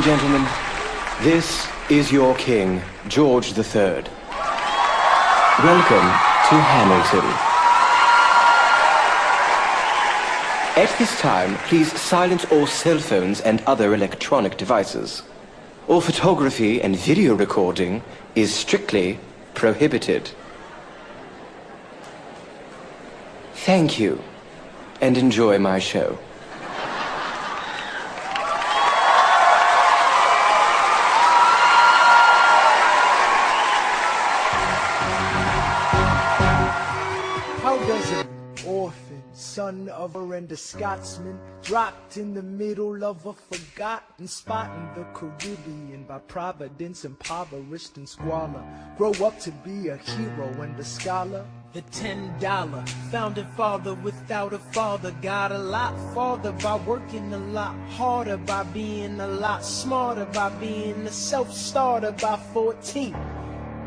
and gentlemen, this is your king, George III. Welcome to Hamilton. At this time, please silence all cell phones and other electronic devices. All photography and video recording is strictly prohibited. Thank you, and enjoy my show. How does an orphan, son of a render Scotsman, dropped in the middle of a forgotten spot in the Caribbean by providence, impoverished and squalor, grow up to be a hero and a scholar? The $10 founding father without a father got a lot farther by working a lot harder, by being a lot smarter, by being a self-starter. By 14,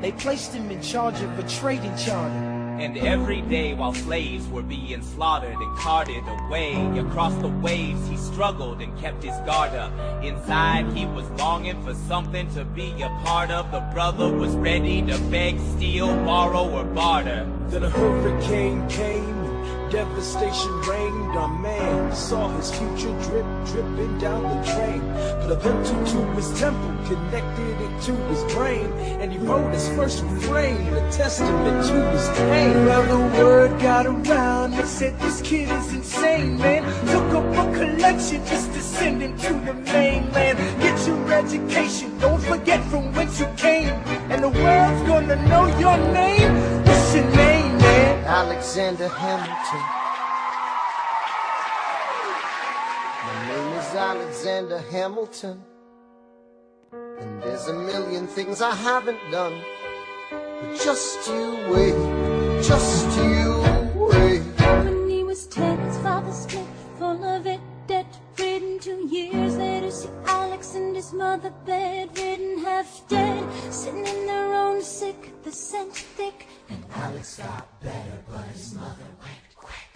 they placed him in charge of a trading charter. And every day while slaves were being slaughtered and carted away across the waves, he struggled and kept his guard up. Inside he was longing for something to be a part of. The brother was ready to beg, steal, borrow, or barter. Then a hurricane came and devastation reigned. Our man saw his future dripping down the drain. Put a pencil to his temple, connected it to his brain, and he wrote his first refrain, a testament to his pain. Well, the word got around, they said this kid is insane, man. Took up a collection just to send him to the mainland. Get your education, don't forget from whence you came, and the world's gonna know your name. What's your name, man? Alexander Hamilton. My name is Alexander Hamilton, and there's a million things I haven't done. But just you wait, just you wait. When he was 10, his father split, full of it, debt-ridden. 2 years later, see Alex and his mother bedridden, half dead, sitting in their own sick, the scent thick. And Alex got better, but his mother went quick.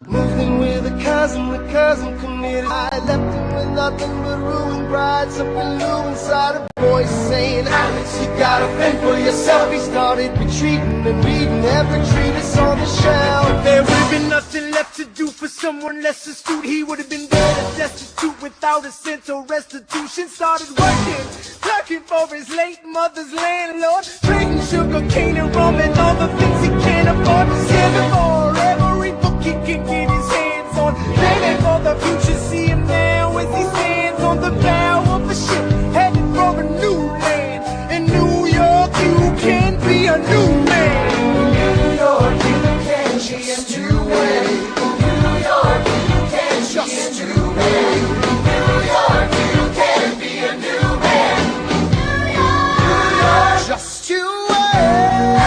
Moved in with a cousin, the cousin committed. I left him with nothing but ruined pride, something new inside a voice saying, Alex, you gotta fend for yourself. He started retreating and reading every treatise on the shelf. There would have been nothing left to do for someone less astute. He would have been dead and destitute without a cent or restitution. Started working, clerking for his late mother's landlord, trading sugar cane and rum and all the things he can't afford. Scamming for every book he can get his hands on. Planning for the future, see him now as he stands on the bow of a ship, headed for a new land. In New York, you can be a new man. New York, you can just you wait. New York, you can just you wait. New York, you can be a new man. New York, just you wait.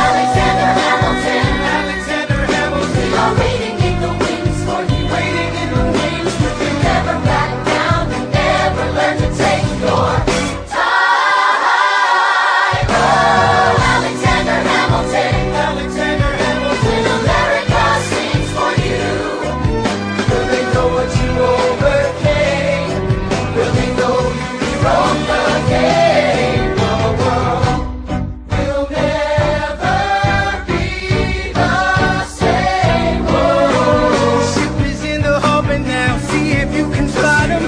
Alexander Hamilton, Alexander Hamilton, you're waiting in the wings for you. waiting in the wings for You you. never back down, you never learn to take your time. Oh, Alexander Hamilton, Alexander Hamilton, when America sings for you. will they know what you overcame? Will they know you broke the game? The world will never be the same. Oh, Ship is in the harbor now, see if you can spot him.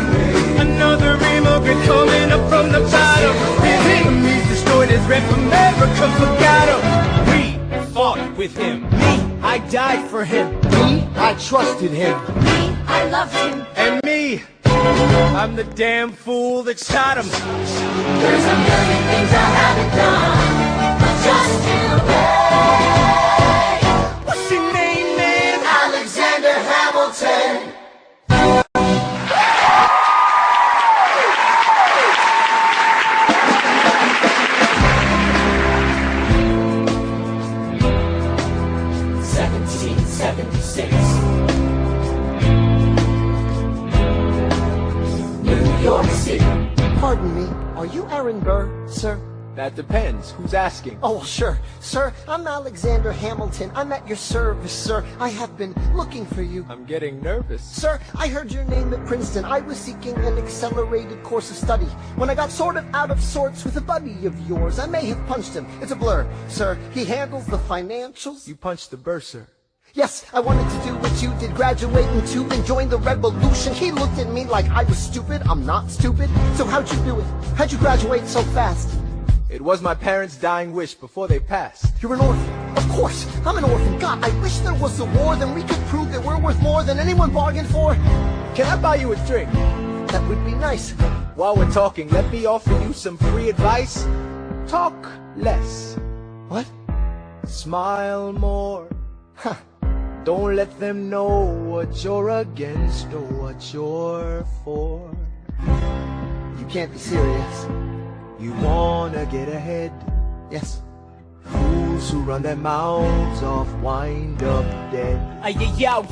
Another immigrant coming up from the bottom. His enemies destroyed his rep, America forgot him. We fought with him, me, I died for him. Me, I trusted him. Me, I loved him. And me, I'm the damn fool that shot him. There's a million things I haven't done, but just you wait. What's your name, man? Alexander Hamilton. New York City. Pardon me, are you Aaron Burr, sir? That depends. Who's asking? Oh, sure. Sir, I'm Alexander Hamilton. I'm at your service, sir. I have been looking for you. I'm getting nervous. Sir, I heard your name at Princeton. I was seeking an accelerated course of study. When I got sort of out of sorts with a buddy of yours, I may have punched him. It's a blur. Sir, he handles the financials. You punched the bursar. Yes, I wanted to do what you did, graduate into and join the revolution. He looked at me like I was stupid. I'm not stupid. So how'd you do it? How'd you graduate so fast? It was my parents' dying wish before they passed. You're an orphan. Of course, I'm an orphan. God, I wish there was a war, then we could prove that we're worth more than anyone bargained for. Can I buy you a drink? That would be nice. While we're talking, let me offer you some free advice. Talk less. What? Smile more. Huh. Don't let them know what you're against or what you're for. You can't be serious. You wanna get ahead. Yes. Fools who run their mouths off wind up dead. Yo,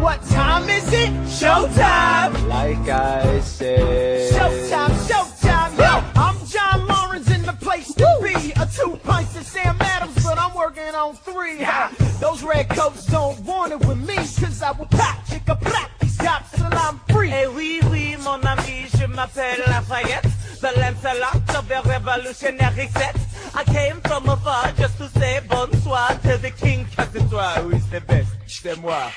what time is it? Showtime! Like I said. Showtime, yo! I'm John Lawrence in the place to be. 2 pints of Sam Adams, but I'm working on 3. Those redcoats don't want it with me, cause I will pop, pick a pop, these cops till I'm free. Eh oui, mon ami, je m'appelle Lafayette, the Lancelot of the revolutionary set. I came from afar just to say bonsoir to the king, cause it's Who is the best? C'est moi.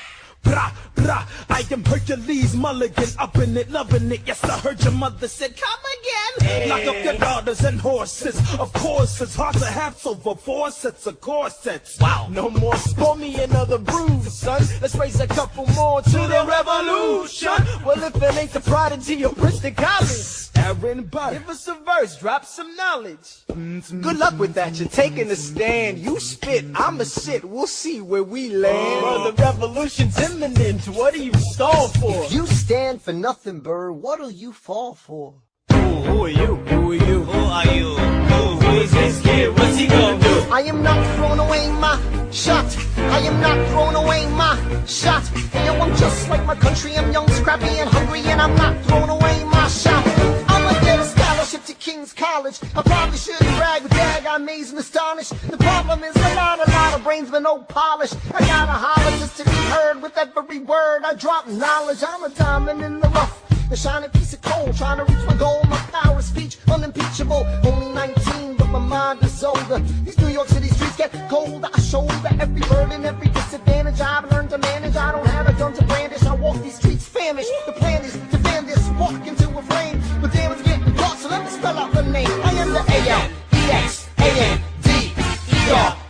Bra, bra, I am Hercules Mulligan, up in it, loving it. Yes, I heard your mother said, come again. Lock up your daughters and horses. Of course, it's hard to have over 4 sets of corsets. Wow. No more pour me another brew, son. Let's raise a couple more to the revolution. Well, if it ain't the prodigy of Princeton College, Aaron Butter. give us a verse, drop some knowledge. Good luck with that, you're taking a stand. You spit, I'ma sit, we'll see where we land. Well, the revolution's imminent, what do you stall for? If you stand for nothing, Burr, what'll you fall for? Who are you? Who are you? Who are you? Who is this kid? What's he gonna do? I am not throwing away my shot. I am not throwing away my shot. And yo, I'm just like my country. I'm young, scrappy, and hungry, and I'm not throwing away my shot. I'ma get a scholarship to King's College. I probably shouldn't brag, but dag, I'm amazed and astonished. The problem is a lot of brains, but no polish. I gotta holler just to be heard with every word. I drop knowledge. I'm a diamond in the rough. A shining piece of coal, trying to reach my goal. My power of speech, unimpeachable. Only 19, but my mind is older. These New York City streets get colder. I shoulder every burden, every disadvantage. I've learned to manage. I don't have a gun to brandish. I walk these streets famished. The plan is to fan this, walk into a flame. But damn, it's getting dark, so let me spell out the name. I am the A-L-E-X-A-N-D-E-R.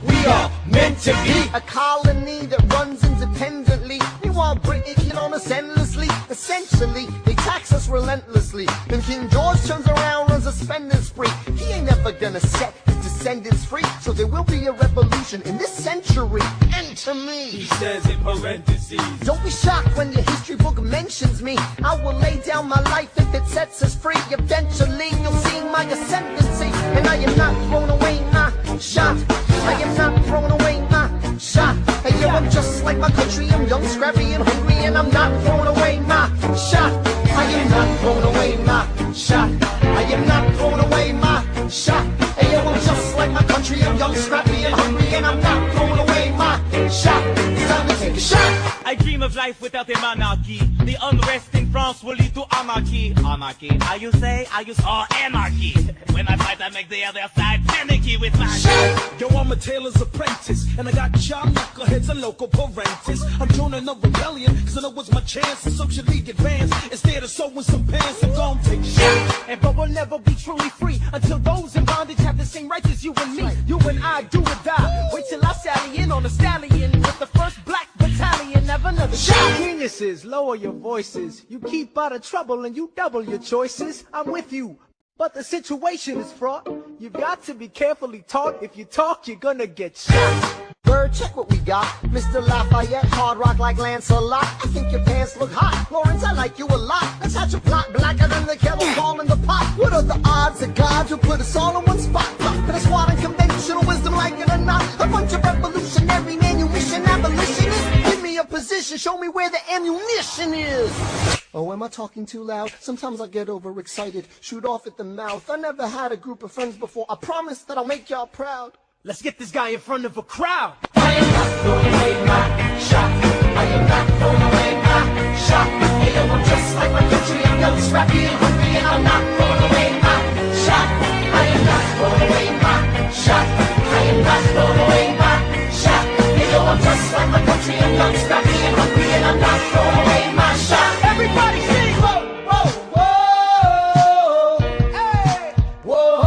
We are meant to be a colony that runs independently. Meanwhile, Britain can on us endlessly. Essentially, they tax us relentlessly. Then King George turns around, runs a spending spree. He ain't never gonna set his descendants free. So there will be a revolution in this century. Enter me. He says in parentheses. Don't be shocked when your history book mentions me. I will lay down my life if it sets us free. Eventually, you'll see my ascendancy. And I am not throwing away my shot. I am not throwing away my shot. Hey, yo, I'm just like my country. I'm young, scrappy, and hungry, and I'm not throwing away my shot. I am not throwing away my shot. I am not throwing away my shot. Hey, yo, I'm just like my country. I'm young, scrappy, and hungry, and I'm not throwing away my shot. It's time to take a shot. I dream of life without a monarchy. The unrest in France will lead to anarchy. Anarchy, how you say? I use anarchy. When I fight, I make the other side panicky with my shot. Yo, I'm a tailor's apprentice, and I got job knuckleheads and local parentis. I'm joining a rebellion, cause I know it's my chance to socially advance. Instead of sewing some pants, I'm gonna take shots. But we'll never be truly free until those in bondage have the same rights as you and me. You and I do or die. Wait till I sally in on a stallion with the first black battalion. Have another shot. Geniuses, lower your voices. You keep out of trouble and you double your choices. I'm with you. But the situation is fraught. You've got to be carefully taught. If you talk, you're gonna get shot. Bird, check what we got. Mr. Lafayette, hard rock like Lancelot. I think your pants look hot. Lawrence, I like you a lot. Let's hatch a plot blacker than the kettle calling the pot. What are the odds that God will put us all in one spot? For the squad and conventional wisdom, like it or not. A bunch of revolutionary manumission abolitionists. Give me a position, show me where the ammunition is. Oh, am I talking too loud? Sometimes I get overexcited, shoot off at the mouth. I never had a group of friends before. I promise that I'll make y'all proud. Let's get this guy in front of a crowd. I am not throwing away my shot. I am not throwing away my shot. Hey, yo, I'm just like my country. I'm young, scrappy, and hungry, and I'm not throwing away my shot. I am not throwing away my shot. I am not throwing away my shot. Hey, yo, I'm just like my country. I'm young, scrappy, and hungry, and I'm not throwing away my shot. Everybody sing! Whoa, whoa, whoa! Hey! Whoa!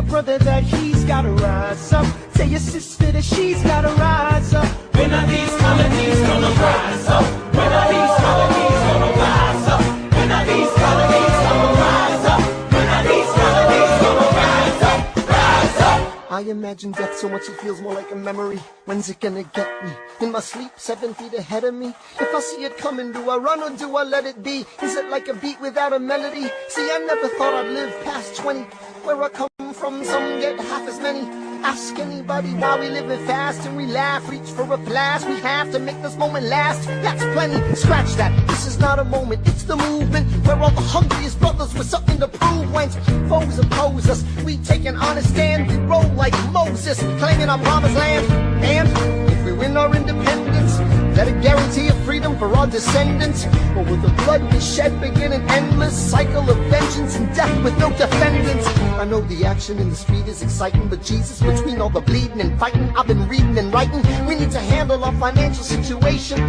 Brother that he's gotta rise up. Tell your sister that she's gotta rise up. When are these colonies gonna rise up? When are these colonies gonna rise up? When are these colonies gonna rise up? When are these colonies gonna rise up? Rise up! I imagine death so much it feels more like a memory. When's it gonna get me? In my sleep, 7 feet ahead of me. If I see it coming, do I run or do I let it be? Is it like a beat without a melody? See, I never thought I'd live past 20. Where I come from, some get half as many. Ask anybody why we living fast and we laugh, reach for a blast. We have to make this moment last. That's plenty. Scratch that. This is not a moment, it's the movement where all the hungriest brothers with something to prove. When foes oppose us, we take an honest stand. We roll like Moses, claiming our promised land. And if we win our independence, that'll guarantee a freedom for our descendants. Or will the blood we shed begin an endless cycle of vengeance and death with no defendants? I know the action in the street is exciting, but Jesus, between all the bleeding and fighting, I've been reading and writing. We need to handle our financial situation.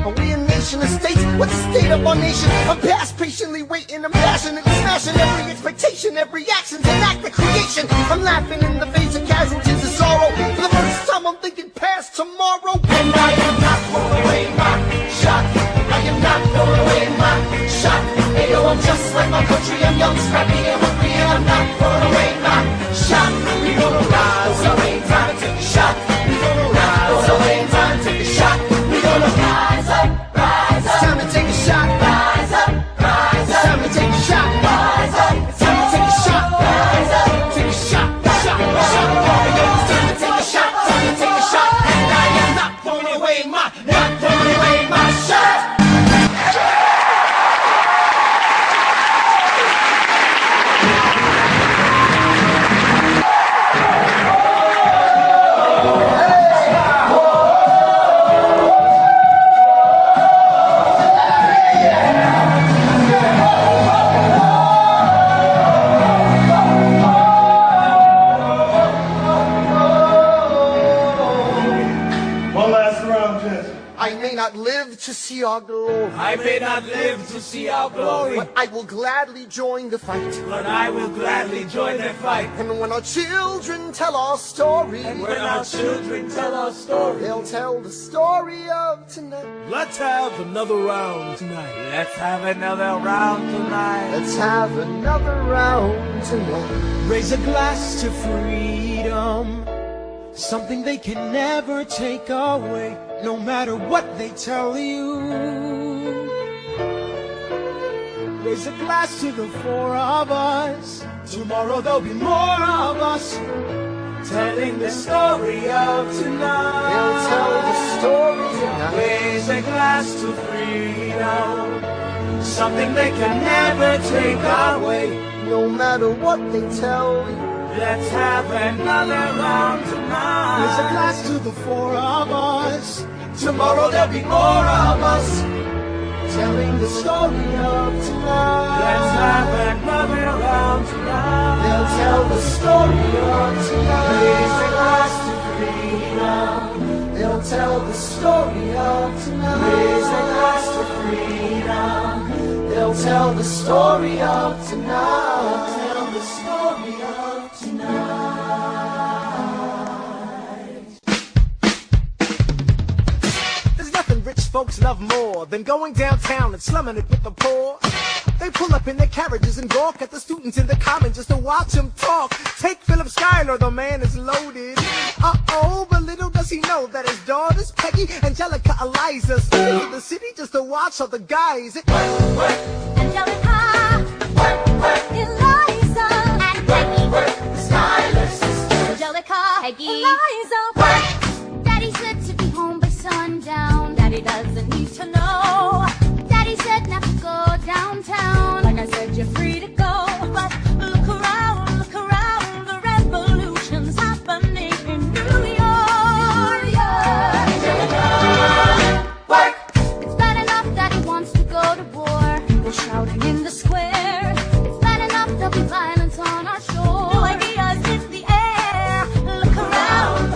Are we a nation of states? What's the state of our nation? I'm past patiently waiting, I'm passionately smashing every expectation, every action's an act of creation. I'm laughing in the face of casualties of sorrow. For the first time I'm thinking past tomorrow. And I am not throwing away my shot. I am not throwing away my shot. Hey, yo, I'm just like my country. I'm young, scrappy, and hungry, and I'm not throwing away my shot. We gonna rise up, ain't time to take a shot. We gonna rise up, ain't time to take a shot. We gonna rise up, rise up. It's time to take a shot. Rise up, rise up. It's time to take a shot. Rise up. It's time to take a shot. Rise up. Take a shot, shot, shot. Hey, yo, it's time to take a shot. Time to take a shot. And I am not throwing away my shot. I may not live to see our glory. I may not live to see our glory, But I will gladly join the fight. but I will gladly join the fight. And when our children tell our story, And when our children tell our story, they'll tell the story of tonight. let's have another round tonight. Let's have another round tonight. Let's have another round tonight. Raise a glass to freedom, something they can never take away, no matter what they tell you. Raise a glass to the four of us. Tomorrow there'll be more of us, telling the story of tonight. They'll tell the story tonight. Raise a glass to freedom, something they can never take away. No matter what they tell you. Let's have another round tonight. Raise a glass to the four of us. Tomorrow there'll be more of us, Telling the story of tonight. let's have another round tonight. They'll tell the story of tonight. Raise a glass to freedom. They'll tell the story of tonight. Raise a glass to freedom. They'll tell the story of tonight. Tell the story of tonight. There's nothing rich folks love more than going downtown and slumming it with the poor. They pull up in their carriages and gawk at the students in the common just to watch them talk. Take Philip Schuyler, the man is loaded. Uh-oh, but little does he know that his daughters, Peggy, Angelica, Eliza, stay in the city just to watch all the guys. Angelica, Eliza, and Peggy, the Schuyler sisters. Angelica, Peggy, Eliza, Daddy said to be home by sundown. Daddy doesn't need to know. Daddy said not to go downtown. Like I said, you're free to go. But look around, the revolution's happening in New York. Work! It's bad enough that he wants to go to war. They're shouting in the square. It's bad enough there'll be violence on our shore. New ideas in the air. Look around,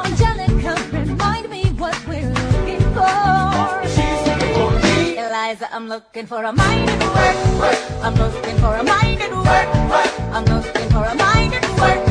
Angelica, remind me what we're looking for. She's looking for me. Eliza, I'm looking for a mind and work. I'm looking for a mind and work. I'm looking for a mind and work.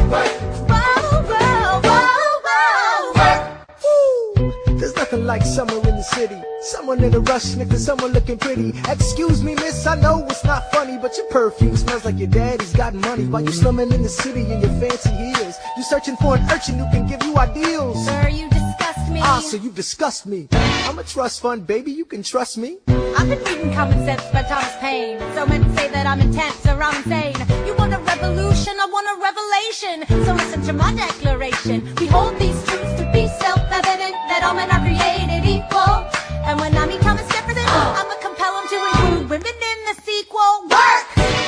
There's nothing like somewhere in the city. Someone in a rush, sniffing someone looking pretty. Excuse me, miss, I know it's not funny, but your perfume smells like your daddy's got money. While you slumming in the city in your fancy heels, you searching for an urchin who can give you ideals. Sir, you disgust me. Ah, so you disgust me. I'm a trust fund, baby, you can trust me. I've been reading Common Sense by Thomas Paine. So men say that I'm intense or I'm insane. You want a revolution, I want a revelation. So listen to my declaration. Behold these truths to be self-evident, that all men are created equal. And when I meet Thomas Jefferson, I'ma compel him to include women in the sequel. Work!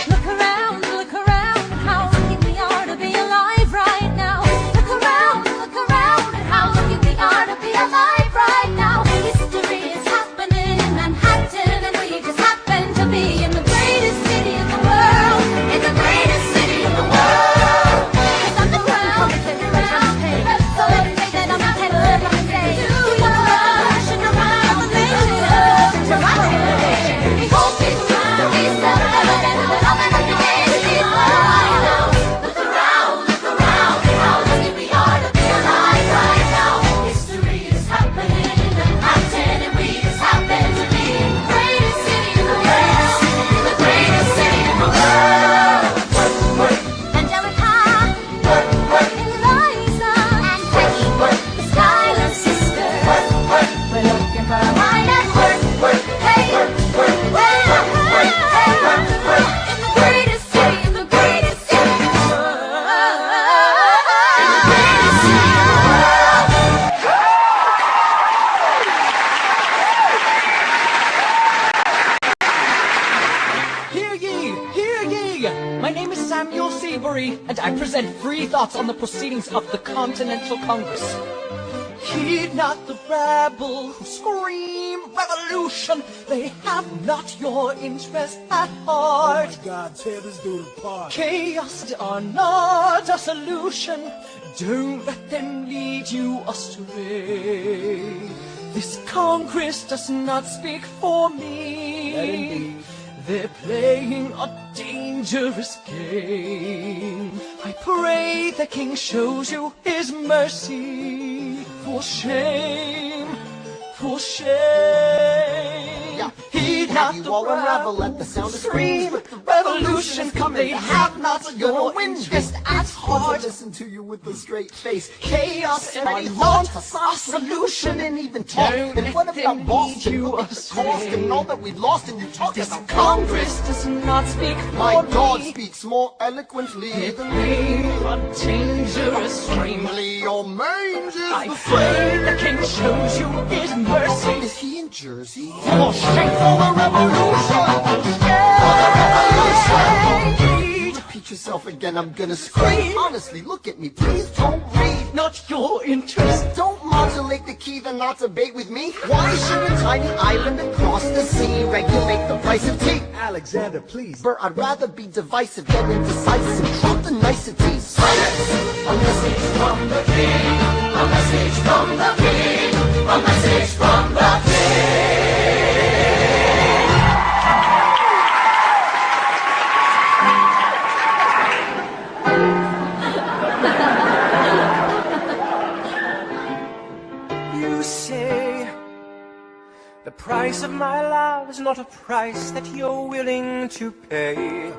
Look around, how lucky we are to be alive right now. Look around, how lucky we are to be alive right now. History is happening in Manhattan, and we just happen to be in the greatest city in the world. In the greatest city in the world. 'Cause I'm the crown, so let me say that I'm a peddler, I'm a say. We want a revolution, a revelation. To my revelation. Behold these truths to be self-evident, that all men are created equal. Look around, how lucky we are to be alive right now. History is happening in Manhattan, and we just happen to be in the greatest city in the world. In the greatest city in the world. Angelica, Eliza, and Peggy, the Schuyler sisters. We're looking for a mind at work. Hey, in the greatest city, in the greatest city in the world. In the greatest city in the world. Hear ye! My name is Samuel Seabury, and I present free thoughts on the proceedings of the Continental Congress. Heed not the rabble who scream revolution. They have not your interest at heart. God, tear this dude apart. Chaos are not a solution. Don't let them lead you astray. This Congress does not speak for me. They're playing a dangerous game. I pray the King shows you his mercy. For shame, for shame. Heed not You the all unravel rabble at the sound of scream. screams. Revolution coming. They have not your interest at heart. Listen to you with a straight face. Chaos and I not want a solution. and even talk. Don't And what let about them Boston? lead you Look at the cost astray. and all that we lost, and you talk This about Congress does not speak My for God me. speaks more eloquently It than may a dangerous stream. Namely, your mange is I the pray the same. King shows you his mercy. Is he in Jersey? For shame, for the revolution. Repeat yourself again, I'm gonna scream. Honestly, look at me, please don't read. Not your interest. Don't modulate the key, then not debate with me. Why should a tiny island across the sea regulate the price of tea? Alexander, please. Bert, I'd rather be divisive than indecisive. Drop the niceties. Silence! A message from the king. A message from the king. A message from the king. You say the price price of my love is not a price that you're willing to pay.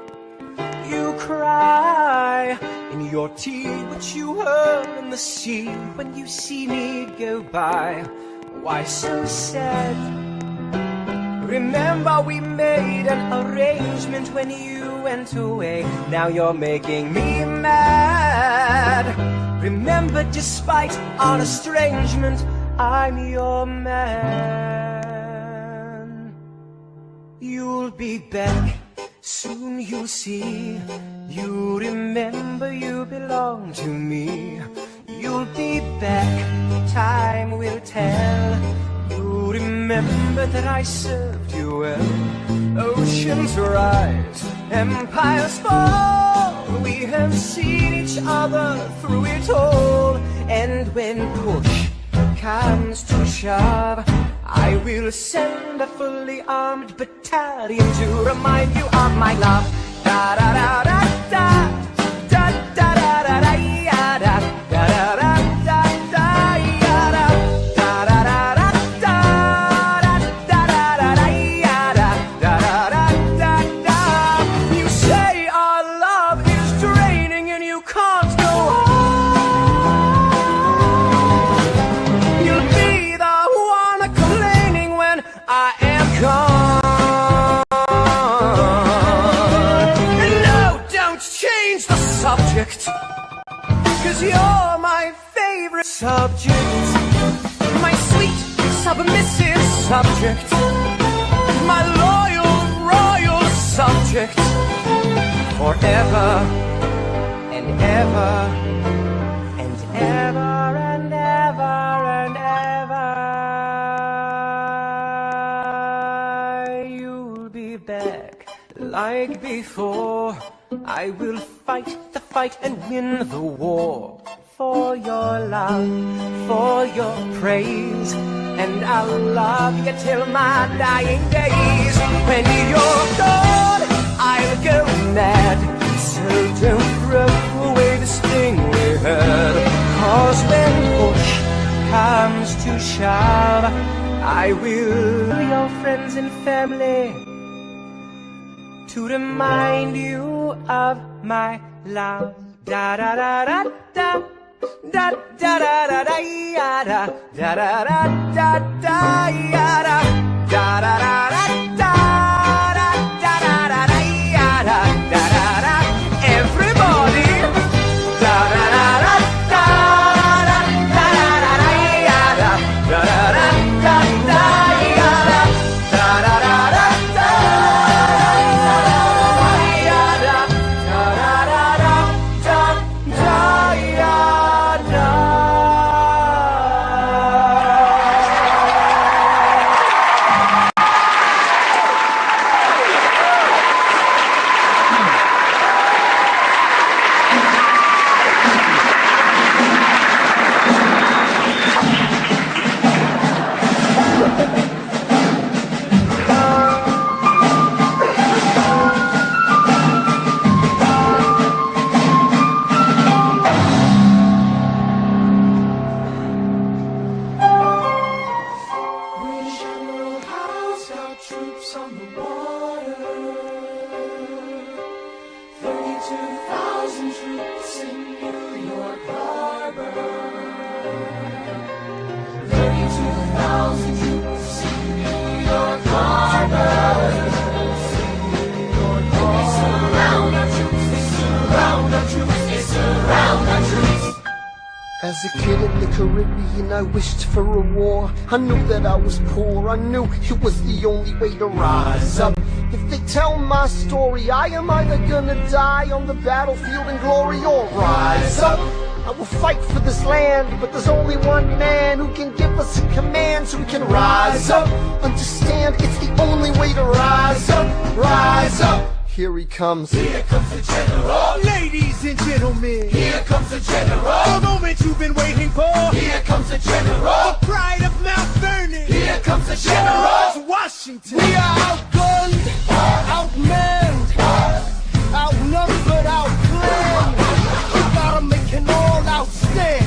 You cry in your tea, which you hurl in the sea when you see me go by. Why so sad? Remember we made an arrangement when you went away. Now you're making me mad. Remember, despite our estrangement, I'm your man. You'll be back, soon you'll see. You remember you belong to me. You'll be back, time will tell. You remember that I served you well. Oceans rise, empires fall. We have seen each other through it all. And when push comes to shove, I will send a fully armed battalion to remind you of my love. Da da da da da da da da da da da da da da. Cause you're my favorite subject, my sweet, submissive subject, my loyal, royal subject, forever and ever and ever and ever and ever. You'll be back like before. I will fight the fight and win the war for your love, for your praise, and I'll love you till my dying days. When you're gone, I'll go mad, so don't throw away the sting we had. Cause when push comes to shove, I will be your friends and family to remind you of my love. Da da da da da da da da da da da da da da da da da da da da. Everybody, da da da da da da da da da da da. As a kid in the Caribbean, I wished for a war. I knew that I was poor, I knew it was the only way to rise up. If they tell my story, I am either gonna die on the battlefield in glory or rise up. I will fight for this land, but there's only one man who can give us a command so we can rise up. Understand, it's the only way to rise up, rise up. Here he comes. Here comes the general. Ladies and gentlemen, here comes the general. The moment you've been waiting for. Here comes the general. The pride of Mount Vernon. Here comes the general. George Washington. We are outgunned, outmanned, outnumbered, outplanned. You gotta make an all-out stand.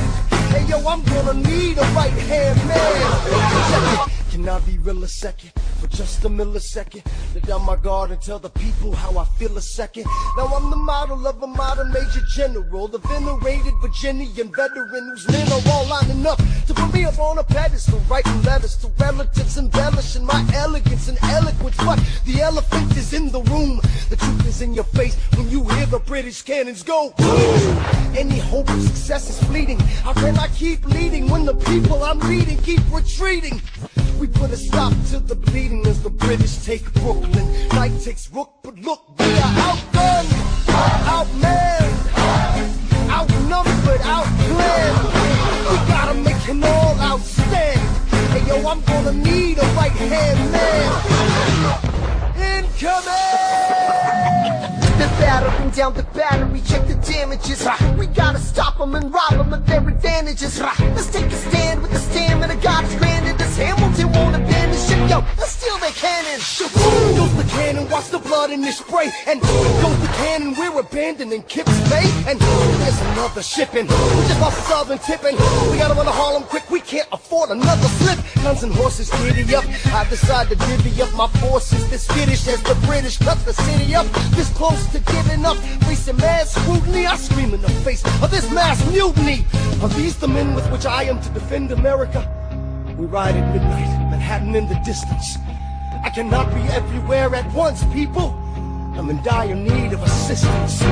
Hey yo, I'm gonna need a right-hand man. You Can I be real a second? For just a millisecond, let down my guard and tell the people how I feel a second. Now I'm the model of a modern major general, the venerated Virginian veteran whose men are all lining up to put me up on a pedestal, writing letters to relatives, embellishing my elegance and eloquence. But the elephant is in the room, the truth is in your face when you hear the British cannons go boom. Any hope of success is fleeting. How can I keep leading when the people I'm leading keep retreating? We put a stop to the bleeding as the British take Brooklyn. Night takes Rook, but look, we are outgunned, outmanned, outnumbered, outplanned. We gotta make an all-out stand. Hey yo, I'm gonna need a right-hand man. Incoming! They're battering down the battery, check the damages. We gotta stop them and rob them of their advantages. Let's take a stand with the stamina God's granted us. Hamilton won't abandon ship, yo, let's steal their cannon. Goes the cannon, watch the blood in this spray. And goes the cannon, we're abandoning Kip's Bay. And there's another shipping, we just lost southern tipping. We gotta run to Harlem quick, we can't afford another slip. Guns and horses giddy up, I decide to divvy up my forces. This skittish as the British cut the city up. This close to giving up, facing mass scrutiny. I scream in the face of this mass mutiny. Are these the men with which I am to defend America? We ride at midnight, Manhattan in the distance. I cannot be everywhere at once, people. I'm in dire need of assistance.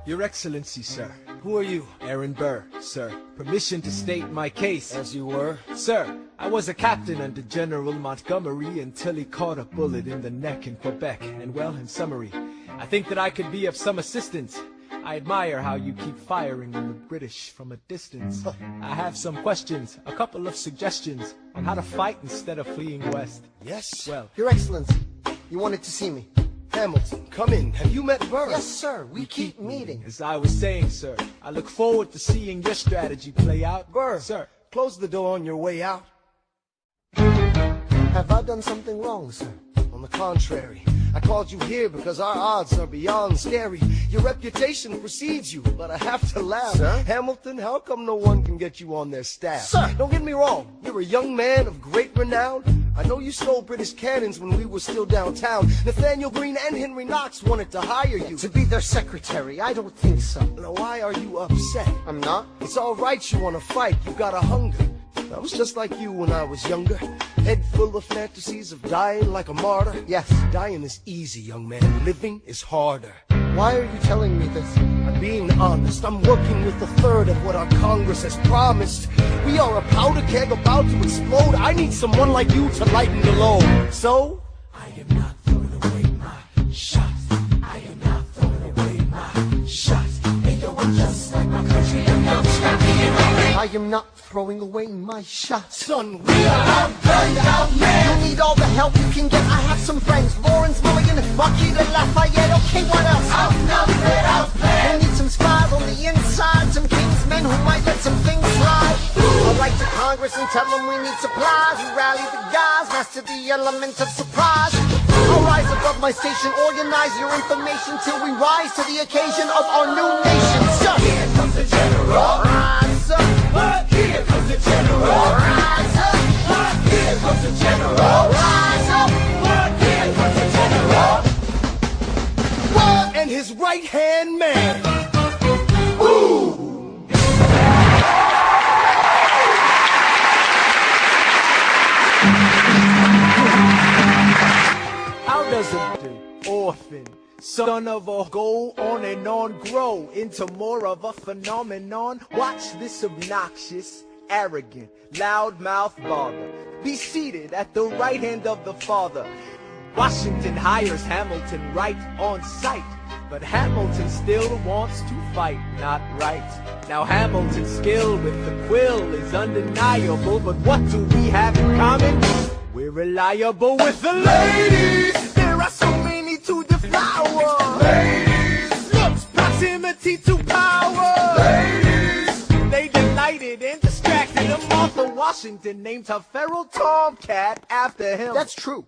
Your Excellency, sir. Who are you? Aaron Burr, sir. Permission to state my case. As you were? Sir, I was a captain under General Montgomery until he caught a bullet in the neck in Quebec. And well, in summary, I think that I could be of some assistance. I admire how you keep firing on the British from a distance. I have some questions, a couple of suggestions on how to fight instead of fleeing west. Yes? Well, Your Excellency, you wanted to see me. Hamilton, come in. Have you met Burr? Yes, sir, we keep meeting. as I was saying, sir, I look forward to seeing your strategy play out. Burr, Sir, close the door on your way out. Have I done something wrong, sir? On the contrary, I called you here because our odds are beyond scary. Your reputation precedes you, but I have to laugh. Sir? Hamilton, how come no one can get you on their staff? Sir! Don't get me wrong, you're a young man of great renown. I know you stole British cannons when we were still downtown. Nathaniel Greene and Henry Knox wanted to hire you. To be their secretary, I don't think so. Now why are you upset? I'm not? It's all right you want to fight, you got a hunger. I was just like you when I was younger. Head full of fantasies of dying like a martyr. Yes. Dying is easy, young man. Living is harder. Why are you telling me this? I'm being honest. I'm working with a third of what our Congress has promised. We are a powder keg about to explode. I need someone like you to lighten the load. So, I am not throwing away my shots. I am not throwing away my shots. Ain't no one just like my country and I'm scrappy and I am not throwing away my shots. son, we are outgunned, outmanned. You'll need all the help you can get. I have some friends, Lawrence Mulligan, Marquis de Lafayette. Okay, what else? Outnumbered, outplanned. We'll need some spies on the inside, some kingsmen who might let some things slide. I'll write to Congress and tell them we need supplies. We rally the guys, master the element of surprise. I'll rise above my station, organize your information till we rise to the occasion of our new nation. So, Here comes the general. rise up, Here comes the general. rise up, Here comes the general. rise up. Here comes the general. And his right-hand man. how does an orphan, son of a go on and on grow into more of a phenomenon? Watch this obnoxious, arrogant, loudmouth bother be seated at the right hand of the father. Washington hires Hamilton right on sight, but Hamilton still wants to fight, not right. Now Hamilton's skill with the quill is undeniable, but what do we have in common? We're reliable with the ladies. There are so many to deflower. Ladies, looks, proximity to power. Ladies, they delighted and distracted. And Martha Washington named her feral tomcat after him. That's true.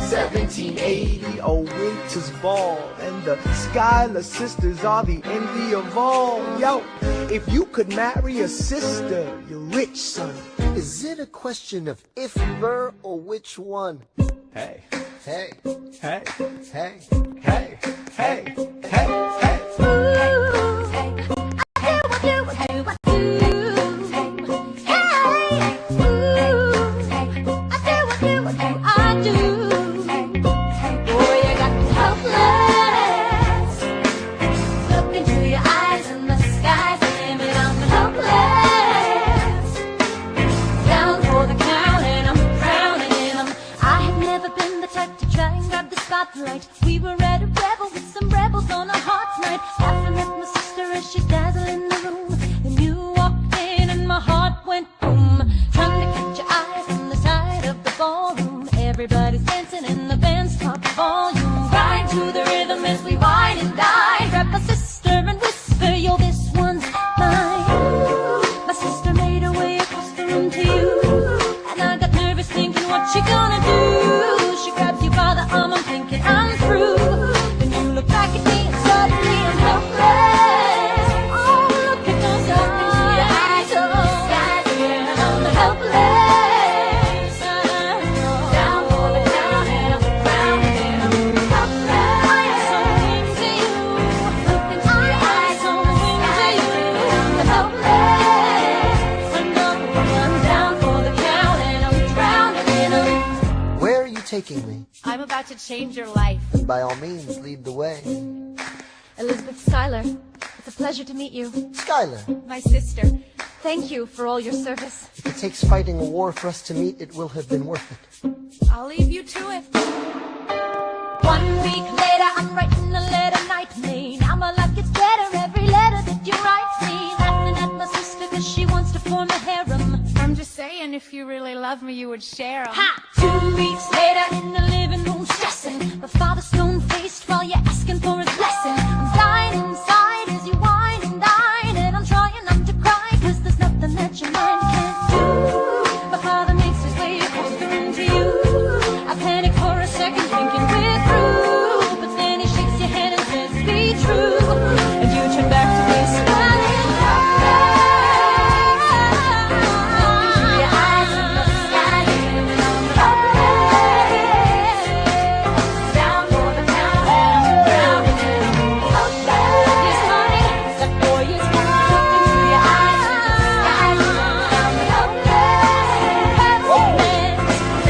1780, a winter's ball, and the Schuyler sisters are the envy of all. Yo, if you could marry a sister, you're rich, son. Is it a question of if, ver, or which one? Hey, Hey, hey, hey. hey, hey, hey, hey. We were at a revel with some rebels on a hot night. Laughing at my sister as she dazzled in the room. And you walked in and my heart went boom. Trying to catch your eye from the side of the ballroom. Everybody's dancing and the band's top volume. Grind to the rhythm as we wine and dine. Grab my sister and whisper, yo, this one's mine. My sister made her way across the room to you. And I got nervous thinking, what you gonna do? She grabbed you by the arm, I'm thinking I'm through. Then you look back at me and suddenly I'm helpless. Oh, look at those eyes, yeah, I'm helpless. Down for the count and I'm drowning and I'm helpless. Eyes on into you, look into your eyes on into you. I'm helpless. I'm down for the count and I'm drowning and I'm. Where are you taking me? I'm about to change your life. And by all means, lead the way. Elizabeth Schuyler, it's a pleasure to meet you. Schuyler, My sister, thank you for all your service. if it takes fighting a war for us to meet, it will have been worth it. I'll leave you to it. 1 week later, I'm writing a letter nightly. Now my life gets better every letter that you write me. Laughing at my sister cause she wants to form a harem. I'm just saying, if you really love me, you would share 'em. Ha! 2 weeks later, in the living room stressing. My father's stone-faced while you're asking for his blessing. I'm dying inside as you whine and dine. And I'm trying not to cry cause there's nothing that your mind can't do. My father makes his way across the room to you. I panic for a second thinking we're through. But then he shakes your hand and says, be true. And you turn back to me smiling. Your eyes in the sky, and I'm helpless. Down for the count and I'm drowning and I'm helpless. Yes, honey, that boy is good. Look into your eyes in the sky, and I'm helpless.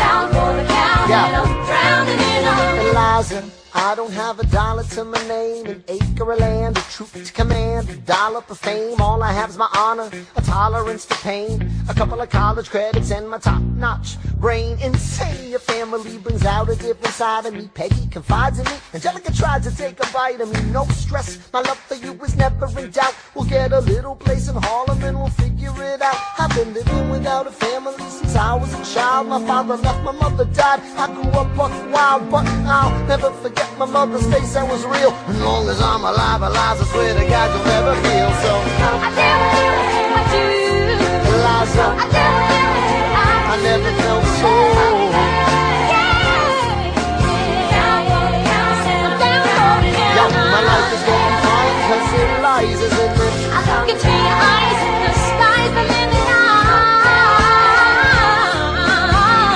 Down for the count and I'm drowning and I'm. Eliza, I don't have a dollar to my name, an acre of land, a troop to command, a dollop of fame. All I have is my honor, a tolerance to pain, a couple of college credits and my top-notch brain. Insane, your family brings out a different side of me. Peggy confides in me, Angelica tries to take a bite of me. No stress, my love for you is never in doubt. We'll get a little place in Harlem and we'll figure it out. I've been living without a family since I was a child. My father left, my mother died. I grew up buck wild, but I'll never forget my mother's face that was real. As long as I'm alive, Eliza, swear to God you'll never feel. So I do, Eliza, I never felt so. Yo, my life is going fine cause Eliza's in it. I look into your eyes and the sky's the limit now.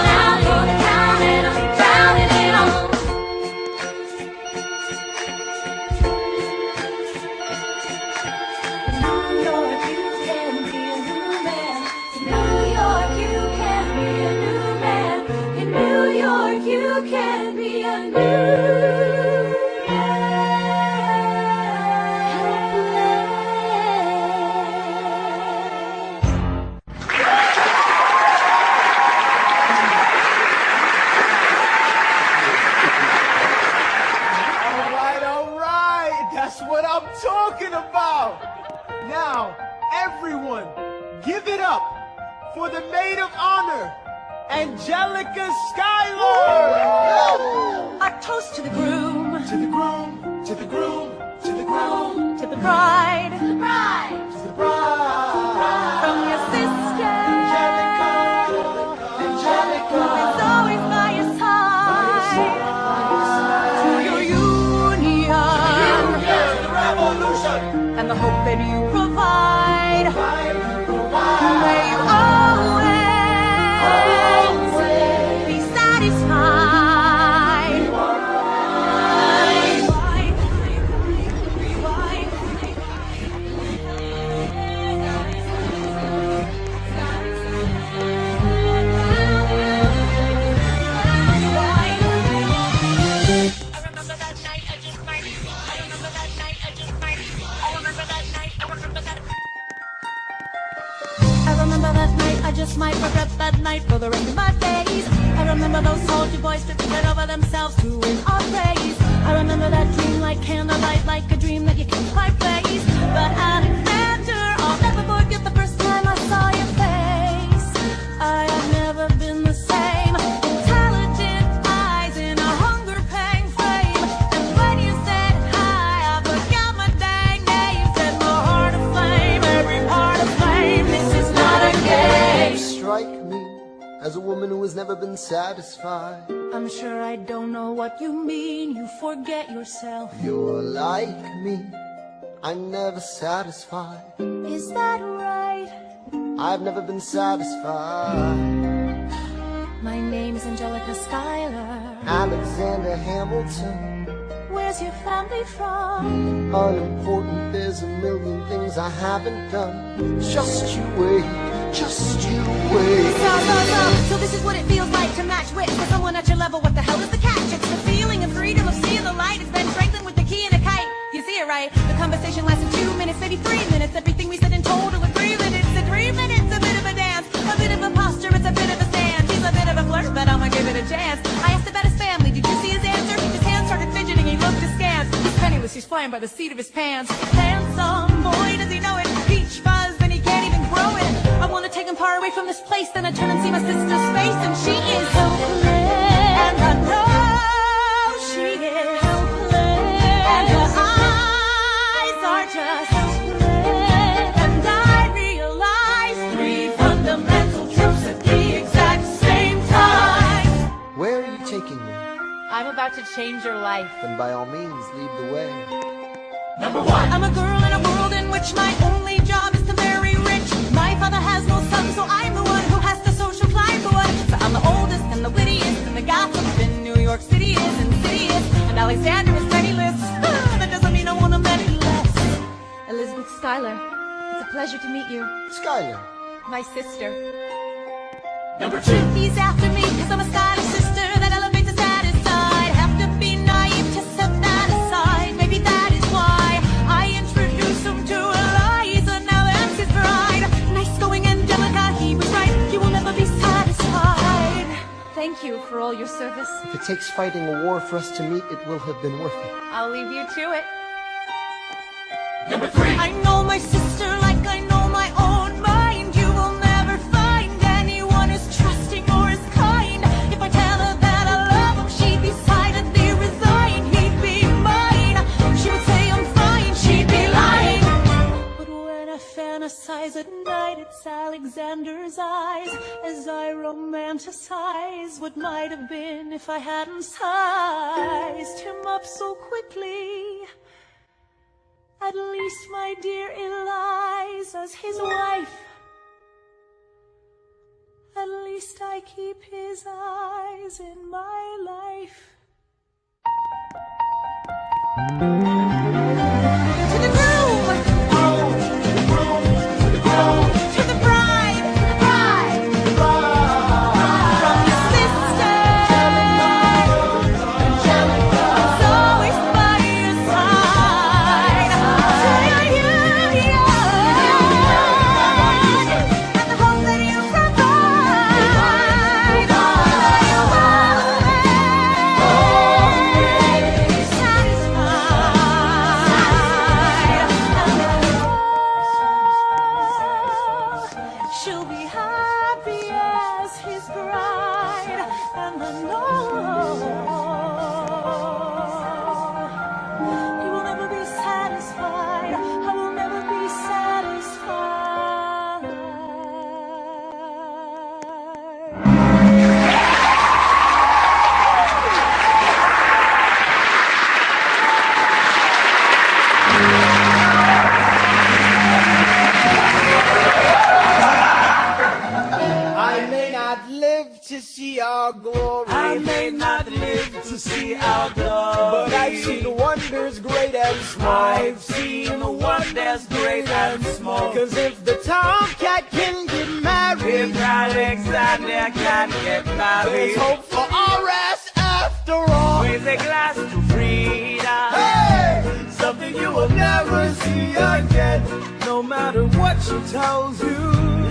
Down for the count and I'm drowning in 'em. New York, you can be a new man. In New York, you can be a new man. In New York, you can be a new man. All right, that's what I'm talking about. Now, everyone, give it up for the maid of honor, Angelica Schuyler. Our toast to the groom, To the groom, to the groom, to the groom, to the bride, to the bride. from your sister, Angelica, who's always by your side, to your union, revolution. and the hope that you provide. May you always just might regret that night for the rest of my days. I remember those soldier boys stripping it over themselves to win our praise. I remember that dream like candlelight, like a dream that you can't quite place. But Alexander, I'll never forget the first time I saw your face. I have never been the same. Intelligent eyes in a hunger-pang frame. And when you said hi, I forgot my dang name. Set my heart aflame, every part aflame. This is not a game. You strike me as a woman who has never been satisfied. I'm sure I don't know what you mean. You forget yourself. You're like me, I'm never satisfied. Is that right? I've never been satisfied. My name's Angelica Schuyler. Alexander Hamilton, Where's your family from? unimportant, there's a million things I haven't done. Just you wait, just you wait. So this is what it feels like to match wits with someone at your level. What the hell is the catch? It's the feeling of freedom, of seeing the light. It's been strengthened with the key and a kite. You see it right? The conversation lasted 2 minutes, maybe 3 minutes. Everything we said in total agreement. It's a dream and it's a bit of a dance, a bit of a posture, it's a bit of a stand. He's a bit of a flirt, but I'ma give it a chance. I asked about his family. Did you see his answer? His hands started fidgeting. He looked askance. He's penniless. He's flying by the seat of his pants. Handsome boy, does he know it? Peach fuzz, and he can't even grow it. I wanna take him far away from this place. Then I turn and see my sister's face, and she is hopeless. And I know she is hopeless. And her eyes are just hopeless. And I realize 3 fundamental truths at the exact same time. Where are you taking me? I'm about to change your life. Then by all means, lead the way. Number 1. I'm a girl in a world in which my only job is to marry rich. My father has no son, so I'm the one who has to social climb the one. So I'm the oldest and the wittiest, and the gossip in New York City is insidious. And Alexander is penniless. That doesn't mean I want him any less. Elizabeth Schuyler, it's a pleasure to meet you. Schuyler. My sister. Number 2. He's after me, cause I'm a Scottish sister that elevates the satisfied. Have to be naive to set that aside. Maybe that is why I introduced him to Eliza. Now that's his bride. Nice going, Angelica, he was right. You will never be satisfied. Thank you for all your service. If it takes fighting a war for us to meet, it will have been worth it. I'll leave you to it. Number 3. I know my sister like I know my own mind. You will never find anyone as trusting or as kind. If I tell her that I love him, she'd be silently resigned. He'd be mine. She would say I'm fine, she'd be lying. But when I fantasize at night, it's Alexander's eyes as I romanticize what might have been if I hadn't sized him up so quickly. At least my dear Eliza's his wife. At least I keep his eyes in my life. To the groom! To the bride! From your sister! It's always by your side. To you, and the hope that you provide. That you will be satisfied. She'll be happy as his bride, and I know he will never be satisfied. I will never be satisfied. I may not live to see our glory. I may not live to see our glory, But I've seen wonders great and small. I've seen wonders great and small. Cause if the tomcat can get married, If Alexander can get married, there's hope for our ass after all. raise a glass to freedom. Hey! Something you will never see again. No matter what she tells you.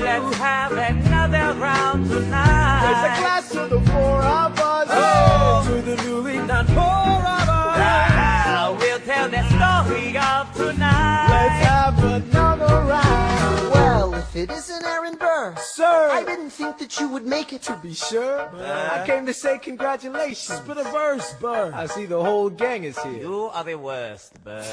Let's have another round tonight. There's a glass to the four of us. Oh. To the newly not four of us. We'll tell the story of tonight. Let's have another round. Well, if it isn't Aaron Burr, Sir, I didn't think that you would make it. to be sure, I came to say congratulations. Spit a verse, Burr. I see the whole gang is here. You are the worst, but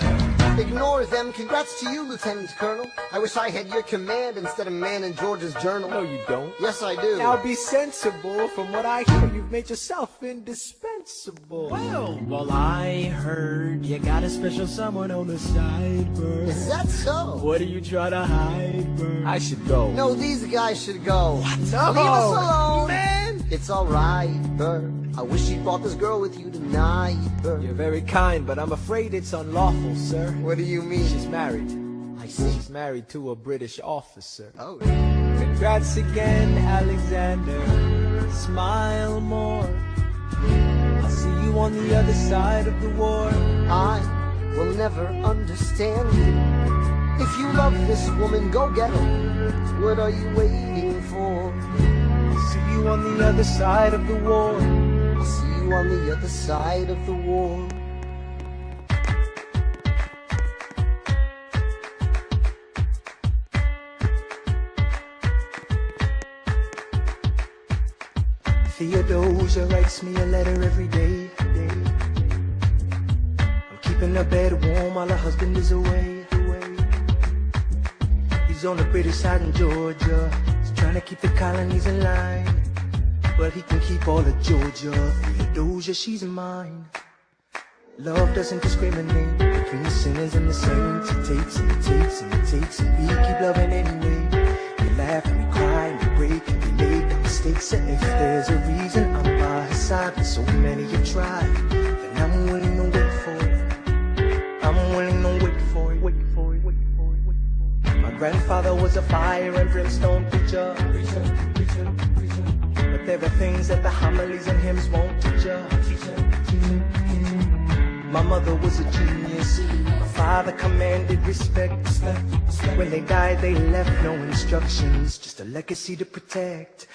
Ignore them. Congrats to you, Lieutenant Colonel. I wish I had your command instead of man in George's journal. No, you don't. Yes, I do. Now be sensible. From what I hear, you've made yourself indispensable. Well, I heard you got a special someone on the side, Burr. Is that so? What are you trying to hide, Burr? I should go. No, these guys should go. No. Leave us alone. Man. It's alright, Burr. I wish you brought this girl with you tonight, Burr. You're very kind, but I'm afraid it's unlawful, sir. What do you mean? She's married. I see. She's married to a British officer. Oh, Congrats again, Alexander. Smile more. I'll see you on the other side of the war. I will never understand you. If you love this woman, go get her. What are you waiting for? I'll see you on the other side of the war. I'll see you on the other side of the war. Theodosia writes me a letter every day. I'm keeping her bed warm while her husband is away. He's on the British side in Georgia. He's trying to keep the colonies in line, but he can keep all of Georgia. Theodosia, she's mine. Love doesn't discriminate between the sinners and the saints. It takes and it takes and it takes, and we keep loving anyway. We laugh and we cry and we break and we make mistakes. And if there's a reason I'm by her side, but so many have tried, then I'm willing to wait for it. I'm willing to wait for it, wait for it, wait for it, wait for it. My grandfather was a fire and brimstone preacher. But there are things that the homilies and hymns won't teach ya. My mother was a genius. My father commanded respect. When they died, they left no instructions, just a legacy to protect.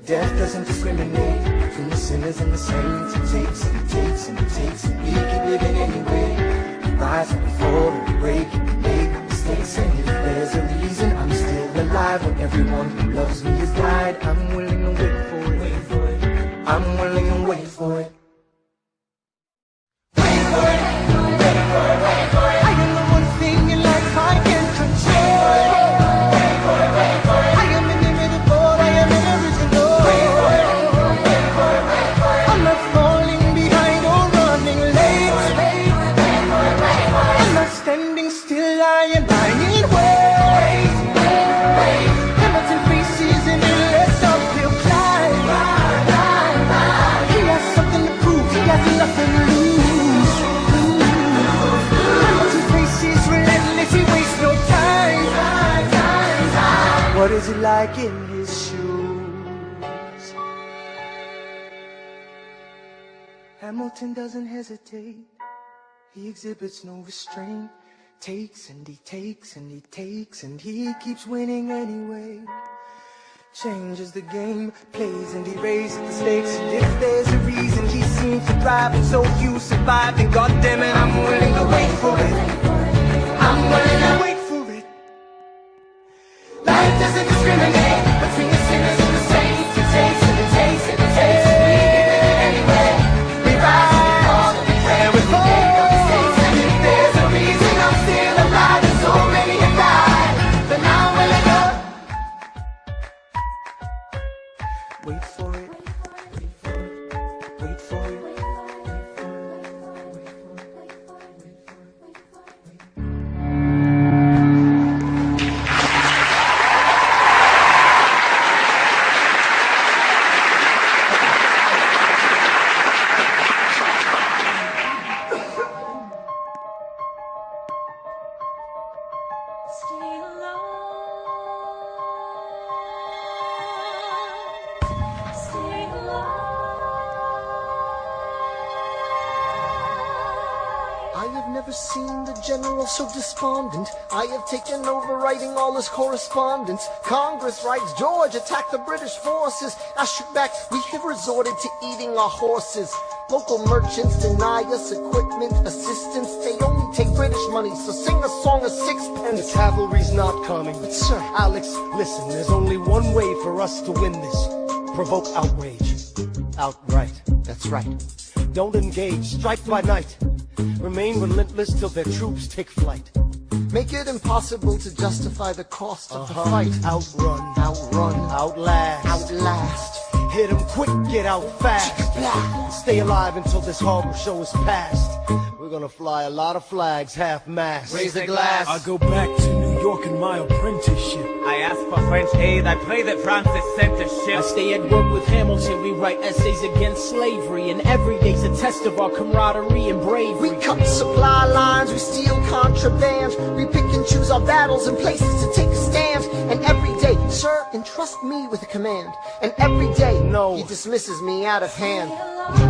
Death doesn't discriminate between the sinners and the saints. It takes and it takes and it takes, and we keep living anyway. We rise and we fall and we break and we make mistakes. And if there's a reason I'm still alive when everyone who loves me has died, I'm willing to wait for it. I'm willing to wait for it. I am the one thing in life I can control. I am inimitable, I am original. I'm not falling behind or running late. I'm not standing still, I am lying wait. Hamilton faces in endless uphill climb. He has something to prove, he has nothing to lose. What is it like in his shoes? Hamilton doesn't hesitate. He exhibits no restraint. Takes and he takes and he takes, and he keeps winning anyway. Changes the game, plays and he raises the stakes. And if there's a reason he seems to thrive, and so you survive, then goddammit, I'm willing to wait for it. I'm willing to wait for it. Life doesn't discriminate between the sinners and the saints. It takes and it takes and it takes, and we give it anyway. We rise and we fall, and if there's a reason I'm still alive and so many have died, then I'm willing to wait for it. Wait for it. Wait for it. Wait for it. Wait for it. never seen the general so despondent. I have taken over writing all his correspondence. Congress writes, George attacked the British forces. I shoot back, we have resorted to eating our horses. Local merchants deny us equipment, assistance. They only take British money, so sing a song of sixpence. The cavalry's not coming. But sir, Alex, listen, there's only one way for us to win this. Provoke outrage. Outright. that's right. Don't engage, strike by night. Remain relentless till their troops take flight. Make it impossible to justify the cost of the fight. Outrun, Outrun, outlast, outlast. hit 'em quick, get out fast. Stay alive until this horrible show is past. We're gonna fly a lot of flags, half-mast. Raise a glass. I go back to New York in my apprenticeship. I ask for French aid, I pray that France is sent to ship. I stay at work with Hamilton, we write essays against slavery, and every day's a test of our camaraderie and bravery. We cut supply lines, we steal contraband. We pick and choose our battles and places to take a stand. And every day, sir, entrust me with a command. And every day, No. he dismisses me out of hand.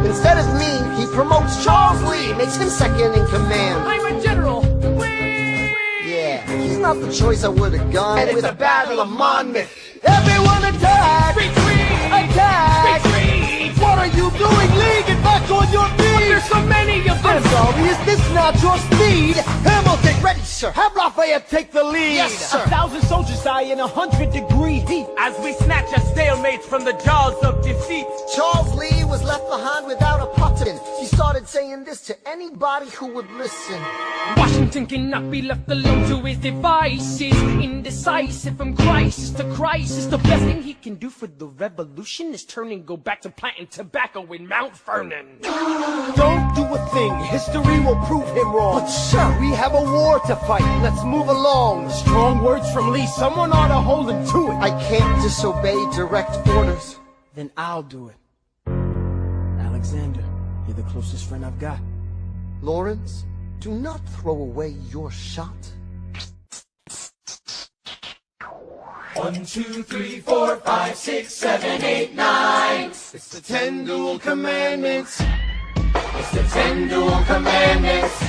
Instead of me, he promotes Charles Lee, makes him second in command. I'm a general. Yeah, he's not the choice I would have gone. And it's with a battle of Monmouth. Everyone attack! Retreat! Attack! Retreat! What are you doing? Lee, get back on your feet! There's so many of them. I'm sorry, is this not your speed? Hamilton, ready, sir. Have Lafayette take the lead. Yes, sir. 1,000 soldiers die in 100-degree heat. As we snatch a stalemate from the jaws of defeat. Charles Lee was left behind without a button. He started saying this to anybody who would listen. Washington cannot be left alone to his devices. Indecisive from crisis to crisis. The best thing he can do for the revolution is turn and go back to planting tobacco in Mount Vernon. Don't do a thing, history will prove him wrong. But sir, We have a war to fight, let's move along. Strong words from Lee, someone ought to hold him to it. I can't disobey direct orders. Then I'll do it. Alexander, you're the closest friend I've got. Lawrence, do not throw away your shot. 1, 2, 3, 4, 5, 6, 7, 8, 9. It's the 10 dual commandments. It's the 10 dual commandments.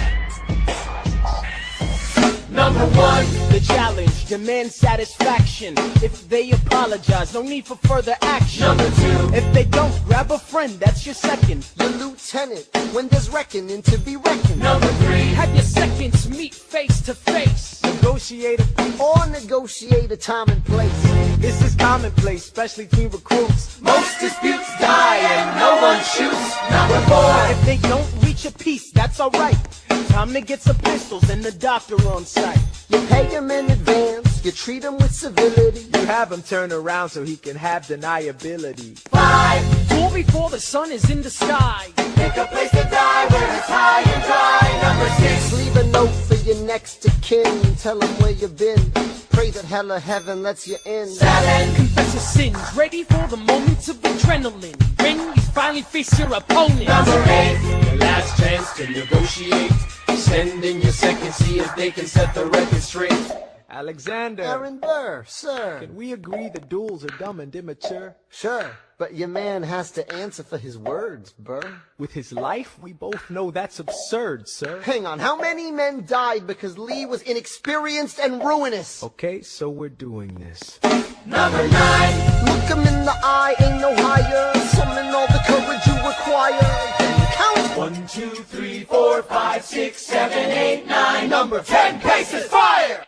Number 1, The challenge demands satisfaction. If they apologize, no need for further action. Number 2, If they don't, grab a friend, that's your second. Your lieutenant, when there's reckoning to be reckoned. Number 3, Have your seconds meet face to face. negotiate a peace. Or negotiate a time and place. This is commonplace, especially between recruits. Most disputes die and no one shoots. Number 4, If they don't reach a peace, that's alright. Time to get some pistols and the doctor on site. You pay him in advance, you treat him with civility. you have him turn around so he can have deniability. 5, Duel before the sun is in the sky. Pick a place to die where it's high and dry. Number 6, Leave a note for your next of kin. Tell him where you've been. Pray that hell or heaven lets you in. 7, Confess your sins, ready for the moments of adrenaline. When you finally face your opponent. Number 8, your last chance to negotiate. Send in your second, see if they can set the record straight. Alexander, Aaron Burr, sir. can we agree the duels are dumb and immature? Sure, but your man has to answer for his words, Burr. With his life, we both know that's absurd, sir. Hang on, how many men died because Lee was inexperienced and ruinous? Okay, so we're doing this. Number 9, Look him in the eye, ain't no higher. Summon all the courage you require. Then count. 1, 2, 3, 4, 5, 6, 7, 8, 9. Number 10, paces, fire!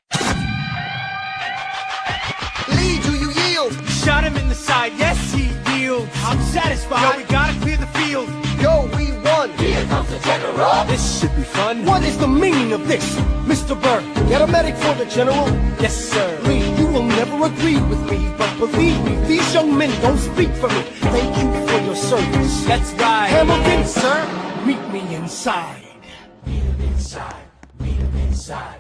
Lee, do you yield? Shot him in the side, yes he yields. I'm satisfied. Yo, we gotta clear the field. Yo, we won. Here comes the general. This should be fun. What is the meaning of this, Mr. Burr? Get a medic for the general. Yes, sir. Lee, you will never agree with me, but believe me, these young men don't speak for me. Thank you for your service. That's right. Hamilton, sir, meet me inside. Meet him inside. Meet him inside.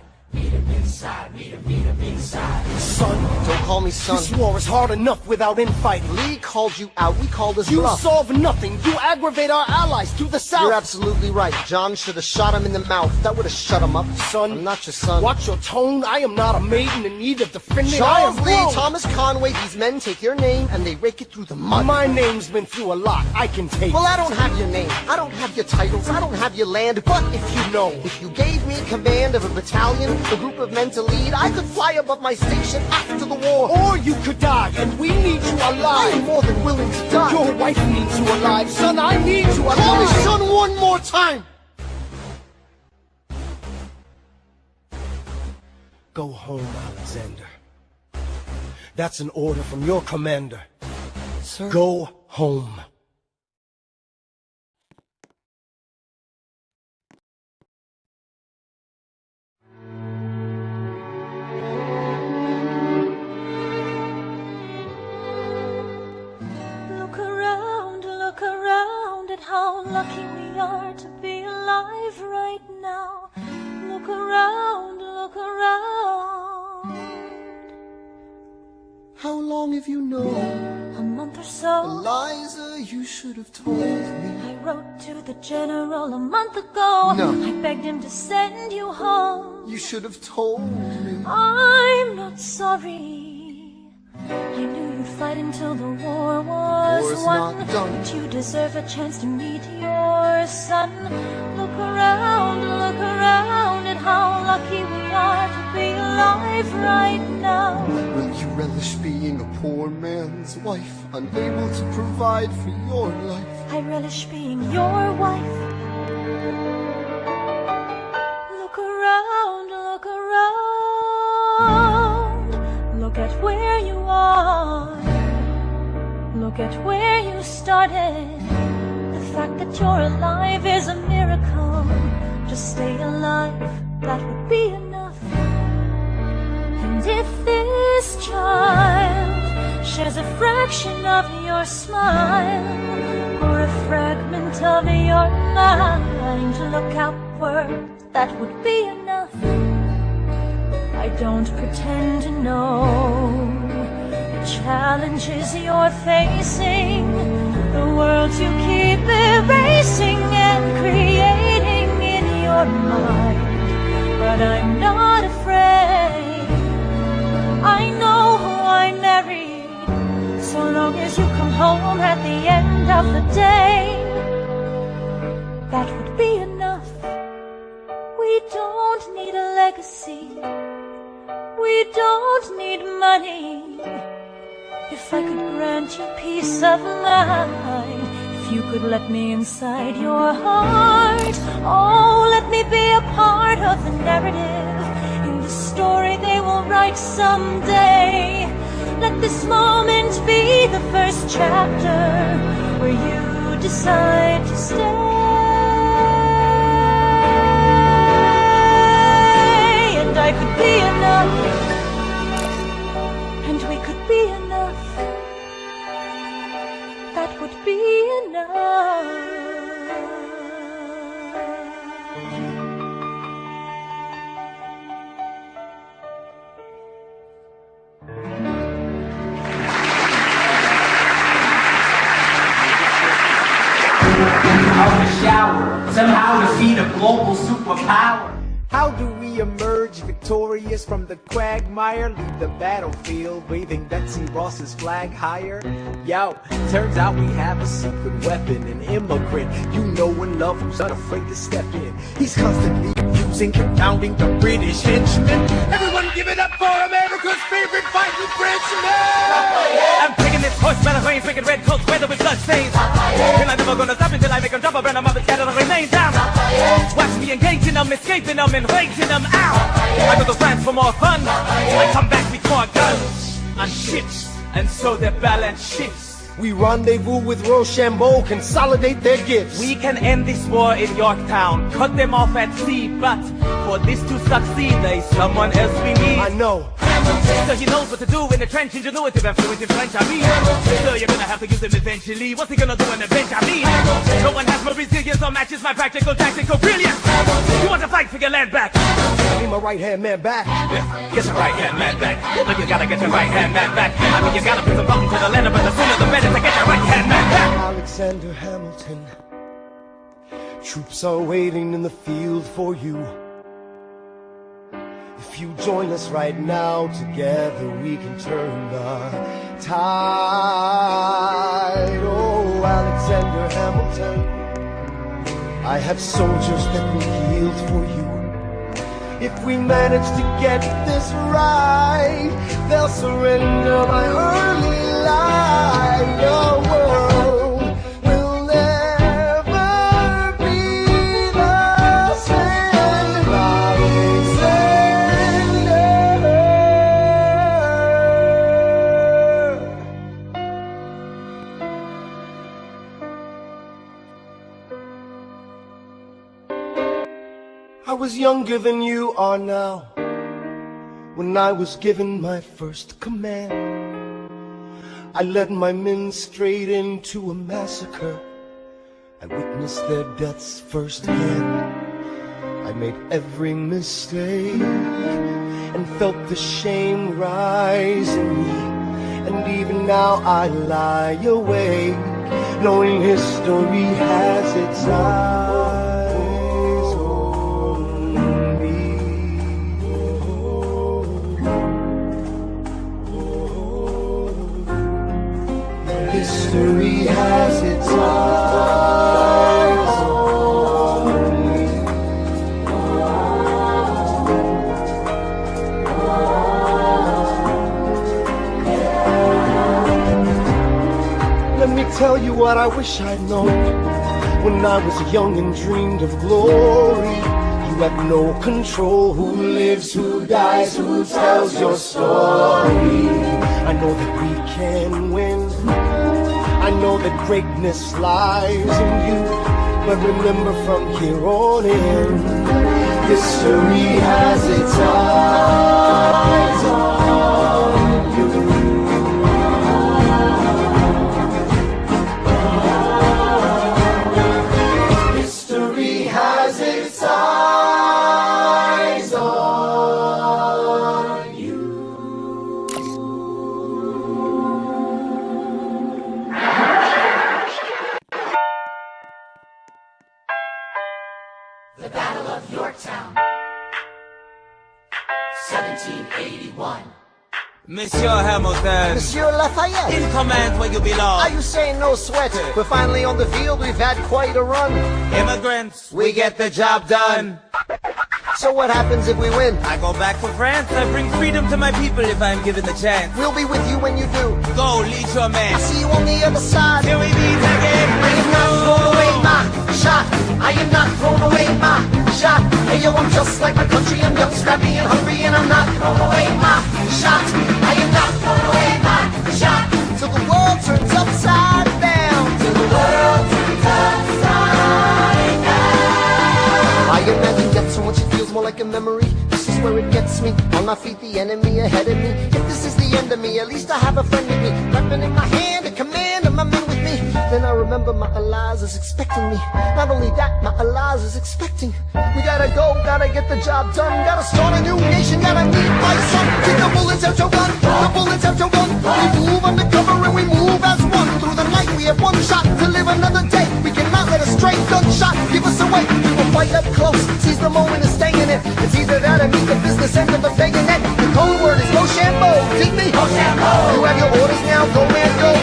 Son, don't call me son. This war is hard enough without infighting. Lee called you out, we called his You bluff. solve nothing. You aggravate our allies to the south. You're absolutely right. John should have shot him in the mouth. That would have shut him up. Son, I'm not your son. Watch your tone. I am not a maiden in need of defending. I Charles am Lee, grown. Thomas Conway, these men take your name and they rake it through the mud. My name's been through a lot. I can take. Well, I don't have your name, I don't have your titles, I don't have your land, but if you know, if you gave me command of a battalion, a group of men to lead, I could fly above my station after the war. Or you could die, and we need you I am alive. more than willing to die. Your wife needs you alive. Son, I need you alive. Call me son one more time! Go home, Alexander. That's an order from your commander. Sir? Go home. Look around at how lucky we are to be alive right now. Look around, look around. How long have you known? A month or so. Eliza, you should have told me. I wrote to the general a month ago. No. I begged him to send you home. You should have told me. I'm not sorry. I knew you'd fight until the war was War's won. not done. But you deserve a chance to meet your son. Look around at how lucky we are to be alive right now. Will you relish being a poor man's wife, unable to provide for your life? I relish being your wife. Look around, look around. Look at where you are. Look at where you started. The fact that you're alive is a miracle. Just stay alive, that would be enough. And if this child shares a fraction of your smile, or a fragment of your mind, look outward, that would be enough. I don't pretend to know the challenges you're facing, the worlds you keep erasing and creating in your mind. But I'm not afraid. I know who I married. So long as you come home at the end of the day, that would be enough. We don't need a legacy. We don't need money. If I could grant you peace of mind, if you could let me inside your heart, oh, let me be a part of the narrative in the story they will write someday. Let this moment be the first chapter where you decide to stay. And I could be enough, and we could be enough. That would be enough. Out the shower, somehow defeat a global superpower. How do we emerge victorious from the quagmire? Leave the battlefield waving Betsy Ross's flag higher? Yo, turns out we have a secret weapon, an immigrant you know and love who's unafraid to step in. He's constantly using, confounding the British henchmen. Everyone give it up for America's favorite fighting Frenchman! I'm taking this horse by the reins, making red coats weather with blood stains. And I'm never gonna stop until I make them drop a brand of mother scatter the remains down. Watch me engaging them, escaping them, and raging them out. I go to France for more fun. I come back with more guns and ships, and so their balance shifts. We rendezvous with Rochambeau, consolidate their gifts. We can end this war in Yorktown, cut them off at sea, but for this to succeed, there's someone else we need. I know. So he knows what to do in the trench, ingenuitive and fluent in French, I mean. So you're gonna have to use him eventually. What's he gonna do in the bench, I mean? No one has more resilience or matches my practical tactical brilliance. You want to fight for your land back? I need my right-hand man back. Yeah, get your right-hand man back. Look, you gotta get your right-hand man back. I mean, you gotta put some button to the letter, but the sooner the better to get your right-hand man back. Alexander Hamilton, troops are waiting in the field for you. If you join us right now, together we can turn the tide. Oh, Alexander Hamilton, I have soldiers that will yield for you. If we manage to get this right, they'll surrender my early life. The world will never be the same. I was younger than you are now when I was given my first command. I led my men straight into a massacre. I witnessed their deaths firsthand. I made every mistake and felt the shame rise in me. And even now I lie awake, knowing history has its eyes on me. History has its eyes on me. Let me tell you what I wish I'd known when I was young and dreamed of glory. You have no control who lives, who dies, who tells your story. I know that we can win. I know that greatness lies in you. But remember, from here on in, history has its eyes on you. History has its eyes on you. The Battle of Yorktown, 1781. Monsieur Hamilton, Monsieur Lafayette, in command where you belong. are you saying no sweat? We're finally on the field, we've had quite a run. Immigrants, we get the job done. So what happens if we win? I go back for France. I bring freedom to my people if I'm given the chance. We'll be with you when you do. Go, lead your man. I'll see you on the other side. Till we meet again. I am not throwing away my shot. I am not throwing away my shot. Hey yo, I'm just like my country. I'm young, scrappy, and hungry, and I'm not throwing away my shot. I am not throwing away my shot. Till the world turns upside down. Till the world turns upside down. I imagine death so much it feels more like a memory. This is where it gets me. On my feet, the enemy ahead of me. If this is the end of me, at least I have a friend with me. Weapon in my hand, a command of my men with me. Then I remember my Elias is expecting me. Not only that, my Elias is expecting. We gotta go, gotta get the job done. Gotta start a new nation, gotta meet my son. Take the bullets out your gun, the bullets out your gun. We move undercover and we move as one. Through the night we have one shot to live another day. We cannot let a stray gunshot give us away. We will fight up close, seize the moment and stay in it. It's either that or meet the business end of the bayonet. The code word is Rochambeau, dig me? Rochambeau. You have your orders now, go man, go.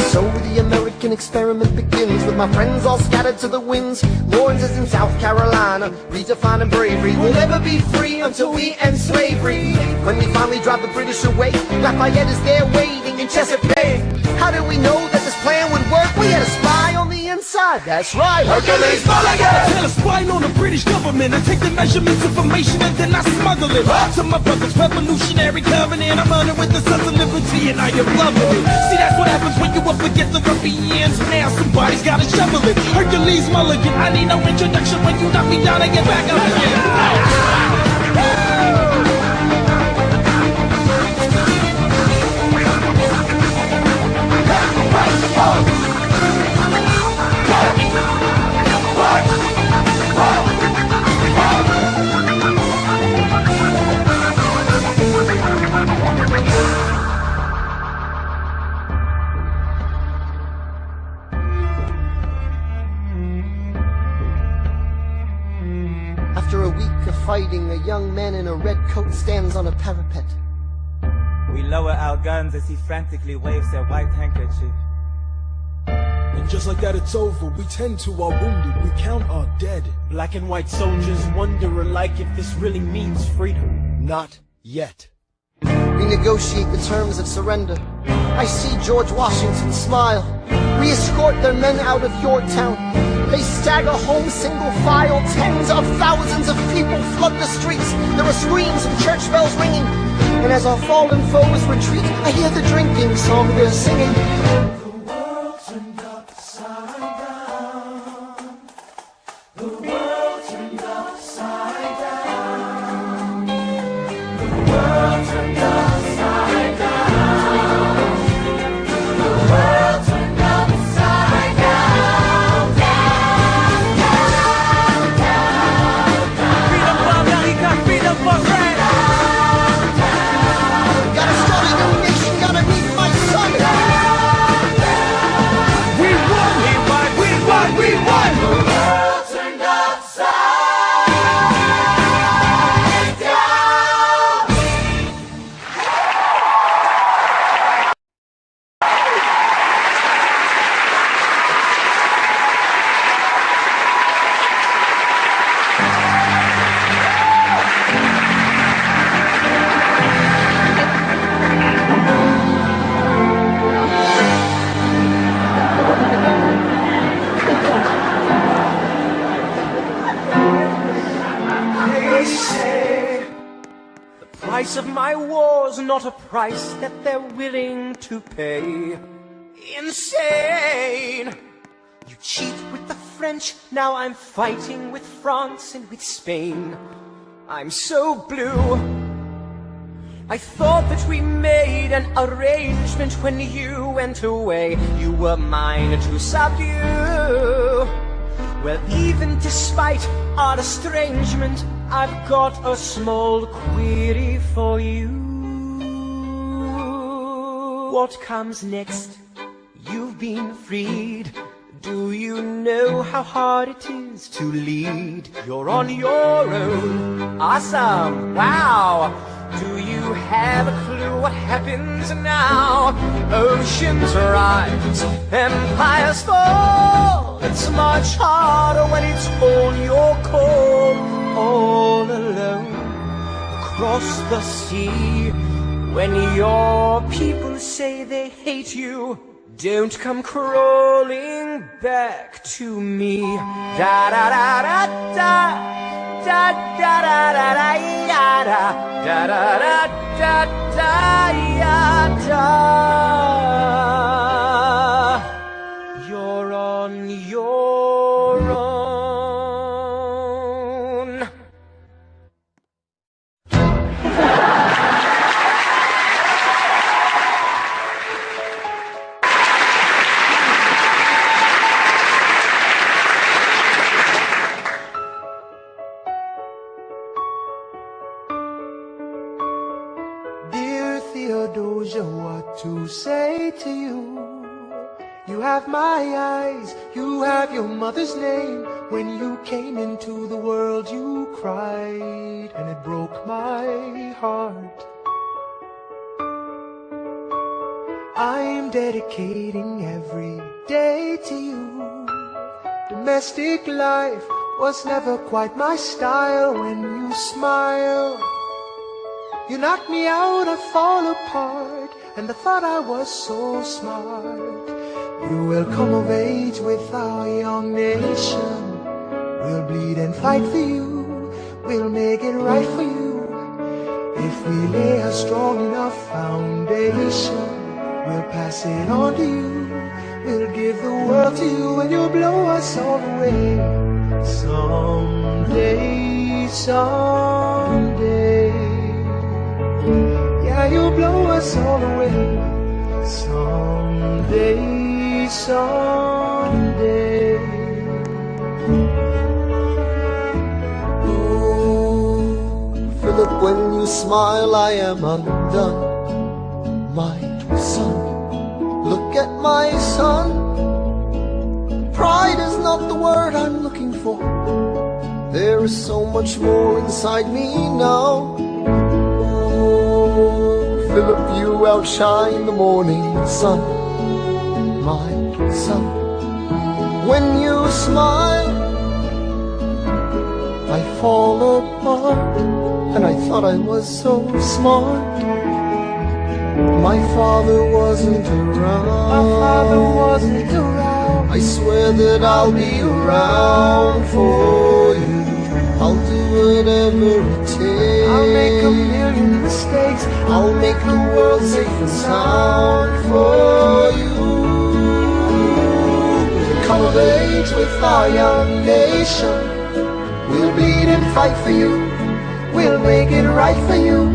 So the American experiment begins with my friends all scattered to the winds. Lawrence is in South Carolina, redefining bravery. We'll never be free until we end slavery. When we finally drive the British away, Lafayette is there waiting in Chesapeake. How did we know that this plan would work? We had a spy on the inside, that's right. Hercules Mulligan! Tell a spy on the British government. I take the measurements, information, and then I smuggle it to my brother's revolutionary covenant. I'm honored with the sons of liberty, and I am loving it. See, that's what happens when you up against the ruffians. Now somebody's gotta shovel it. Hercules Mulligan, I need no introduction. When you knock me down, I get back up again. in a red coat stands on a parapet. We lower our guns as he frantically waves their white handkerchief. And just like that it's over, we tend to our wounded, we count our dead. Black and white soldiers wonder alike if this really means freedom. Not yet. We negotiate the terms of surrender. I see George Washington smile. We escort their men out of Yorktown. They stagger home single file. Tens of thousands of people flood the streets. There are screams and church bells ringing. And as our fallen foes retreat, I hear the drinking song they're singing. The world turned upside down. The world turned upside down. The world turned upside down. The world turned upside down. Down, down, down, down. Freedom for America, freedom for France. Gotta start a new nation, gotta meet my son. We won, we won, we won, we won. The world turned upside down. They say the price of my war's not a price that they're willing to pay. Insane! You cheat with the French, now I'm fighting with France and with Spain. I'm so blue. I thought that we made an arrangement when you went away. You were mine to subdue. Well, even despite our estrangement, I've got a small query for you. What comes next? You've been freed. Do you know how hard it is to lead? You're on your own. Awesome. Wow. Do you have a clue what happens now? Oceans rise, empires fall. It's much harder when it's all your call. All alone across the sea. When your people say they hate you, don't come crawling back to me. Da da da da da da da da da da da da da da da da. You're on your own. Dear Theodosia, what to say to you? You have my eyes, you have your mother's name. When you came into the world you cried, and it broke my heart. I'm dedicating every day to you. Domestic life was never quite my style. When you smile, you knock me out, I fall apart. And I thought I was so smart. You will come of age with our young nation. We'll bleed and fight for you. We'll make it right for you. If we lay a strong enough foundation, we'll pass it on to you. We'll give the world to you, and you'll blow us all away. Someday, someday. Yeah, you'll blow us all away. Someday, someday. Ooh, Philip, when you smile, I am undone. My son, look at my son. Pride is not the word I'm looking for. There is so much more inside me now. to outshine the morning sun. My son, when you smile, I fall apart, and I thought I was so smart. My father wasn't around. I swear that I'll be around for you. I'll do whatever it takes. I'll make a million mistakes. I'll make the world safe and sound for you. Come of age with our young nation. We'll bleed and fight for you. We'll make it right for you.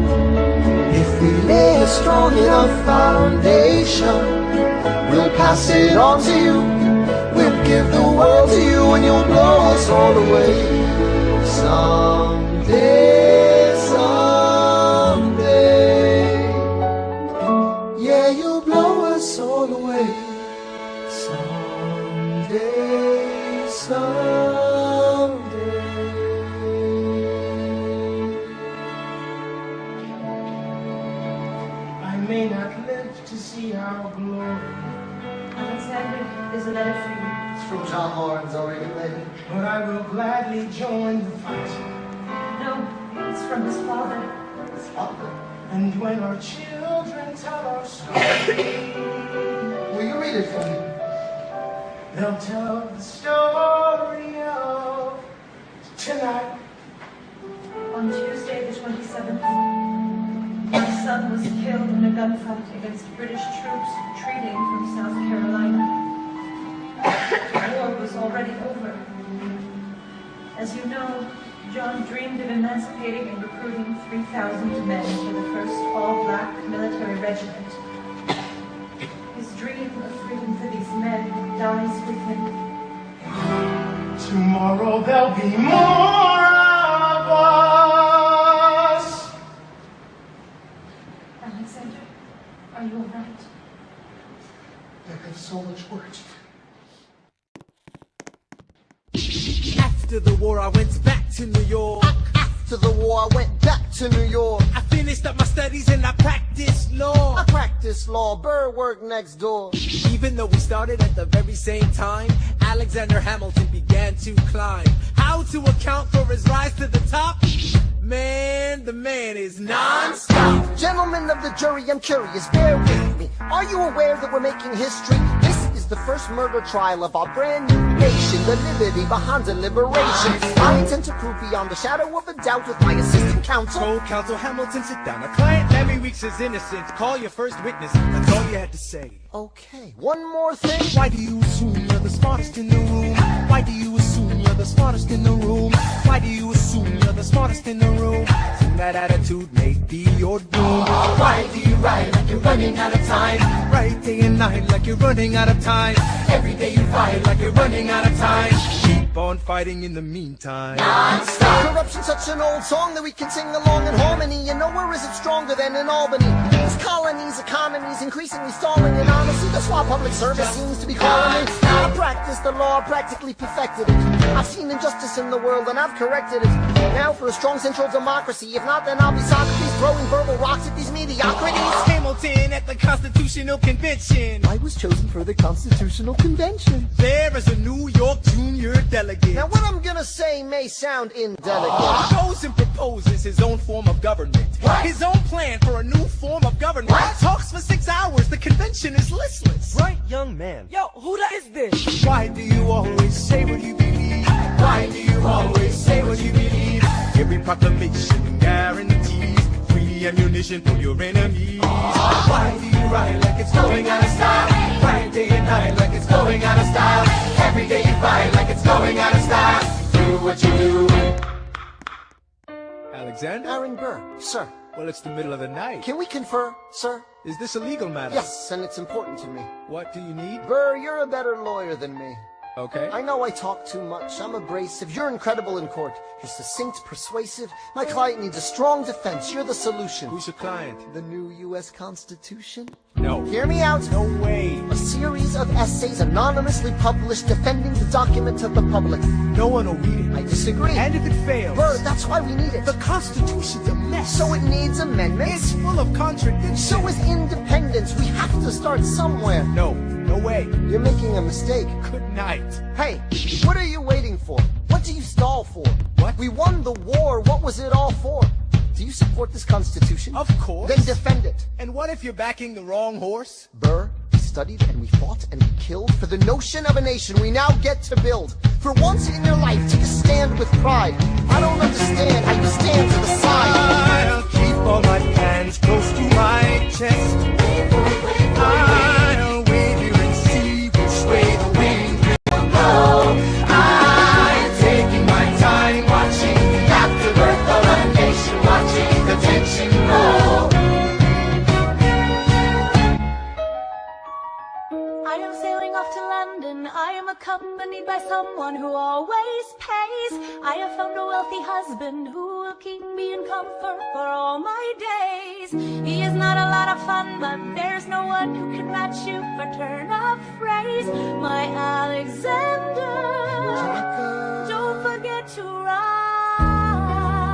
If we lay a strong enough foundation, we'll pass it on to you. We'll give the world to you, and you'll blow us all away. Someday, someday, yeah, you'll blow us all away. Someday, someday. I may not live to see our glory, Alexander, there's a letter for you. It's from John Lawrence already ready. but I will gladly join the fight. No, it's from his father. His father. And when our children tell our story, Will you read it for me? they'll tell the story of tonight. On Tuesday, the 27th, my son was killed in a gunfight against British troops retreating from South Carolina. The war was already over. As you know, John dreamed of emancipating and recruiting 3,000 men for the first all-black military regiment. His dream of freedom for these men dies with him. Tomorrow there'll be more of us. Alexander, are you all right? I have so much work to do. After the war, I went back to New York. After the war, I went back to New York. I finished up my studies and I practiced law. I practiced law. Burr worked next door. Even though we started at the very same time, Alexander Hamilton began to climb. How to account for his rise to the top? Man, the man is non-stop. Gentlemen of the jury, I'm curious, bear with me. Are you aware that we're making history? This is the first murder trial of our brand new nation, the liberty behind the liberation. I intend to prove beyond the shadow of a doubt with my assistant counsel. Told counsel Hamilton, sit down. Our client Larry Weeks is innocent. Call your first witness. That's all you had to say. Okay, one more thing. Why do you assume you're the smartest in the room? Why do you assume you're the smartest in the room? Why do you assume you're the smartest in the room? And that attitude may be your doom. Why do you write like you're running out of time? Right day and night like you're running out of time. Every day you fight like you're running out of time. Keep on fighting in the meantime. Non-stop. Corruption's such an old song that we can sing along in harmony. And nowhere is it stronger than in Albany. These colonies, economies, increasingly stalling. And honestly, that's why public service seems to be calling me. I practiced the law, practically perfected it. I've seen injustice in the world and I've corrected it. Now for a strong central democracy. If not, then I'll be Socrates throwing verbal rocks at these mediocrities. Hamilton at the Constitutional Convention. I was chosen for the Constitutional Convention. There is a New York junior delegate. Now what I'm gonna say may sound indelicate. He goes and proposes his own form of government. His own plan for a new form of government. Talks for 6 hours. The convention is listless. Right, young man. Yo, who the is this? Why do you always say what you believe? Why do you always say what you believe? Every proclamation guarantees free ammunition for your enemies. Why do you write like it's going out of style? Write day and night like it's going out of style. Every day you fight like it's going out of style. Do what you do. Alexander? Aaron Burr, sir. Well, it's the middle of the night. Can we confer, sir? Is this a legal matter? Yes, and it's important to me. What do you need? Burr, you're a better lawyer than me. Okay. I know I talk too much. I'm abrasive. You're incredible in court. You're succinct, persuasive. My client needs a strong defense. You're the solution. Who's your client? The new U.S. Constitution? No. Hear me out. No way. A series of essays anonymously published defending the document to the public. No one will read it. I disagree. And if it fails? Bert, that's why we need it. The Constitution's a mess. So it needs amendments. It's full of contradictions. So is independence. We have to start somewhere. No. No way. You're making a mistake. Good night. Hey, what are you waiting for? What do you stall for? What? We won the war. What was it all for? Do you support this Constitution? Of course. Then defend it. And what if you're backing the wrong horse? Burr, we studied and we fought and we killed for the notion of a nation we now get to build. For once in your life, take a stand with pride. I don't understand how you stand to the side. I'll keep all my plans close to my chest. I'll wave you and see which way the wind will blow. I'm taking my time watching the afterbirth of a nation, watching the tension grow. I am sailing off to London. I am accompanied by someone who always pays. I have found a wealthy husband who will keep me in comfort for all my days. He is not a lot of fun, but there's no one who can match you for turn of phrase. My Alexander, don't forget to ride.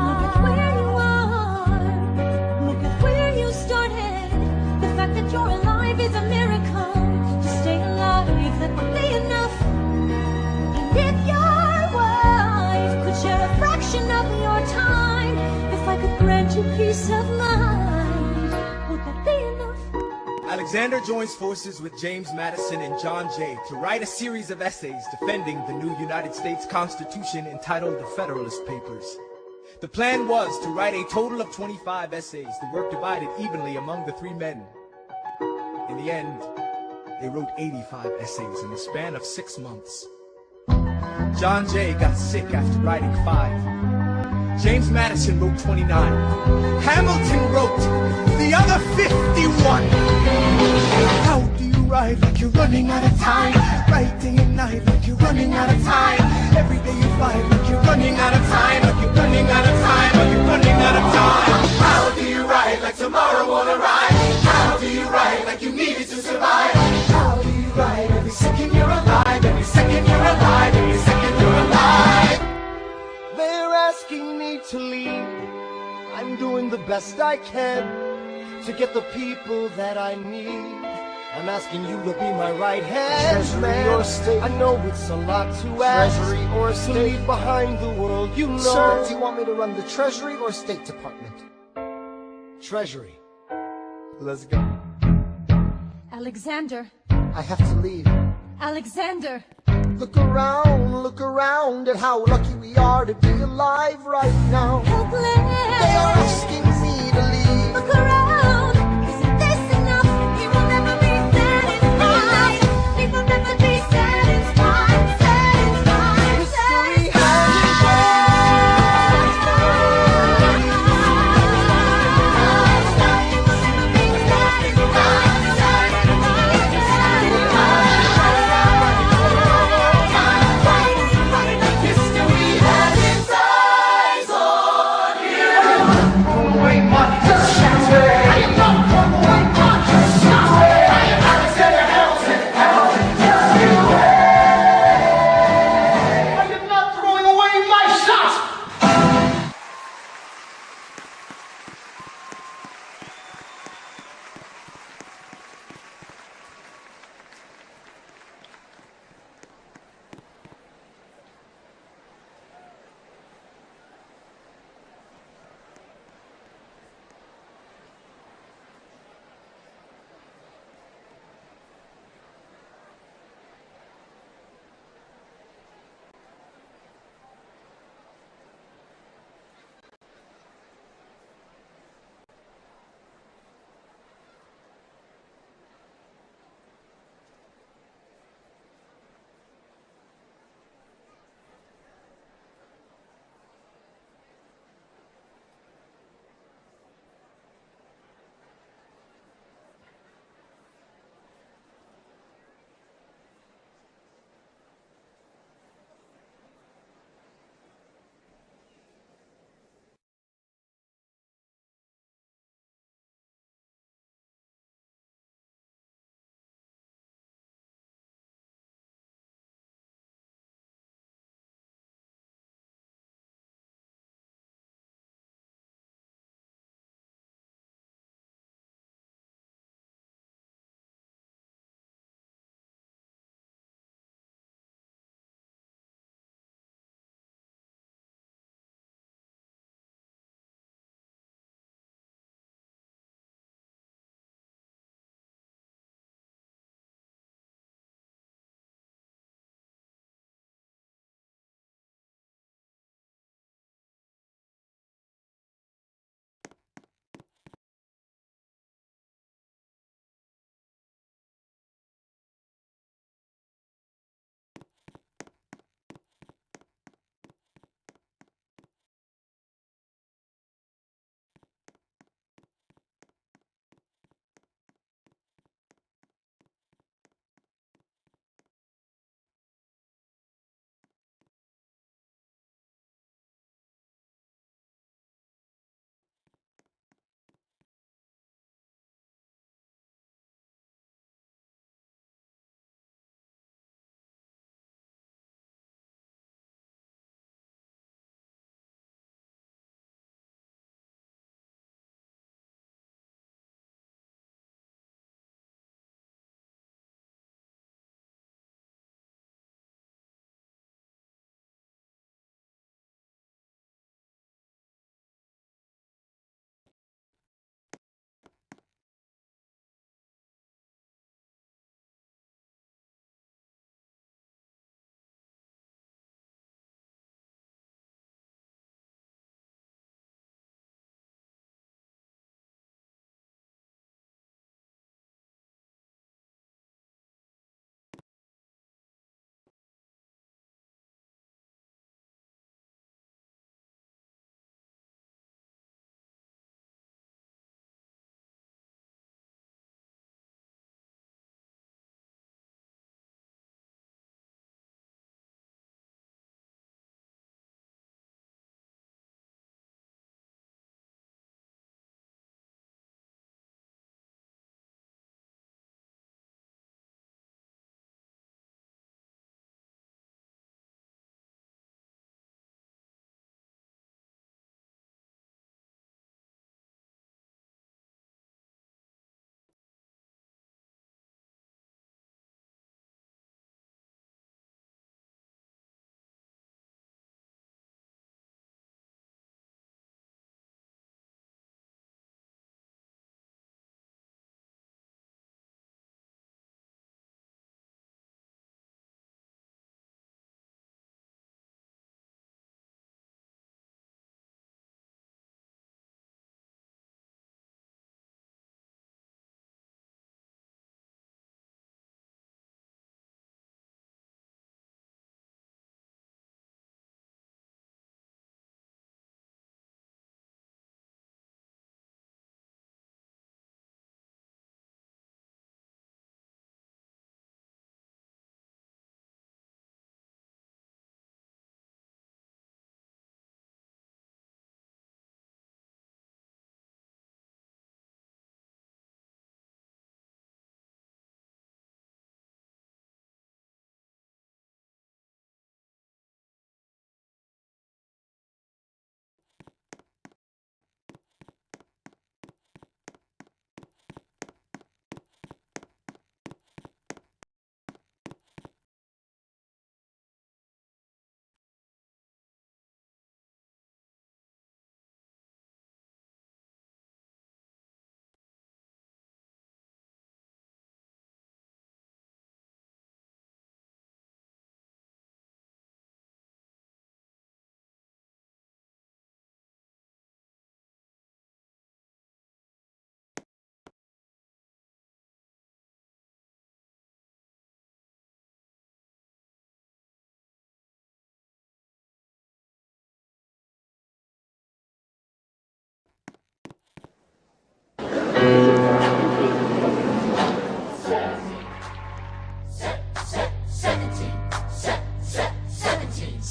Look at where you are. Look at where you started. The fact that you're alive is a miracle. To stay alive, that would be enough. And if your wife could share a fraction of your time, if I could grant you peace of mind, would that be enough? Alexander joins forces with James Madison and John Jay to write a series of essays defending the new United States Constitution entitled the Federalist Papers. The plan was to write a total of 25 essays, the work divided evenly among the three men. In the end, they wrote 85 essays in the span of 6 months. John Jay got sick after writing 5. James Madison wrote 29. Hamilton wrote the other 51. How do you ride like you're running out of time? Right day and night like you're running out of time. Every day you fight like you're running out of time. Like you're running out of time. Like you're running out of time. How do you ride like tomorrow won't arrive? How do you ride like you need it to survive? How do you ride every second you're alive? Every second you're alive. Every second you're alive. They're asking me to leave. I'm doing the best I can to get the people that I need. I'm asking you to be my right hand. Treasury or state? I know it's a lot to ask. Treasury or state? To leave behind the world you know. Sir, do you want me to run the Treasury or State Department? Treasury. Let's go. Alexander, I have to leave. Alexander. Look around at how lucky we are to be alive right now. Helpless. They are asking me to leave. Look around. Isn't this enough? He will never be satisfied. He will never be satisfied. Satisfied. History History has its eyes on you.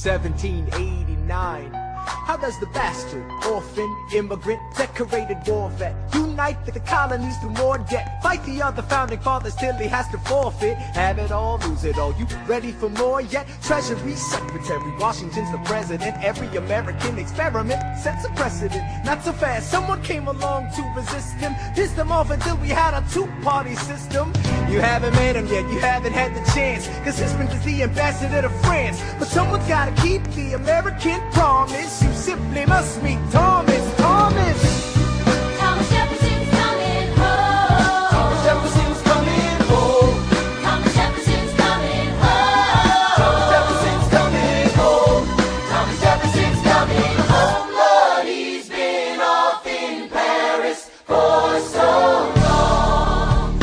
1789. How does the bastard, orphan, immigrant, decorated war vet unite the colonies through more debt? Fight the other founding fathers till he has to forfeit. Have it all, lose it all. You ready for more yet? Treasury Secretary, Washington's the president. Every American experiment sets a precedent. Not so fast, someone came along to resist him. Pissed him off until we had a two-party system. You haven't met him yet, you haven't had the chance, cause his friend is the ambassador to France. But someone's gotta keep the American promise. You simply must meet Thomas. Thomas Jefferson's coming home. Thomas Jefferson's coming home. Thomas Jefferson's coming home. Thomas Jefferson's coming home. Thomas Jefferson's coming home. Lord, he's been off in Paris for so long.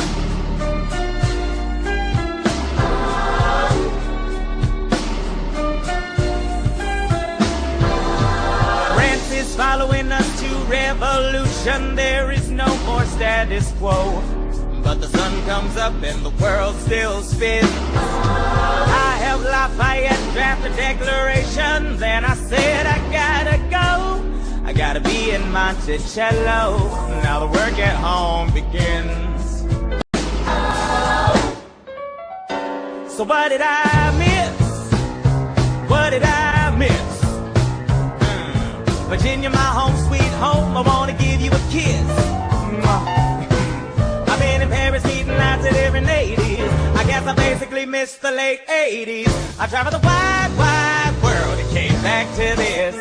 France is following us to revolution. There is no more status quo. But the sun comes up and the world still spins. I helped Lafayette draft a declaration. Then I said I gotta go. I gotta be in Monticello. Now the work at home begins. So what did I miss? What did I miss? Virginia, my home sweet home, I wanna give you a kiss. I've been in Paris meeting lots of different ladies. I guess I basically missed the late 80s. I traveled the wide, wide world and came back to this.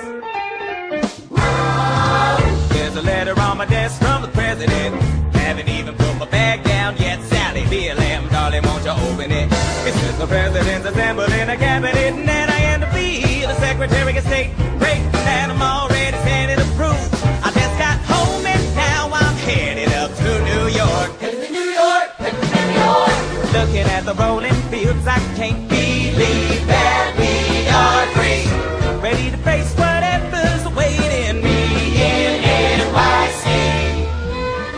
There's a letter on my desk from the president. Haven't even put my bag down yet. Sally, BLM, darling, won't you open it? It says the president's assembled in a cabinet, and then I end up being the Secretary of State. Great, and I'm already standing approved. I just got home and now I'm headed up to New York. Headed to New York, headed to New York. Looking at the rolling fields, I can't believe that we are free. Ready to face whatever's awaiting me in NYC.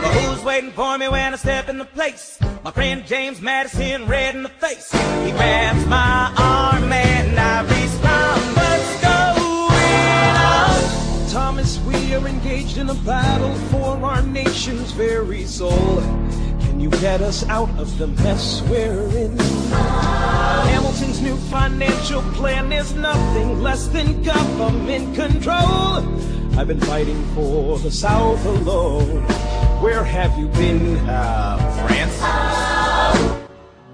But who's waiting for me when I step in the place? My friend James Madison, red in the face. He grabs my arm and I respond, what's going on? Thomas, we are engaged in a battle for our nation's very soul. Can you get us out of the mess we're in? Hamilton's new financial plan is nothing less than government control. I've been fighting for the South alone. Where have you been, France?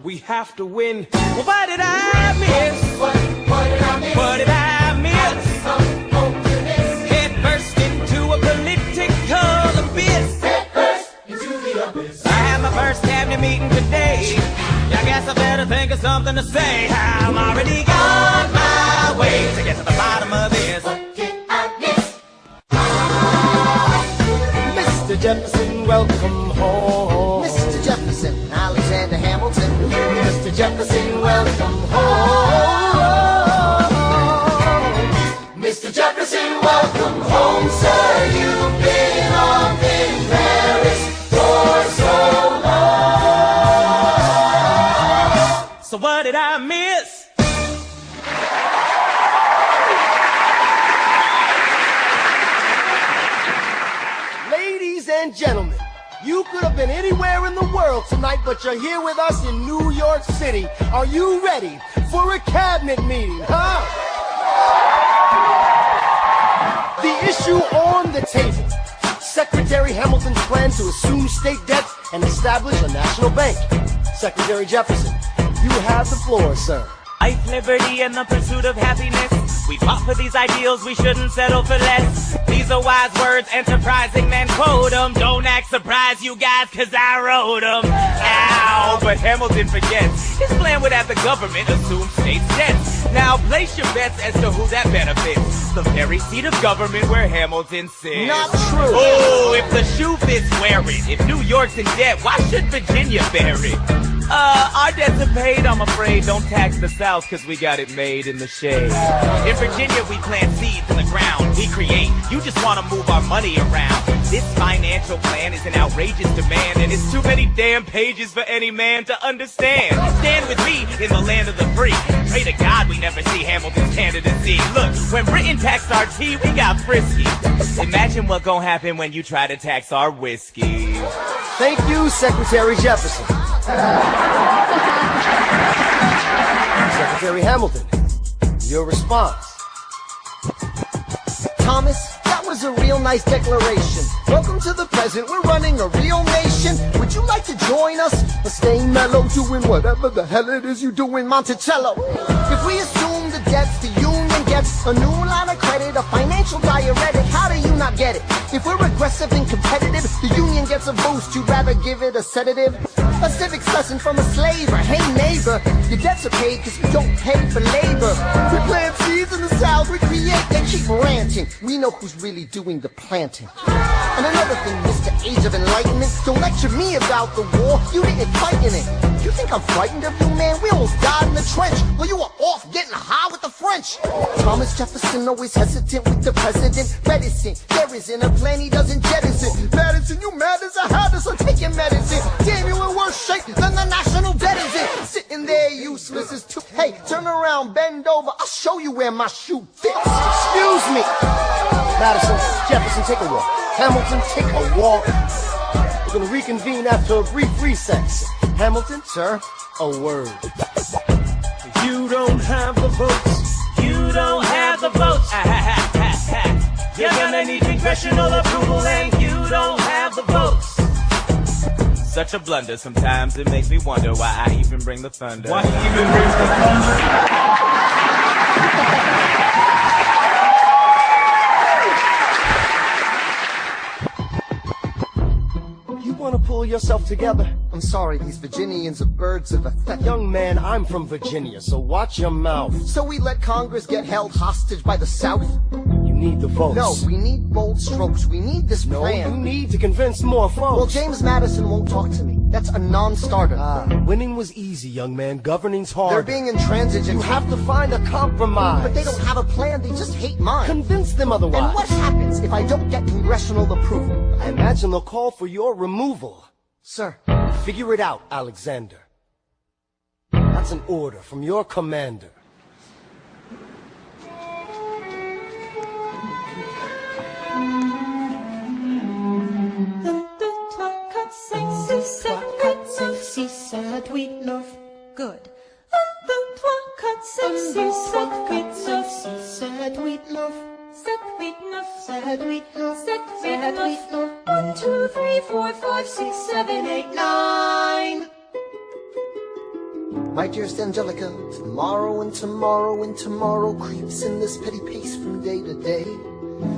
We have to win. Well, what did I miss? What did I miss? What did I miss? Head burst into a political abyss. Head first into the abyss. I had my first cabinet meeting today. I guess I better think of something to say. I'm already on my way to get to the bottom of this. What did I miss? Mr. Jefferson, welcome home. Mr. Jefferson, Alexander Hamilton. Mr. Jefferson, welcome home. Mr. Jefferson, welcome home, sir. You've been off in Paris for so long. So what did I miss? Ladies and gentlemen, you could have been anywhere in the world tonight, but you're here with us in New York City. Are you ready for a cabinet meeting, huh? The issue on the table. Secretary Hamilton's plan to assume state debts and establish a national bank. Secretary Jefferson, you have the floor, sir. Life, liberty, and the pursuit of happiness. We fought for these ideals, we shouldn't settle for less. These are wise words, enterprising men quote them. Don't act surprised, you guys, cause I wrote them. Ow, but Hamilton forgets. His plan would have the government assume state debts. Now place your bets as to who that benefits. The very seat of government where Hamilton sits. Not true. Oh, if the shoe fits, wear it. If New York's in debt, why should Virginia bear it? Our debts are paid, I'm afraid. Don't tax the South, cause we got it made in the shade. In Virginia, we plant seeds in the ground. We create, you just wanna move our money around. This financial financial plan is an outrageous demand, and it's too many damn pages for any man to understand. Stand with me in the land of the free. Pray to God we never see Hamilton's candidacy. Look, when Britain taxed our tea, we got frisky. Imagine what gon' happen when you try to tax our whiskey. Thank you, Secretary Jefferson. Secretary Hamilton, your response. Thomas, that was a real nice declaration. Welcome to the present, we're running a real nation. Would you like to join us? Or stay mellow, doing whatever the hell it is you do in Monticello? If we assume the debts the union gets, a new line of credit, a financial diuretic, how do you not get it? If we're aggressive and competitive, the union gets a boost, you'd rather give it a sedative? A civics lesson from a slaver. Hey neighbor, your debts are paid cause you don't pay for labor. We plant seeds in the south, we create, they keep ranting. We know who's really doing the planting. And another thing, Mr. Age of Enlightenment, don't lecture me about the war, you didn't fight in it. You think I'm frightened of you, man? We almost died in the trench. Well, you were off getting high with the French. Thomas Jefferson always hesitant with the president. Reticent, there isn't a plan he doesn't jettison. Madison, you mad as a hatter, so take your medicine. Damn, you in worse shape than the national debt is in. Sitting there useless as two. Hey, turn around, bend over, I'll show you where my shoe fits. Excuse me. Madison, Jefferson, take a walk. Hamilton, take a walk. We're going to reconvene after a brief recess. Hamilton, sir, a word. You don't have the votes. You don't have the votes. You're gonna need congressional approval, and you don't have the votes. Such a blunder, sometimes it makes me wonder why I even bring the thunder. Why he even brings the thunder? Want to pull yourself together? I'm sorry, these Virginians are birds of a feather. Young man, I'm from Virginia, so watch your mouth. So we let Congress get held hostage by the South? You need the votes. No, we need bold strokes. We need this plan. No, you need to convince more folks. Well, James Madison won't talk to me. That's a non-starter. Winning was easy, young man. Governing's hard. They're being intransigent. You have to find a compromise. But they don't have a plan. They just hate mine. Convince them otherwise. And what happens if I don't get congressional approval? I imagine they'll call for your removal. Sir. Figure it out, Alexander. That's an order from your commander. Sweet love, good. Un, deux, trois, quatre, cinq, six, sept, huit, neuf. Sept, huit, neuf. Sept, huit, neuf. Sept, huit, neuf. Sept, huit, neuf. 1, 2, 3, 4, 5, 6, 7, 8, 9. My dearest Angelica, tomorrow and tomorrow and tomorrow creeps in this petty pace from day to day.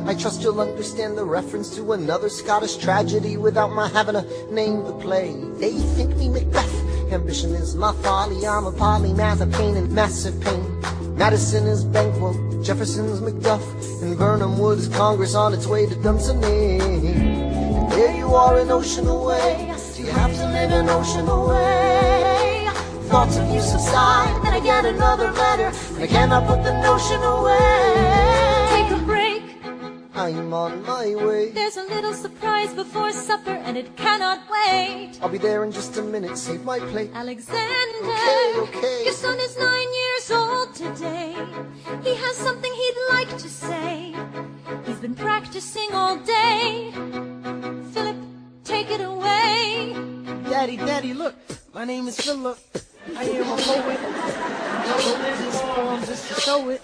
I trust you'll understand the reference to another Scottish tragedy without my having to name the play. They think me Macbeth. Ambition is my folly. I'm a polymath, a pain and massive pain. Madison is Banquo, Jefferson's Macduff, and Burnham Wood is Congress on its way to Dunsany. And there you are an ocean away. Do you have to live an ocean away? Thoughts of you subside, then I get another letter, and I cannot put the notion away. Take a break. I'm on my way. There's a little surprise before supper, and it cannot wait. I'll be there in just a minute, save my plate. Alexander, Okay. your son is 9 years old today. He has something he'd like to say. He's been practicing all day. Philip, take it away. Daddy, look, my name is Philip. I am a poet. This poem just to show it.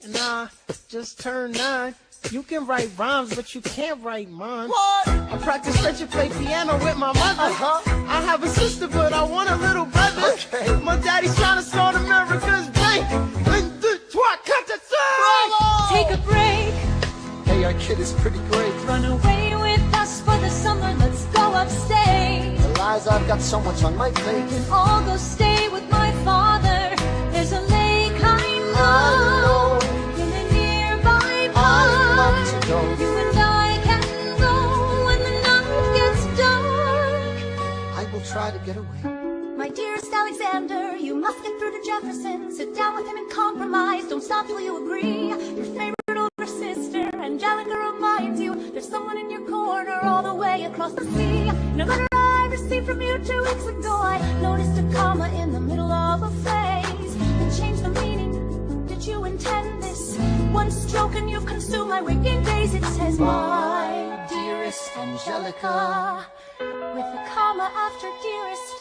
And I just turned 9. You can write rhymes, but you can't write mine. What? I practice French and play piano with my mother. I have a sister, but I want a little brother. Okay. My daddy's trying to start America's bank. Take a break. Hey, our kid is pretty great. Run away with us for the summer. Let's go upstate. Lies, I've got so much on my plate. We can all go stay with my father. There's a lake I know in a nearby park. You and I can go when the night gets dark. I will try to get away. My dearest Alexander, you must get through to Jefferson. Sit down with him and compromise. Don't stop till you agree. Your favorite older sister, Angelica, reminds you there's someone in your corner all the way. way across the sea. In a letter I received from you 2 weeks ago, I noticed a comma in the middle of a phrase that changed the meaning. Did you intend this? One stroke and you've consumed my waking days. It says, my dearest Angelica, with a comma after dearest.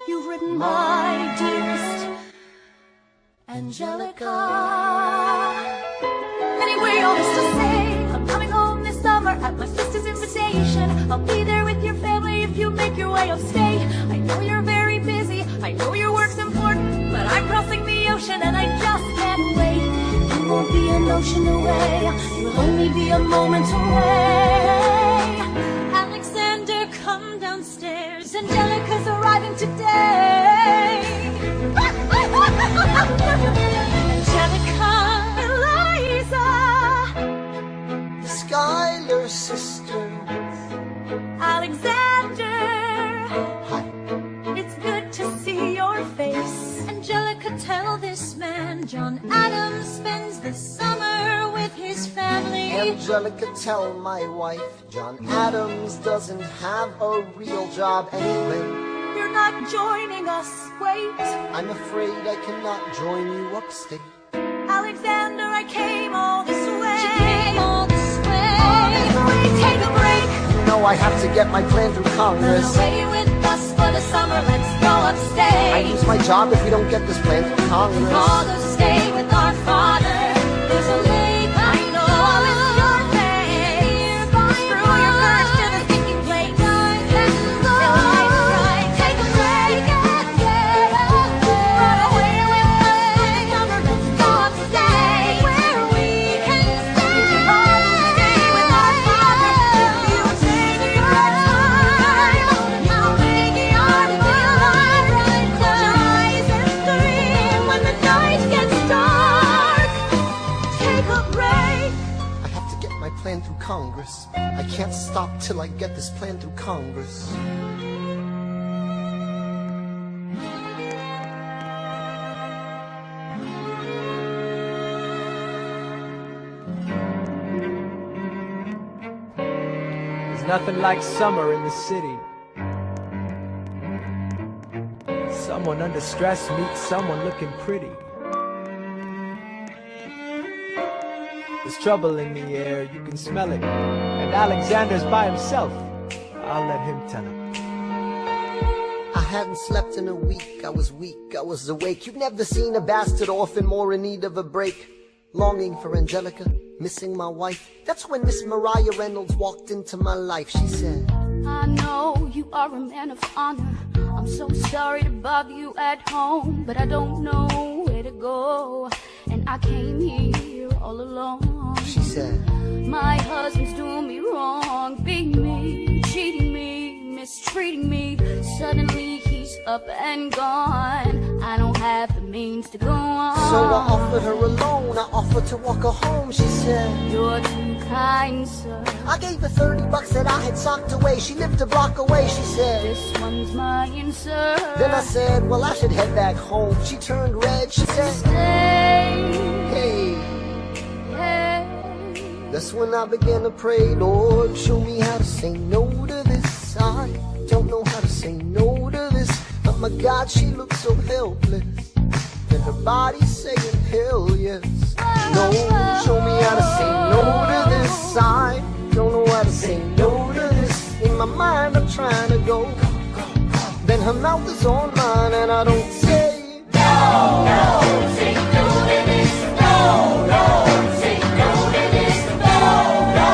You've written, my dearest Angelica. Anyway, all this to say, I'm coming home this summer at my sister's invitation. I'll be there with your family if you make your way upstate. I know you're very busy, I know your work's important, but I'm crossing the ocean and I just can't wait. You won't be an ocean away, you'll only be a moment away. Alexander, come downstairs, Angelica's arriving today. Angelica, Eliza, Skylar sisters. Alexander, Hi. it's good to see your face. Angelica, tell this man John Adams spends the summer with his family. Angelica, tell my wife John Adams doesn't have a real job anyway. You're not joining us, wait. I'm afraid I cannot join you upstate. Alexander, I came all this way. She came all this way. All this way, take a break. You know I have to get my plan through Congress. Run away with us for the summer, let's go upstate. I lose my job if we don't get this plan through Congress. All those stay with our father. There's a lake, I know, it's your face. Screw your courage to the thinking plate. Let's go. Right, take a break. Run away with us for the summer, let's go upstate. Where we can stay. All stay with our father. You take your time. Now make your delight. Close your eyes and dream when the night gets dark. Take a break. I have to get my plan through Congress. I can't stop till I get this plan through Congress. There's nothing like summer in the city. Someone under stress meets someone looking pretty. There's trouble in the air, you can smell it. And Alexander's by himself. I'll let him tell it. I hadn't slept in a week, I was weak, I was awake. You've never seen a bastard orphan more in need of a break. Longing for Angelica, missing my wife. That's when Miss Mariah Reynolds walked into my life. She said, I know you are a man of honor. I'm so sorry to bother you at home, but I don't know where to go, and I came here all alone. She said, my husband's doing me wrong, beating me, cheating me, mistreating me. Suddenly he's up and gone. I don't have the means to go on. so I offered her a loan, I offered to walk her home. She said, you're too kind, sir. I gave her $30 that I had socked away. She lived a block away, she said, This one's mine, sir. Then I said, well, I should head back home. She turned red, she said, Stay. hey. Hey. That's when I began to pray, Lord, show me how to say no to this. I don't know how to say no to this. Oh my God, she looks so helpless. And her body's saying hell yes. No, show me how to say no to this. I don't know how to say no to this. In my mind I'm trying to go. Then her mouth is on mine and I don't say no, no, say no to this. No, no, say no to this. No, no,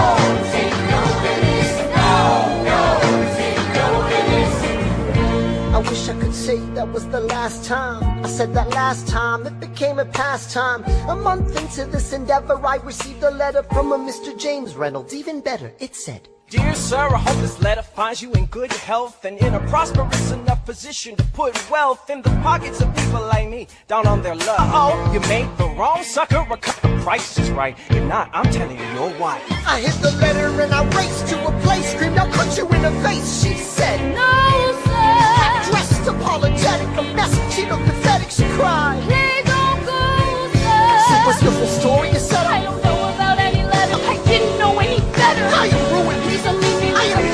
say no to this. No, no, say no to this. I wish I could say that was the last time I said that last time. It became a pastime. A month into this endeavor, I received a letter from a Mr. James Reynolds. Even better, it said, Dear sir, I hope this letter finds you in good health and in a prosperous enough position to put wealth in the pockets of people like me down on their luck. Uh-oh, you made the wrong sucker, but cut the price just right. If not, I'm telling you, you're white. I hit the letter and I raced to a place, screamed, I'll punch you in the face. She said, No, sir. dressed apologetic, a mess. She looked pathetic, she cried. Please don't go, sir. So what's the full story? You said, I don't know about any letter. I didn't know any better. I am ruined. Please don't leave me. I am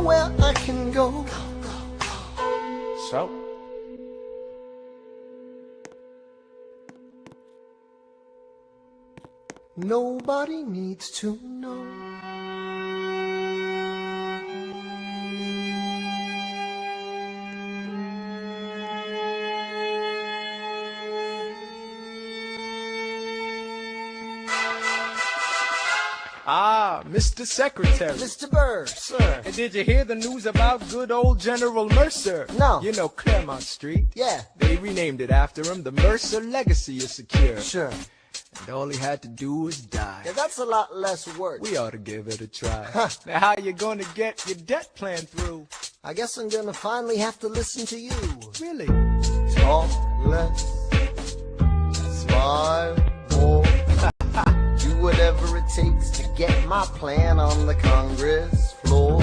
somewhere I can go. So? Nobody needs to know. Ah, Mr. Secretary. Mr. Bird, sir. And did you hear the news about good old General Mercer? No. You know Claremont Street? Yeah. They renamed it after him. The Mercer legacy is secure. Sure. And all he had to do was die. Yeah, that's a lot less work. We ought to give it a try. Now how you gonna get your debt plan through? I guess I'm gonna finally have to listen to you. Really? Talk less, smile more. Do whatever it takes to get my plan on the Congress floor.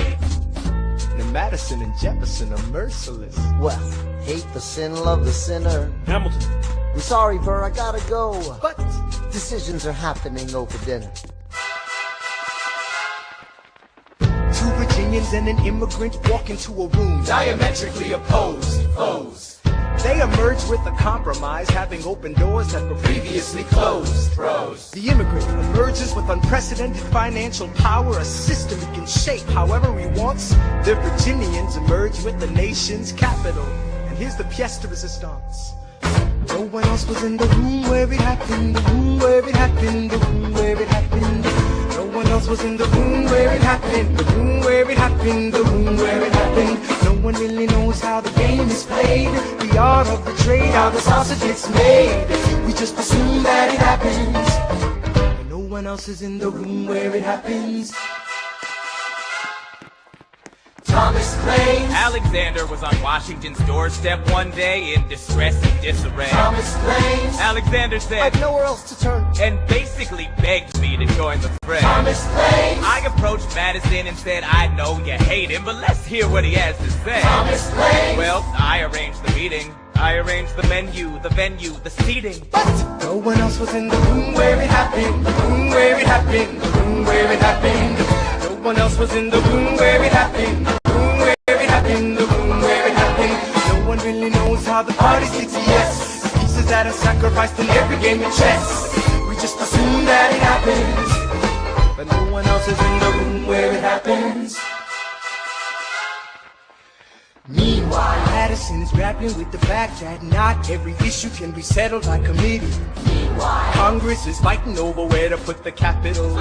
Now Madison and Jefferson are merciless. Well, hate the sin, love the sinner. Hamilton. I'm sorry, Burr, I gotta go. But decisions are happening over dinner. Two Virginians and an immigrant walk into a room Diametrically opposed foes. They emerge with a compromise, having opened doors that were Previously closed. Pros. The immigrant emerges with unprecedented financial power, a system he can shape however he wants. The Virginians emerge with the nation's capital. And here's the pièce de résistance. No one else was in the room where it happened, the room where it happened, the room where it happened. No one else was in the room where it happened, the room where it happened, the room where it happened. No one really knows how the game is played, the art of the trade, how the sausage gets made. We just assume that it happens, but no one else is in the room where it happens. Thomas claims. Alexander was on Washington's doorstep one day in distress and disarray. Thomas claims. Alexander said, I've nowhere else to turn. and basically begged me to join the fray. Thomas claims. I approached Madison and said, I know you hate him, but let's hear what he has to say. Thomas claims. Well, I arranged the meeting. I arranged the menu, the venue, the seating. But no one else was in the room where it happened, the room where it happened, the room where it happened. No one else was in the room where it happened, the room where it happened, the room where it happened. No one really knows how the party sticks, yes. The pieces that are sacrificed in every game of chess. We just assume that it happens, but no one else is in the room where it happens. Meanwhile, Madison is grappling with the fact that not every issue can be settled by committee. Meanwhile, Congress is fighting over where to put the capital.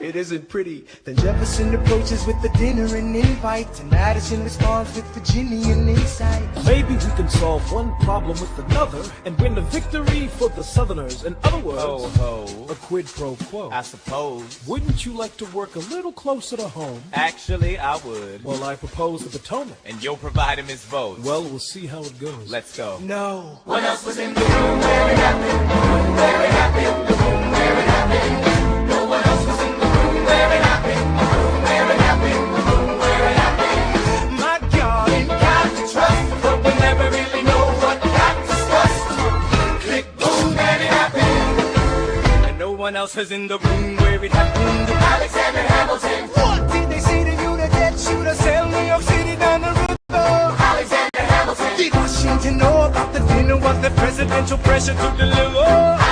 It isn't pretty. Then Jefferson approaches with the dinner and invite, and Madison responds with Virginian insight. Maybe we can solve one problem with another and win the victory for the Southerners. In other words, Ho ho, a quid pro quo. I suppose. Wouldn't you like to work a little closer to home? Actually, I would. Well, I propose the Potomac. And you'll provide him his votes. Well, we'll see how it goes. Let's go. No. What else was in the room where it happened? The room where it happened. The room where it happened. No one else was in the room where it happened. The room where it happened. The room where it happened. My God, You got to trust, but we never really know what got discussed. Click, boom, and it happened. and no one else was in the room where it happened. Alexander Hamilton. What did they say to you to get you to sail New York City down the river? Alexander Hamilton. Did Washington know about the dinner? Was there presidential pressure to deliver?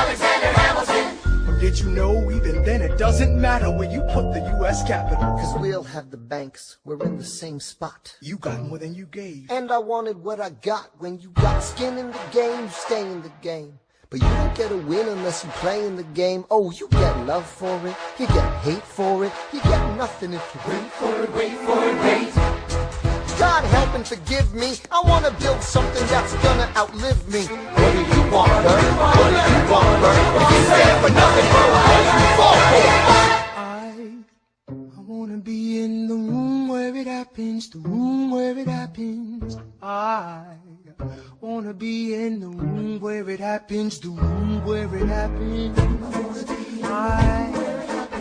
Alexander Hamilton. Or did you know even then it doesn't matter where you put the U.S. Capitol? Cause we'll have the banks, we're in the same spot. You got more than you gave. And I wanted what I got. When you got skin in the game, you stay in the game. But you don't get a win unless you play in the game. Oh, you get love for it, you get hate for it, you get nothing if you wait for it, wait for it, wait. God help and forgive me, I wanna build something that's gonna outlive me. What do you want, Bert? What do you want, Bert? If you stand for nothing, Bert, what do you fall for? I wanna be in the room where it happens, the room where it happens. I wanna be in the room where it happens, the room where it happens. I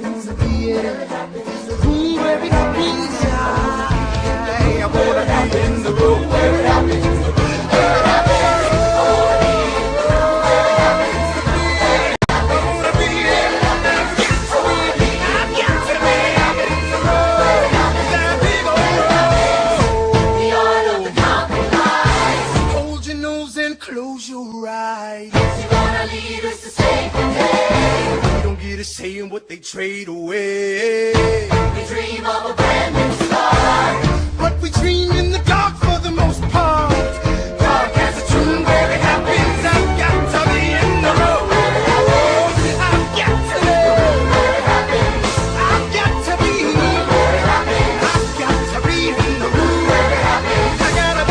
wanna be in the room where it happens. I wanna be in the room where it happens. always saying what they trade away. We dream of a brand new start, but we dream in the dark for the most part. Dark as a tomb where it happens. I've got to be in the road. I've got to be where it happens. I've got to be where it happens. I've got to be in the room where it happens. I gotta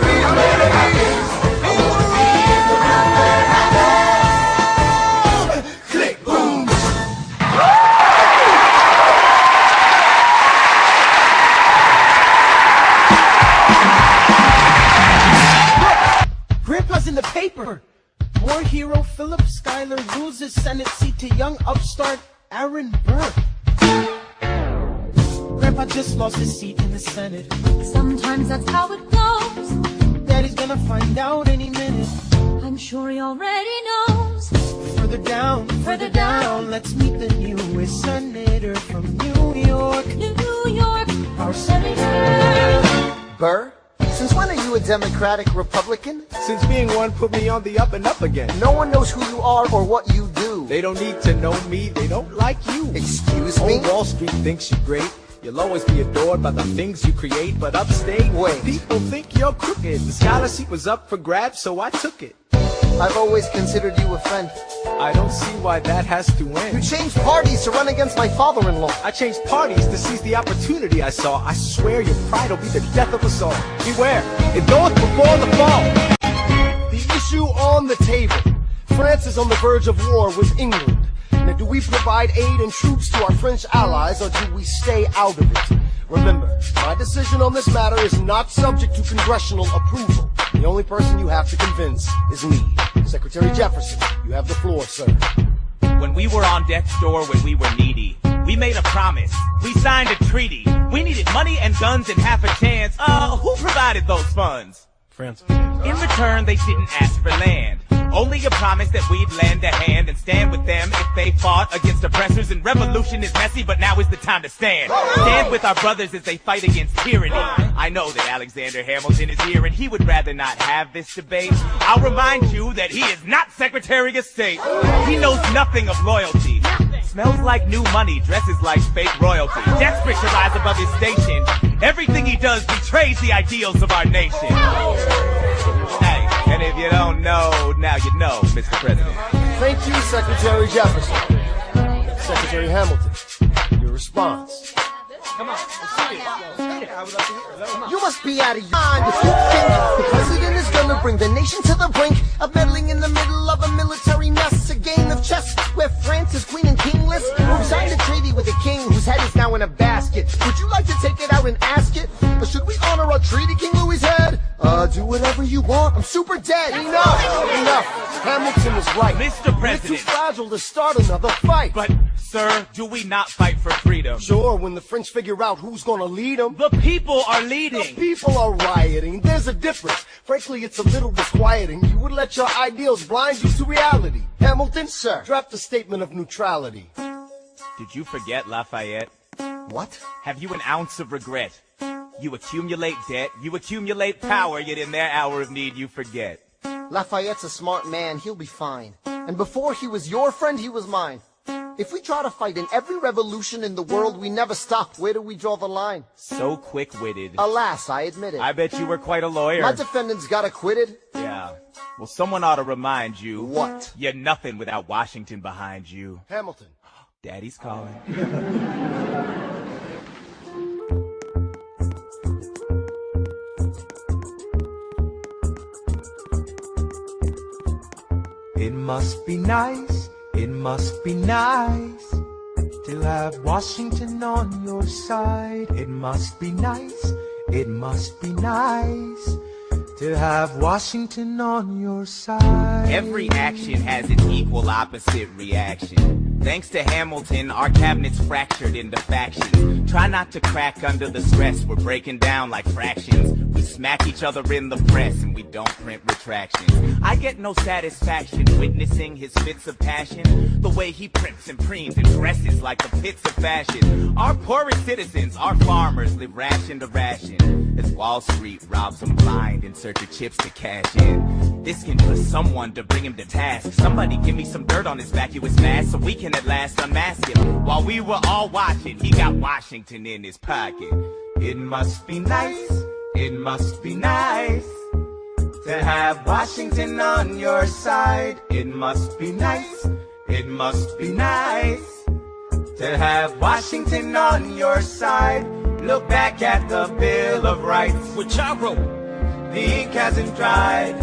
be where it happens. In the room where it happens. Click, boom. Grandpa's in the paper. War hero Philip Schuyler loses Senate seat to young upstart Aaron Burr. Grandpa just lost his seat in the Senate. Sometimes that's how it goes. Daddy's gonna find out any minute. I'm sure he already knows. Further down, let's meet the newest senator from New York. New York, our senator. Burr? Since when are you a Democratic Republican? Since being one put me on the up and up again. No one knows who you are or what you do. They don't need to know me, they don't like you. Excuse me? Old Wall Street thinks you're great. You'll always be adored by the things you create, but upstate, wait, people think you're crooked. The scholar seat was up for grabs, so I took it. I've always considered you a friend. I don't see why that has to You end. changed parties to run against my father-in-law. I changed parties to seize the opportunity I saw. I swear your pride will be the death of us all. Beware, it goeth before the fall. The issue on the table. France is on the verge of war with England. Now, do we provide aid and troops to our French allies, or do we stay out of it? Remember, my decision on this matter is not subject to congressional approval. The only person you have to convince is me. Secretary Jefferson, you have the floor, sir. When we were on death's door, when we were needy, we made a promise. We signed a treaty. We needed money and guns and half a chance. Who provided those funds? France. In return, they didn't ask for land. Only a promise that we'd lend a hand and stand with them if they fought against oppressors. And revolution is messy, but now is the time to stand. Stand with our brothers as they fight against tyranny. I know that Alexander Hamilton is here and he would rather not have this debate. I'll remind you that he is not Secretary of State. He knows nothing of loyalty. Smells like new money, dresses like fake royalty. Desperate to rise above his station. Everything he does betrays the ideals of our nation. Hey, and if you don't know, now you know, Mr. President. Thank you, Secretary Jefferson. Secretary Hamilton, your response. You must be out of your mind if you think the president is gonna bring the nation to the brink of meddling in the middle of a military mess, a game of chess where France is queen and kingless. Who signed a treaty with a king whose head is now in a basket? Would you like to take it out and ask it? Or should we honor our treaty, King Louis's head? Do whatever you want. I'm super dead. Enough. Hamilton is right. Mr. We're President. too fragile to start another fight. But, sir, do we not fight for freedom? Sure, when the French figure out who's gonna lead them. The people are leading. The people are rioting. There's a difference. Frankly, it's a little disquieting. You would let your ideals blind you to reality. Hamilton, sir, draft a statement of neutrality. Did you forget Lafayette? What? Have you an ounce of regret? You accumulate debt, you accumulate power, yet in their hour of need you forget. Lafayette's a smart man. He'll be fine. And before he was your friend, he was mine. If we try to fight in every revolution in the world, we never stop. Where do we draw the line? So quick-witted. Alas, I admit it. I bet you were quite a lawyer. My defendants got acquitted. Yeah. Well, someone ought to remind you. What? You're nothing without Washington behind you. Hamilton. Daddy's calling. It must be nice, it must be nice to have Washington on your side. It must be nice, it must be nice to have Washington on your side. Every action has its equal opposite reaction. Thanks to Hamilton, our cabinet's fractured into factions. Try not to crack under the stress, we're breaking down like fractions. We smack each other in the press and we don't print retractions. I get no satisfaction witnessing his fits of passion. The way he primps and preens and dresses like the pits of fashion. Our poorest citizens, our farmers, live ration to ration as Wall Street robs them blind in search of chips to cash in. This can put someone to bring him to task. Somebody give me some dirt on his vacuous mask so we can at last unmask him. While we were all watching, he got Washington in his pocket. It must be nice, it must be nice to have Washington on your side. It must be nice, it must be nice to have Washington on your side. Look back at the Bill of Rights, which I wrote. The ink hasn't dried.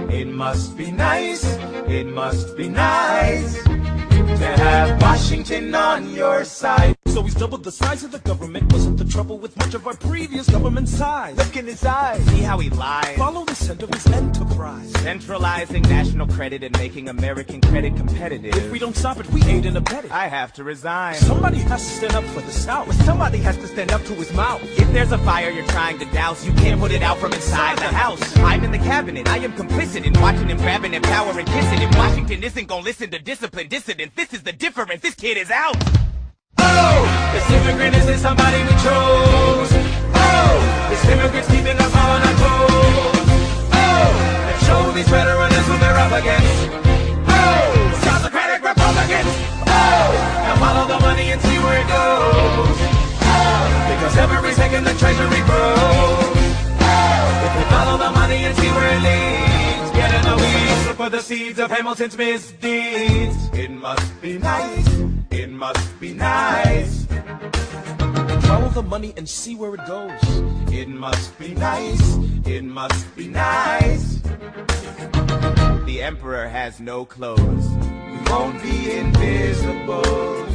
It must be nice, it must be nice to have Washington on your side. So he's doubled the size of the government. Wasn't the trouble with much of our previous government size? Look in his eyes, see how he lies. Follow the scent of his enterprise. Centralizing national credit and making American credit competitive. If we don't stop it, we aid and abet it. I have to resign. Somebody has to stand up for the South. Well, somebody has to stand up to his mouth. If there's a fire you're trying to douse, you can't put it out from inside the house. I'm in the cabinet, I am complicit in watching him grabbing and power and kissing. If Washington isn't gonna listen to disciplined dissidents, this is the difference, this kid is out. Oh, this immigrant isn't somebody we chose. Oh, this immigrant's keeping us on our toes. Oh, and show these veterans who they're up against. Oh, Democratic Republicans. Oh, now follow the money and see where it goes. Oh, because every second the treasury grows. Oh, if we follow the money and see where it leads, get in the weeds, look for the seeds of Hamilton's misdeeds. It must be nice. It must be nice. Follow the money and see where it goes. It must be nice. It must be nice. The emperor has no clothes. We won't be invisible.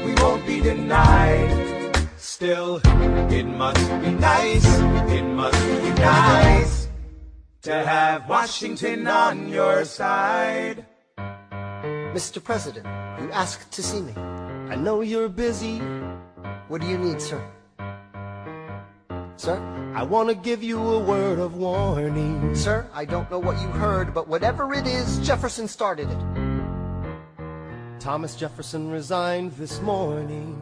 We won't be denied. Still, it must be nice. It must be nice to have Washington on your side. Mr. President, you asked to see me. I know you're busy. What do you need, sir? Sir, I want to give you a word of warning. Sir, I don't know what you heard, but whatever it is, Jefferson started it. Thomas Jefferson resigned this morning.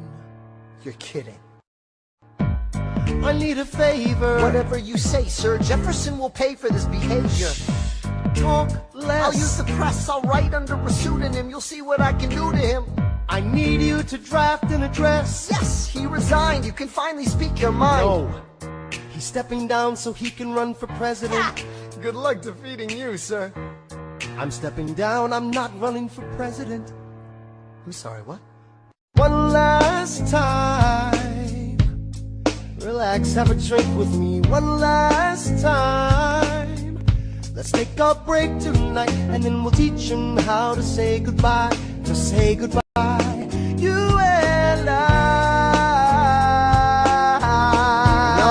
You're kidding. I need a favor. Whatever you say, sir, Jefferson will pay for this behavior. Talk less. I'll use the press, I'll write under a pseudonym. You'll see what I can do to him. I need you to draft an address. Yes, he resigned. You can finally speak your mind. No, he's stepping down so he can run for president. Good luck defeating you, sir. I'm stepping down, I'm not running for president. I'm sorry, what? One last time. Relax, have a drink with me. One last time. Let's take a break tonight, and then we'll teach him how to say goodbye. To say goodbye, you and I. No,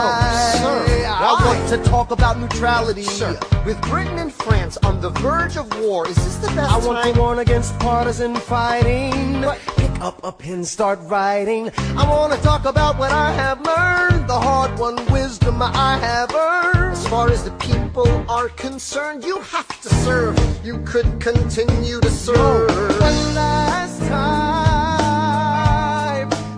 sir. I want to talk about neutrality. Sir, with Britain and France on the verge of war, is this the best time? I want to warn against partisan fighting. But pick up a pen, start writing. I want to talk about what I have learned, the hard-won wisdom I have earned. As far as the people are concerned, you have to serve. You could continue to serve. One last time,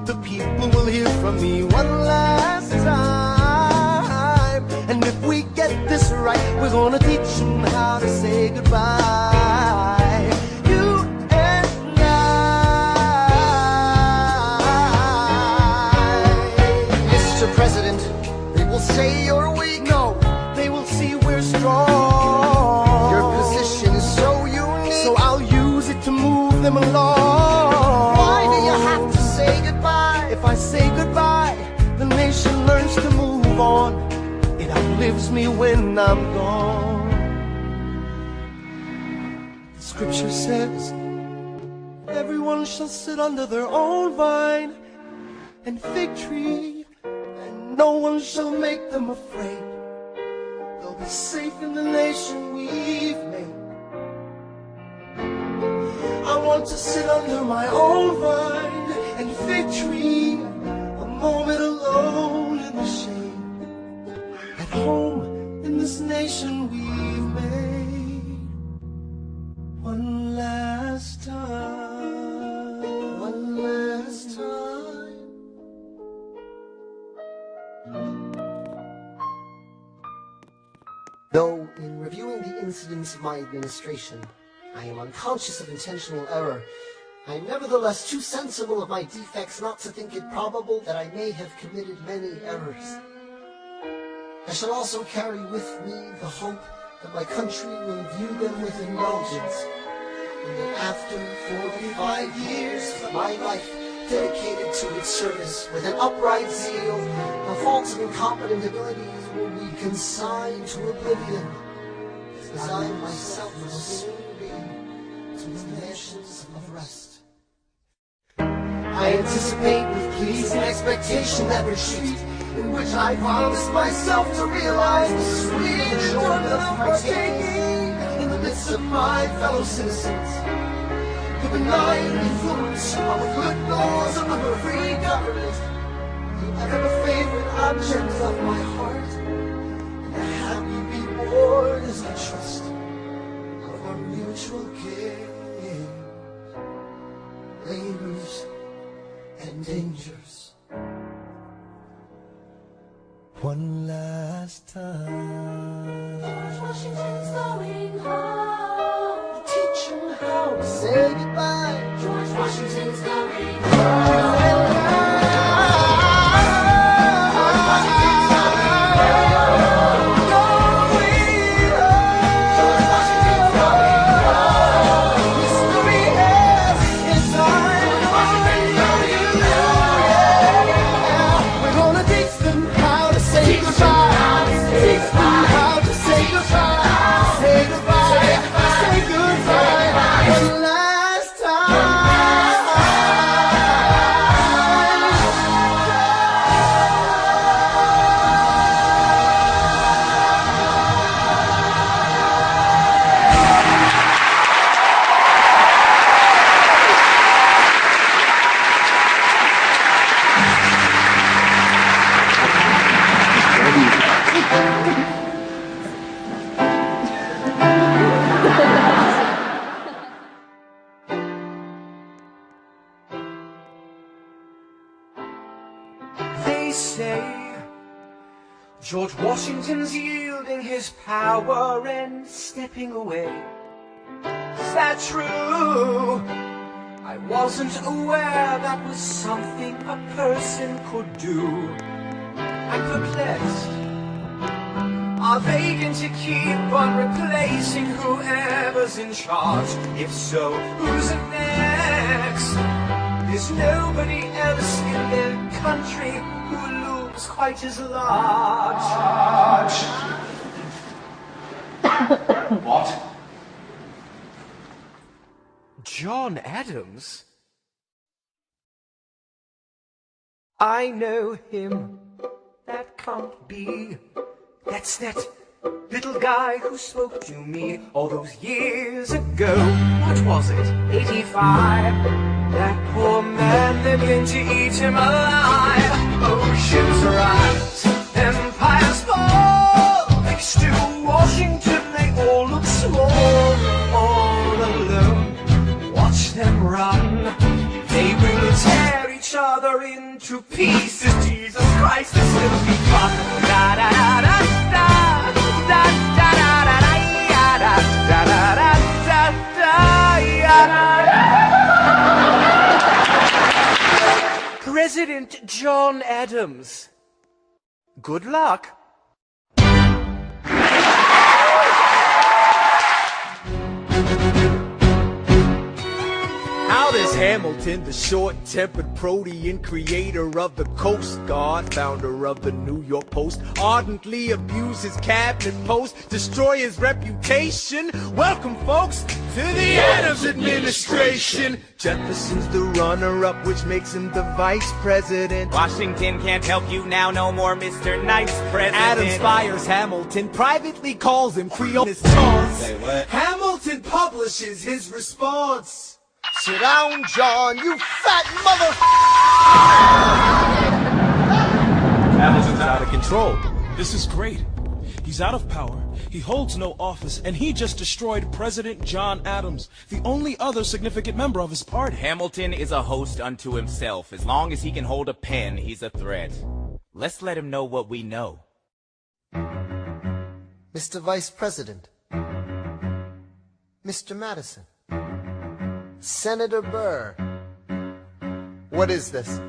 the people will hear from me. One last time, and if we get this right, we're gonna teach them how to say goodbye. You and I. Mr. President, they will say you're weak. No, they will see we're strong. Your position is so unique, so I'll use it to move them along. Why do you have to say goodbye? If I say goodbye, the nation learns to move on. It outlives me when I'm gone. The scripture says, everyone shall sit under their own vine and fig tree, and no one shall make them afraid. They'll be safe in the nation we've made. I want to sit under my own vine and fig tree, a moment alone in the shade, at home in this nation we've made. One last time, one last time. Though In reviewing the incidents of my administration, I am unconscious of intentional error. I am nevertheless too sensible of my defects not to think it probable that I may have committed many errors. I shall also carry with me the hope that my country will view them with indulgence, and that after 45 years of my life dedicated to its service with an upright zeal, the faults of incompetent abilities will be consigned to oblivion, as I myself will soon be to the mansions of rest. I anticipate with pleasing expectation that retreat in which I promised myself to realize the sweet enjoyment of partaking in the midst of my fellow citizens. The benign influence of a good laws of a free government, the ever favorite object of my heart, and the happy reward is the trust of our mutual gains, labors, and dangers. One last time. George Washington's going home. Teach him how to say goodbye. George Washington's going home. They say George Washington's yielding his power and stepping away. Is that true? I wasn't aware that was something a person could do. I'm perplexed. Are they going to keep on replacing whoever's in charge? If so, who's next? There's nobody else in their country who looks quite as large. What? John Adams? I know him. That can't be. That's that little guy who spoke to me all those years ago. What was it? 85? That poor man, they're going to eat him alive. Oceans rise, empires fall. Next to Washington, they all look small, all alone. Watch them run. They will tear each other into pieces. Jesus Christ, this will be fun. Da da da da da da da da da da da da da President John Adams. Good luck. How does Hamilton, the short-tempered protean creator of the Coast Guard, founder of the New York Post, ardently abuse his cabinet post, destroy his reputation? Welcome, folks, to the Adams administration. Jefferson's the runner-up, which makes him the vice president. Washington can't help you now, no more Mr. Nice President. Adams fires Hamilton, privately calls him Creole's taunts. Say what? Hamilton publishes his response. Sit down, John, you fat mother... Hamilton's out Out of control. This is great. He's out of power, he holds no office, and he just destroyed President John Adams, the only other significant member of his party. Hamilton is a host unto himself. As long as he can hold a pen, he's a threat. Let's let him know what we know. Mr. Vice President, Mr. Madison, Senator Burr, what is this?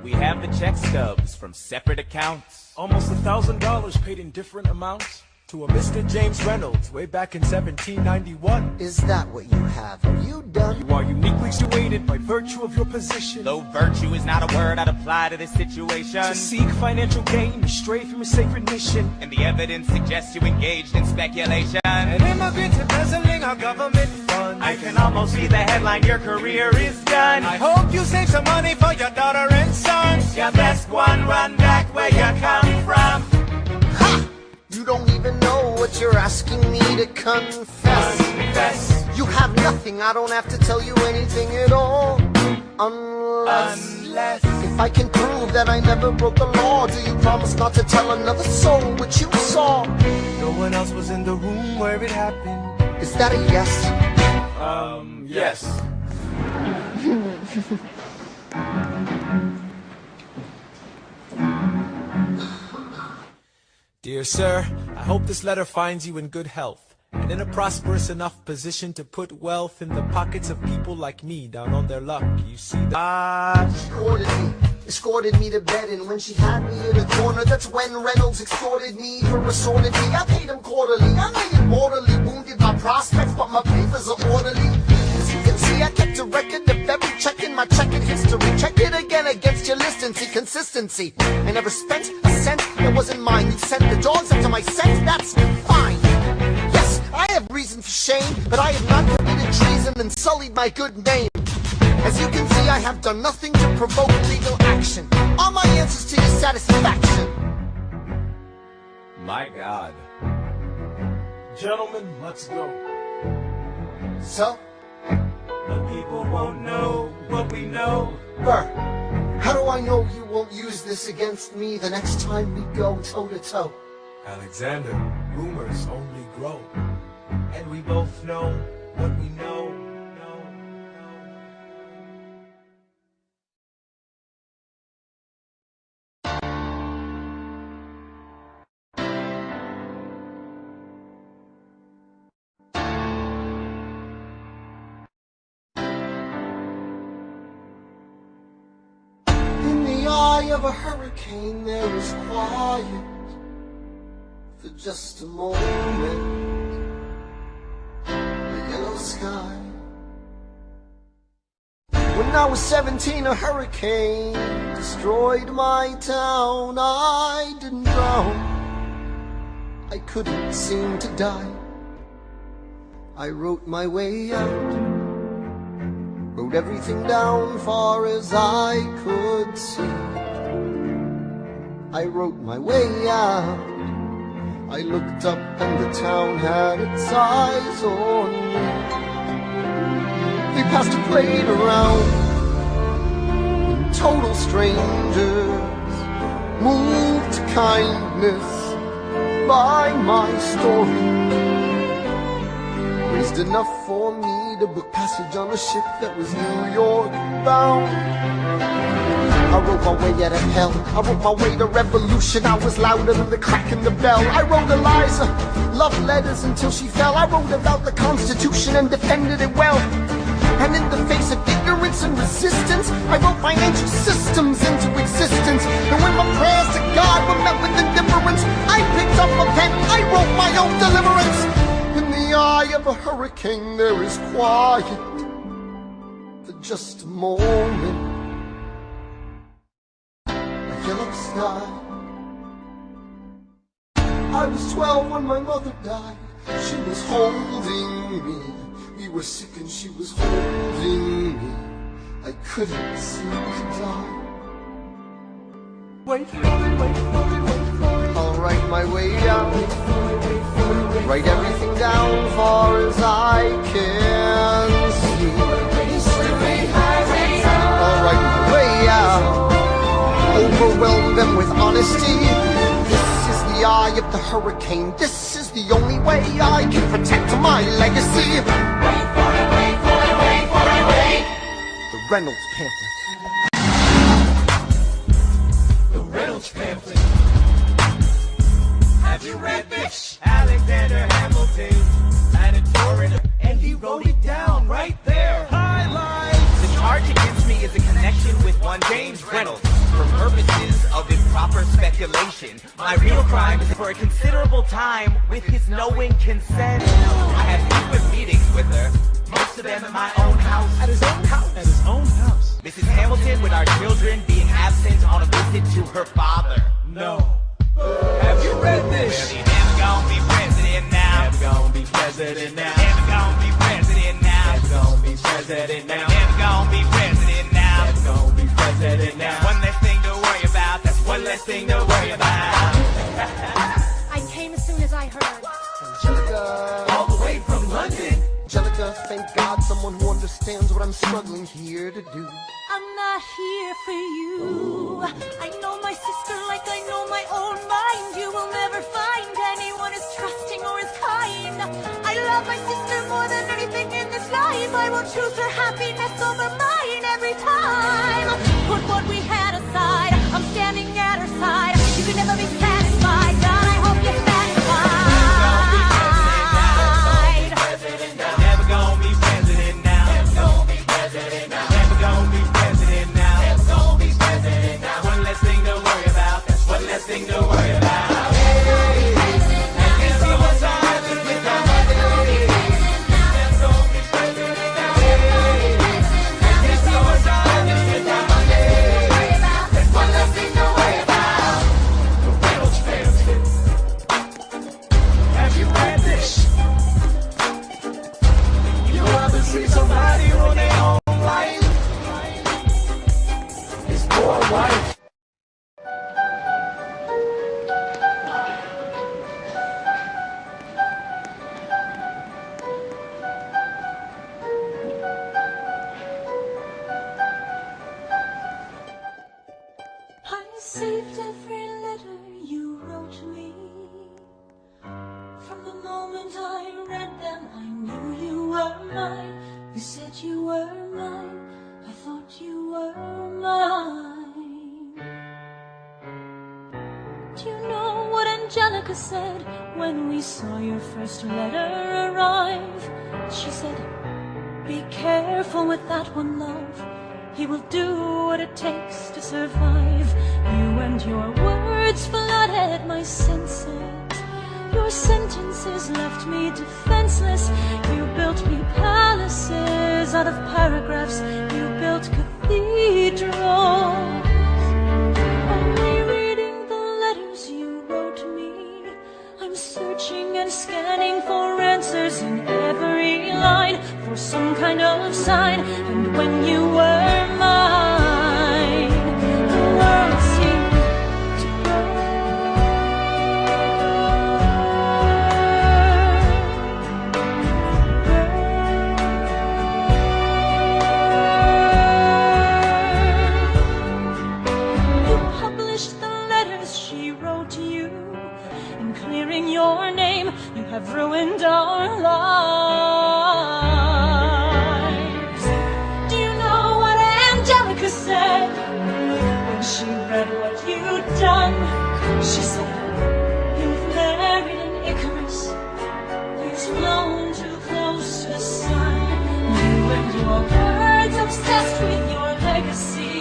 We have the check stubs from separate accounts. Almost $1,000 paid in different amounts to a Mr. James Reynolds way back in 1791. Is that what you have? Are you done? You are uniquely situated by virtue of your position. Though virtue is not a word I'd apply to this situation. To seek financial gain, you stray from your sacred mission. And the evidence suggests you engaged in speculation. An immigrant embezzling our government funds. I can almost see the headline, your career is done. I hope you save some money for your daughter and son. You best one run back where you come from. Ha! You don't even know what you're asking me to confess. You have nothing, I don't have to tell you anything at all. Unless if I can prove that I never broke the law, do you promise not to tell another soul what you saw? No one else was in the room where it happened. Is that a yes? Yes. Dear sir, I hope this letter finds you in good health and in a prosperous enough position to put wealth in the pockets of people like me down on their luck. You see that? Escorted me to bed, and when she had me in a corner, that's when Reynolds extorted me for assaulting me. I paid him quarterly. I may have mortally wounded my prospects, but my papers are orderly. As you can see, I kept a record of every check in my checkered history. Check it again against your list and see consistency. I never spent a cent that wasn't mine. You sent the dogs after my scent, that's fine. Yes, I have reason for shame, but I have not committed treason and sullied my good name. As you can see, I have done nothing to provoke legal action. Are my answers to your satisfaction? My God. Gentlemen, let's go. So? The people won't know what we know. Burr, how do I know you won't use this against me the next time we go toe-to-toe? Alexander, rumors only grow. And we both know what we know. In the eye of a hurricane there is quiet for just a moment. The yellow sky. When I was 17, a hurricane destroyed my town. I didn't drown. I couldn't seem to die. I wrote my way out. Wrote everything down far as I could see. I wrote my way out. I looked up and the town had its eyes on me. They passed a plate around, and total strangers moved to kindness by my story. Raised enough for me to book passage on a ship that was New York bound. I wrote my way out of hell. I wrote my way to revolution. I was louder than the crack in the bell. I wrote Eliza love letters until she fell. I wrote about the Constitution and defended it well. And in the face of ignorance and resistance, I wrote financial systems into existence. And when my prayers to God were met with indifference, I picked up a pen, I wrote my own deliverance. In the eye of a hurricane there is quiet for just a moment. A yellow sky. I was 12 when my mother died. She was holding me. We were sick and she was holding me. I couldn't seem to die. Wait for it, wait for it, wait for it. I'll write my way out. Write everything down far as I can see. I'll write my way out. Overwhelm them with honesty. This is the eye of the hurricane. This is the only way I can protect my legacy. Wait for it, wait for it, wait for it, wait. The Reynolds pamphlet. The Reynolds pamphlet. Have you read this? Alexander Hamilton had a torrent, and he wrote it down right there. Highlights! The charge against me is a connection with one James Reynolds. For purposes of improper speculation, my real crime is for a considerable time with his knowing consent. I had frequent meetings with her, most of them at my own house. At his own house? At his own house. Mrs. Hamilton, with our children being absent on a visit to her father. No. Have you read this? Well, he never gonna be president now. Never gonna be president now. Never gonna be president now. Never gonna be president now. Never gonna be president now. Never gonna be president now. One less thing to worry about. That's one less thing to worry about. I came as soon as I heard. Angelica, All the way from London. Angelica, thank God someone who understands what I'm struggling here to do. I'm not here for you. I know my sister like I know my own mind. You will never find anyone as trusting or as kind. I love my sister more than anything in this life. I will choose her happiness over mine every time. Put what we had aside. I'm standing at her side. You can never be satisfied. God, I hope you're satisfied. Never gonna be president now. Never gonna be president now. Never gonna be president now. Never gonna be president now. One less thing to worry about. That's one less thing to worry about. Have you read this? You ever see somebody on their own life? His poor wife. I saved every letter you wrote me. From the moment I read them, I knew you were mine. You said you were mine. I thought you were mine. Do you know what Angelica said when we saw your first letter arrive? She said, be careful with that one, love. He will do what it takes to survive. You and your words flooded my senses. Your sentences left me defenseless. You built me palaces out of paragraphs. You built cathedrals. Only reading the letters you wrote me, I'm searching and scanning for answers in every line, for some kind of sign. And when you were mine, the world seemed to You published the letters she wrote to you. In clearing your name, you have ruined our lives. Do you know what Angelica said when she read what you'd done? She said, you've married an Icarus who's flown too close to the sun. You and your words obsessed with your legacy.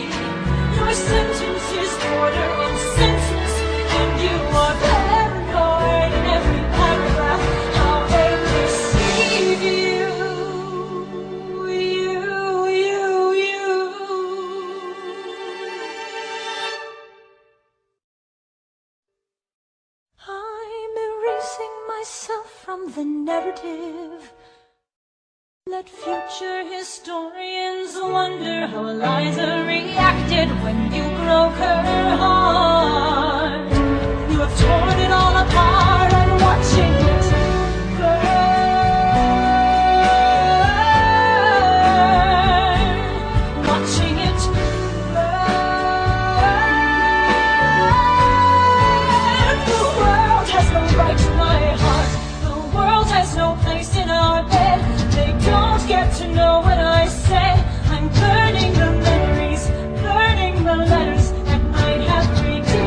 Your sentences border on senseless, and you are paranoid in every paragraph. How they perceive you. I'm erasing myself from the narrative. Let future historians wonder how Eliza reacted when you broke her heart. You have torn it all apart. I'm watching it burn. Watching it burn. The world has no right to my heart. The world has no place in our bed. They don't get to know what I say. I'm burning the memories, burning the letters that might have redeemed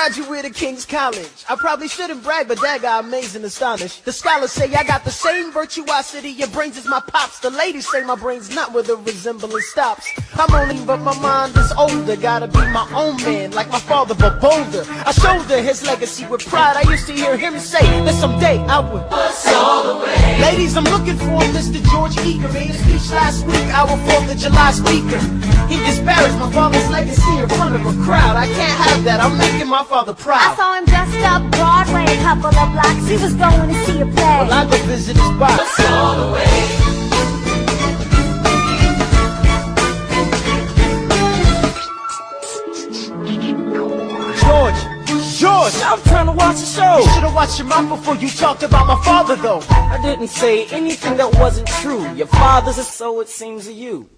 graduate of King's College. I probably shouldn't brag, but that got amazing astonished. The scholars say I got the same virtuosity and brains as my pops. The ladies say my brain's not where the resemblance stops. I'm only, but my mind is older. Gotta be my own man, like my father, but bolder. I shoulder his legacy with pride. I used to hear him say that someday I would bust all the way. Ladies, I'm looking for Mr. George Eager. Made a speech last week, our 4th of July speaker. He disparaged my father's legacy in front of a crowd. I can't have that, I'm making my father proud. I saw him just up Broadway a couple of blocks. He was going to see a play. Well, I go visit his box. Bust all the way. George, I'm trying to watch the show. You should've watched your mouth before you talked about my father, though. I didn't say anything that wasn't true. Your father's a so it seems to you.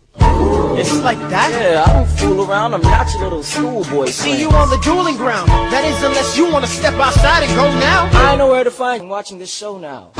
It's like that? Yeah, I don't fool around. I'm not your little schoolboy. See you on the dueling ground. That is, unless you want to step outside and go now. I know where to find you. I'm watching this show now.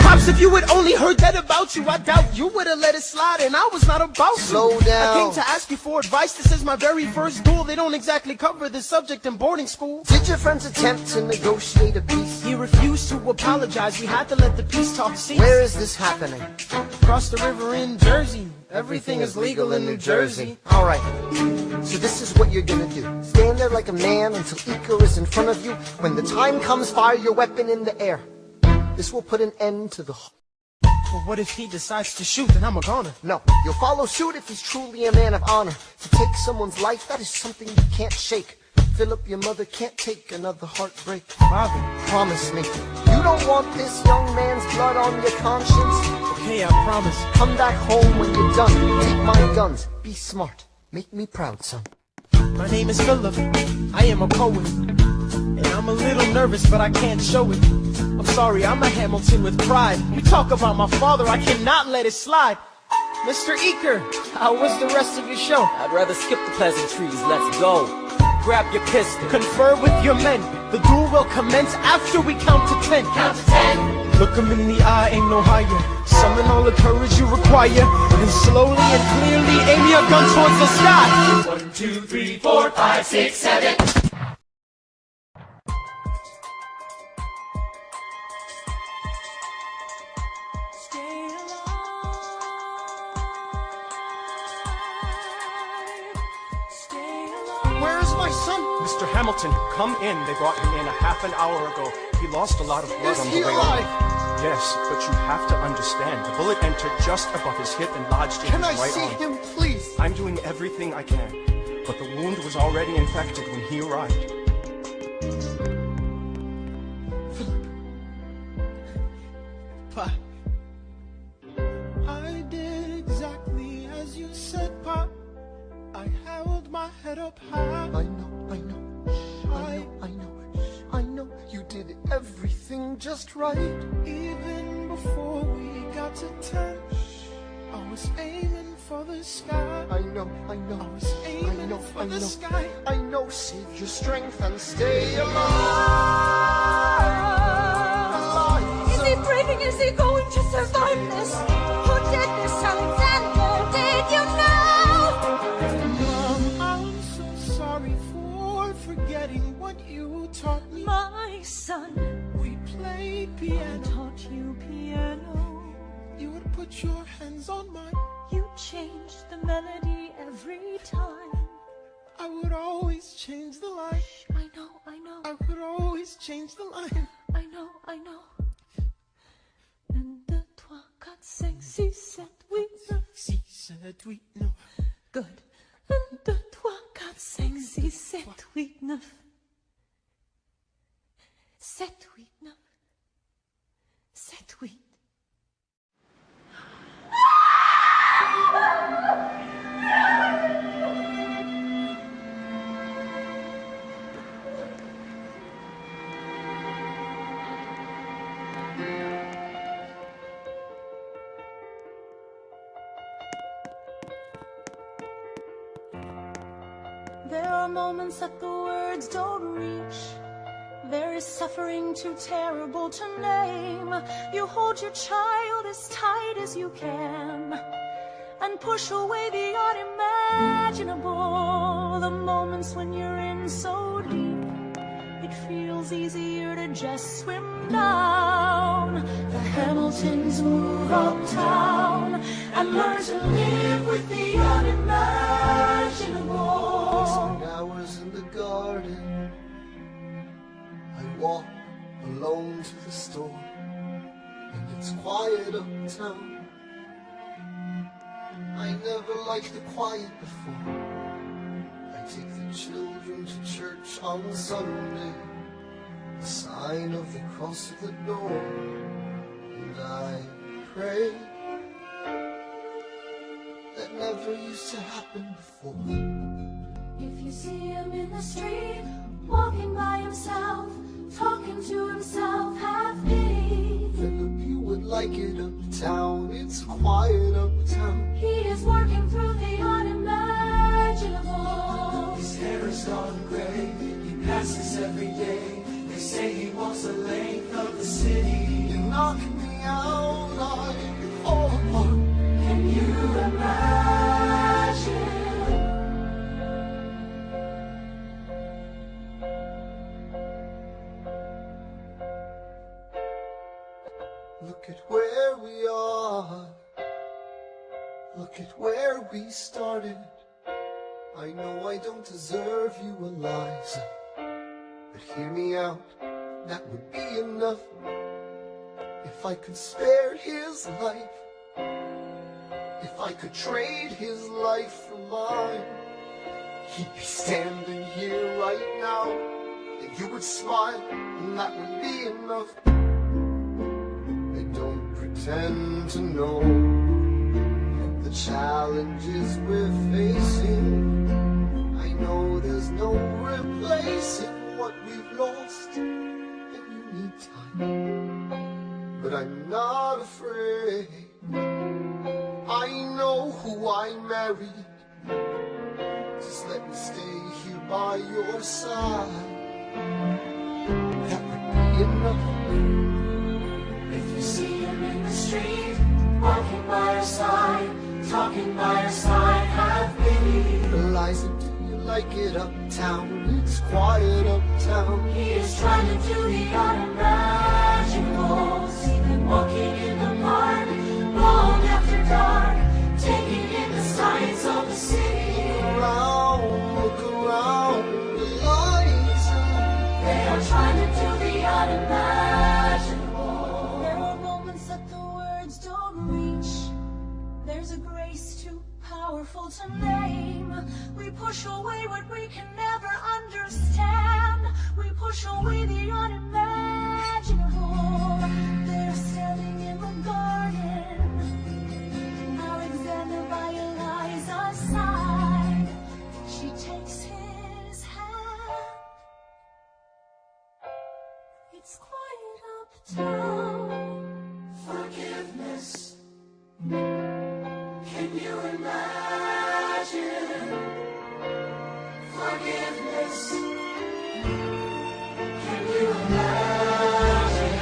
Pops, if you had only heard that about you, I doubt you would have let it slide, and I was not about to. Slow down. I came to ask you for advice. This is my very first duel. They don't exactly cover this subject in boarding school. Did your friends attempt to negotiate a peace? He refused to apologize. We had to let the peace talk cease. Where is this happening? Across the river in Jersey. Everything is legal in New Jersey. Alright, so this is what you're gonna do. Stand there like a man until Icar is in front of you. When the time comes, fire your weapon in the air. This will put an end to the... But what if he decides to shoot, then I'm a goner? No, you'll follow suit if he's truly a man of honor. To take someone's life, that is something you can't shake. Philip, your mother can't take another heartbreak. Father, promise me, you don't want this young man's blood on your conscience. Okay, I promise. Come back home when you're done. Take my guns. Be smart. Make me proud, son. My name is Philip. I am a poet. And I'm a little nervous, but I can't show it. I'm sorry, I'm a Hamilton with pride. You talk about my father, I cannot let it slide. Mr. Eaker, how was the rest of your show? I'd rather skip the pleasantries. Let's go. Grab your pistol. Confer with your men. The duel will commence after we count to 10. Count to 10. Look 'em in the eye, ain't no higher. Summon all the courage you require. And slowly and clearly aim your gun towards the sky. 1, 2, 3, 4, 5, 6, 7. Mr. Hamilton, come in. They brought him in a half an hour ago. He lost a lot of blood on the way alive? Yes, but you have to understand. The bullet entered just above his hip and lodged in Can his I right see arm. him, please? I'm doing everything I can, but the wound was already infected when he arrived. Pop. I did exactly as you said, Pop. I held my head up high. I know. I know you did everything just right. Even before we got to 10, I was aiming for the sky. I know. I was aiming for the sky. I know. Save your strength and stay alive. Is he breathing? Is he going to survive this? Who did this, Alexander? Did you know? Mom, I'm so sorry for forgetting what you taught me. My son, we played I piano. taught you piano. You would put your hands on mine. You changed the melody every time. I would always change the line. I know. I would always change the line. I know. 1, 2, 3, 4, 5, 6, 7, 8, 9. 6, 7, 8, 9. Good. 1, 2, 3, 4, 5, 6, 7, 8, 9. 7, 8, 9. 7, 8. There are moments that the words don't reach. There is suffering too terrible to name. You hold your child as tight as you can, and push away the unimaginable. The moments when you're in so deep, it feels easier to just swim down. The Hamiltons move uptown and learn to live with the unimaginable. Spend hours in the garden, I walk alone to the store, and it's quiet uptown. I never liked the quiet before. I take the children to church on Sunday, the sign of the cross at the door, and I pray. That never used to happen before. If you see him in the street, walking by himself, talking to himself, have pity. Philip, you would like it uptown, it's quiet uptown. He is working through the unimaginable. His hair is gone gray, he passes every day. They say he walks the length of the city. You knock me out, I fall apart. Can you imagine? Look at where we are. Look at where we started. I know I don't deserve you, Eliza, but hear me out, that would be enough. If I could spare his life, if I could trade his life for mine, he'd be standing here right now, and you would smile, and that would be enough. I don't pretend to know the challenges we're facing. I know there's no replacing what we've lost, and you need time, but I'm not afraid. I know who I married. Just let me stay here by your side. That would be enough. If you see him in the street, walking by your side, talking by your side, have pity. Eliza, do you like it uptown? It's quiet uptown. He is trying to do the unimaginable. See them walking in the park, long after dark, taking in the sights of the city. Look around, Eliza. They are trying to do the unimaginable. There are moments that the words don't reach. There's a grace too powerful to name. We push away what we can never understand. We push away the unimaginable. They're standing in the garden, Alexander by Eliza's side. She takes his hand. It's quiet uptown. Forgiveness. Can you imagine? Forgiveness. Can you imagine?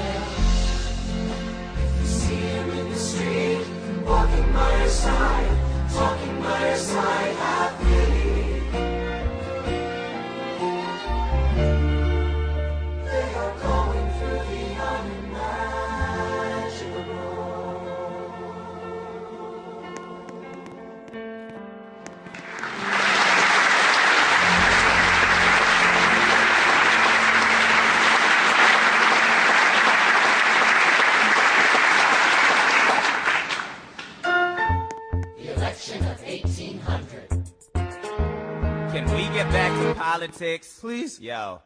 If you see him in the street, walking by your side, talking by your side, have pity. They are going through the Can we get back to politics? Please? Yo,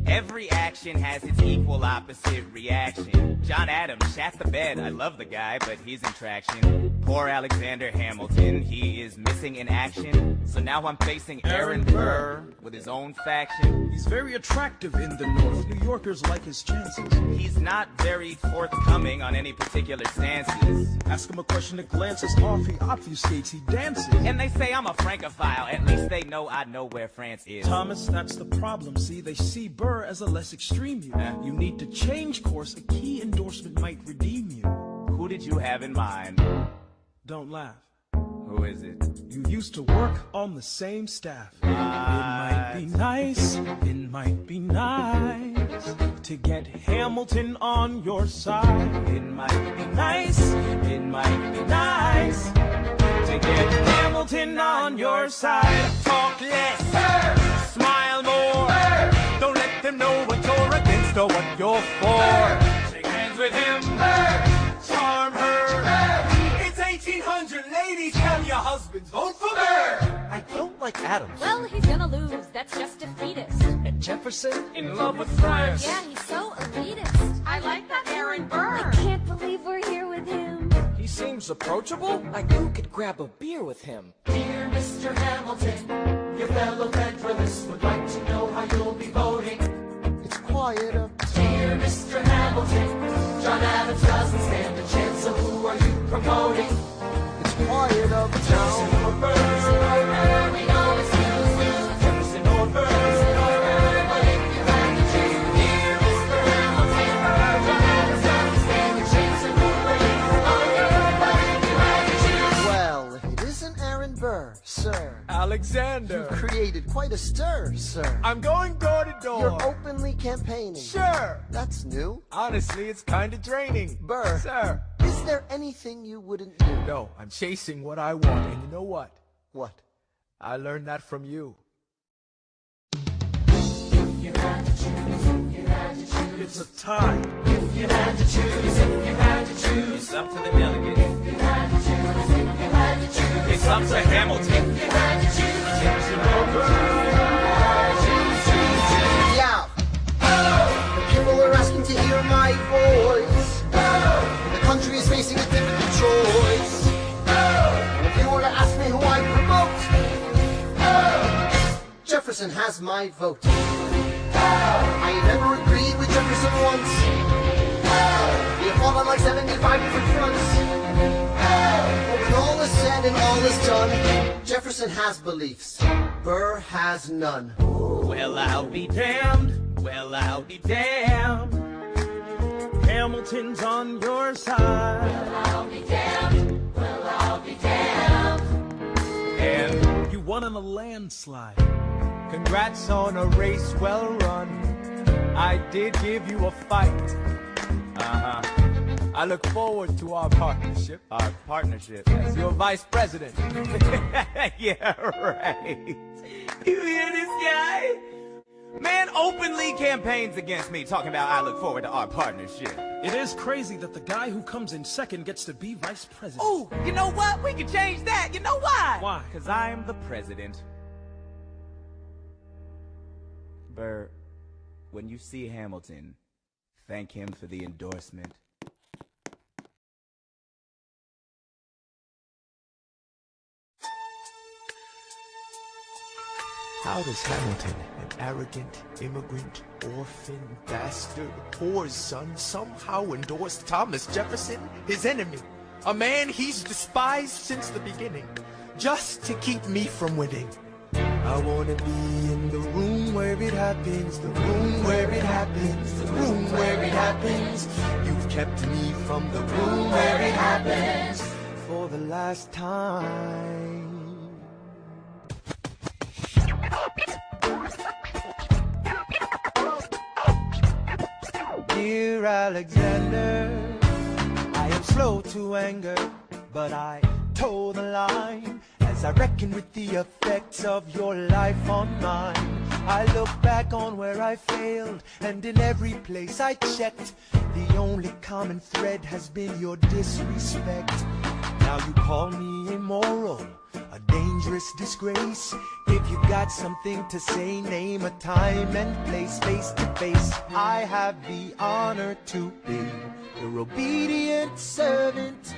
every action has its equal opposite reaction. John Adams shat the bed. I love the guy, but he's in traction. Poor Alexander Hamilton, he is missing in action. So now I'm facing Aaron Burr with his own faction. He's very attractive in the North. New Yorkers like his chances. He's not very forthcoming on any particular stances. Ask him a question that glances off, he obfuscates, he dances. And they say I'm a Francophile. At least they know I know where France is. Thomas, that's the problem. See, they see Burr as a less extreme you. You need to change course. A key endorsement might redeem you. Who did you have in mind? Don't laugh. Who is it? You used to work on the same staff. It might be nice, it might be nice to get Hamilton on your side. It might be nice, it might be nice to get Hamilton on your side. Talk less, smile more. Don't let them know what you're against or what you're for. Shake hands with him, charm her. It's 1800, ladies, tell your husbands, vote for her. I don't like Adams. Well, he's gonna lose, that's just defeatist. And Jefferson? In love with France. Yeah, he's so elitist. I like that Aaron Burr. I can't believe we're here with him. He seems approachable. Like who could grab a beer with him? Dear Mr. Hamilton, your fellow Federalists would like to know how you'll be voting. It's quiet up. Dear Mr. Hamilton, John Adams doesn't stand a chance, so who are you promoting? It's quiet up Jefferson now. or Burr, we know it's lose-lose. Jefferson or Burr, but if you had to choose, dear Mr. Hamilton, John Adams doesn't stand a chance, so who are you promoting? But if you had to choose, Well, it isn't Aaron Burr, sir. Alexander. You created quite a stir, sir. I'm going door to door. You're openly campaigning. Sure. That's new. Honestly, it's kind of draining. Burr, Sir. is there anything you wouldn't do? No, I'm chasing what I want, and you know what? What? I learned that from you. you had to choose, It's a tie. you had to choose, if you had to choose, It's up to the delegate. you had to choose, if you had to choose, It's up to Hamilton. you had to choose, Yeah. The people are asking to hear my voice. The country is facing a difficult choice. And if you were to ask me who I promote, Jefferson has my vote. I never agreed with Jefferson once. We have fought on like 75 different fronts. But when all is said and all is done, Jefferson has beliefs. Burr has none. Well, I'll be damned. Well, I'll be damned. Hamilton's on your side. I'll be damned, well, I'll be damned. And You won in a landslide. congrats on a race well run. I did give you a fight. I look forward to our partnership. Our partnership as your vice president. Yeah, right. You hear this guy? Man openly campaigns against me, talking about I look forward to our partnership. It is crazy that the guy who comes in second gets to be vice president. Ooh, you know what? We can change that. You know why? Why? Because I'm the president. Burr, when you see Hamilton, thank him for the endorsement. How does Hamilton, an arrogant, immigrant, orphan, bastard, poor son, somehow endorse Thomas Jefferson, his enemy? A man he's despised since the beginning, just to keep me from winning. I wanna be in the room where it happens, the room where it happens, the room where it happens. You've kept me from the room where it happens for the last time. Dear Alexander, I am slow to anger, but I toe the line as I reckon with the effects of your life on mine. I look back on where I failed, and in every place I checked, the only common thread has been your disrespect. Now you call me immoral, a dangerous disgrace. If you got something to say, name a time and place, face to face. I have the honor to be your obedient servant,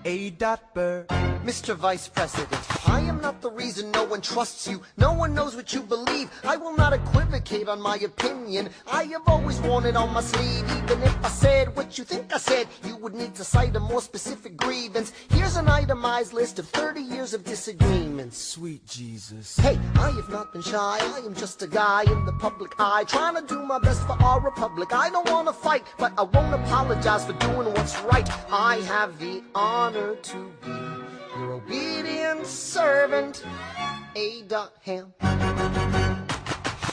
A. Burr. Mr. Vice President, I am not the reason no one trusts you. No one knows what you believe. I will not equivocate on my opinion. I have always worn it on my sleeve, even if I say said what you think I said. You would need to cite a more specific grievance. Here's an itemized list of 30 years of disagreements. Sweet Jesus. Hey, I have not been shy. I am just a guy in the public eye, trying to do my best for our republic. I don't want to fight, but I won't apologize for doing what's right. I have the honor to be your obedient servant, Abraham.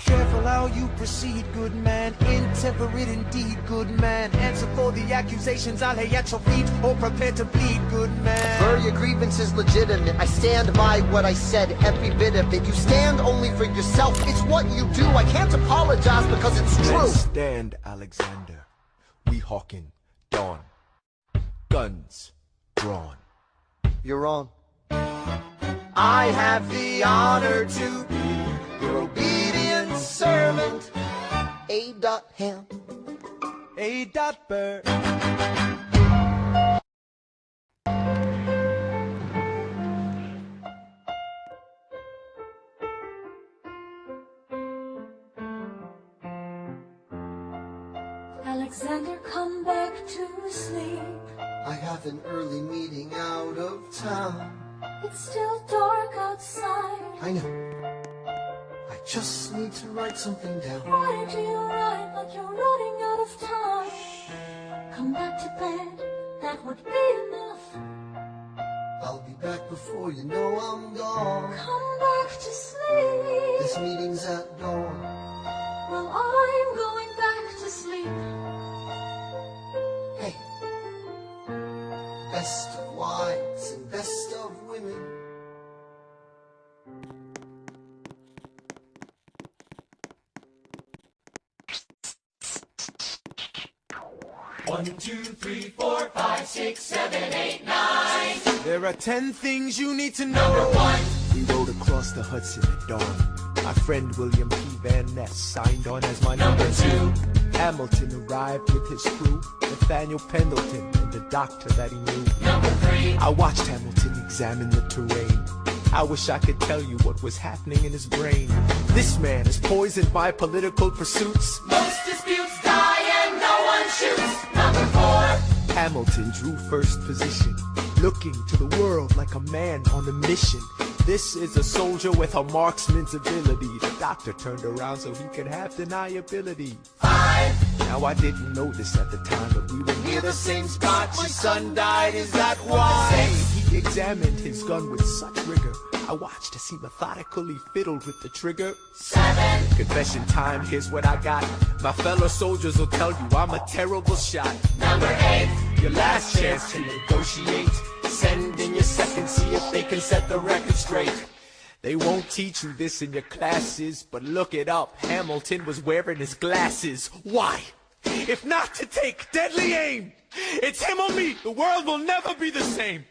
Careful how you proceed, good man. Intemperate indeed, good man. Answer for the accusations I lay at your feet, or prepare to bleed, good man. Sir, your grievance is legitimate. I stand by what I said, every bit of it. You stand only for yourself. It's what you do. I can't apologize because it's true. Let's stand, Alexander. We hawking dawn. Guns drawn. You're wrong. I have the honor to be your obedient servant, Abraham. A.Bird. Alexander, come back to sleep. I have an early meeting out of town. It's still dark outside. I know. I just need to write something down. Why do you write like you're running out of time? Come back to bed, that would be enough. I'll be back before you know I'm gone. Come back to sleep. This meeting's at dawn. Well, I'm going back to sleep. Hey, best of wives and best of women. One, two, three, four, 5, 6, 7, 8, 9. There are 10 things you need to know. Number 1. We rode across the Hudson at dawn. My friend William P. Van Ness signed on as my Number 2. Hamilton arrived with his crew, Nathaniel Pendleton and the doctor that he knew. Number 3. I watched Hamilton examine the terrain. I wish I could tell you what was happening in his brain. This man is poisoned by political pursuits. Most disputes die and no one shoots. Number 4. Hamilton drew first position, looking to the world like a man on a mission. This is a soldier with a marksman's ability. The doctor turned around so he could have deniability. 5. Now I didn't know this at the time, but we were near the same spot. Your son died, is that why? He examined his gun with such rigor. I watched as he methodically fiddled with the trigger. 7. Confession time, here's what I got. My fellow soldiers will tell you I'm a terrible shot. Number 8. Your last chance to negotiate. Send in your second, see if they can set the record straight. They won't teach you this in your classes, but look it up. Hamilton was wearing his glasses. Why? If not to take deadly aim. It's him or me. The world will never be the same.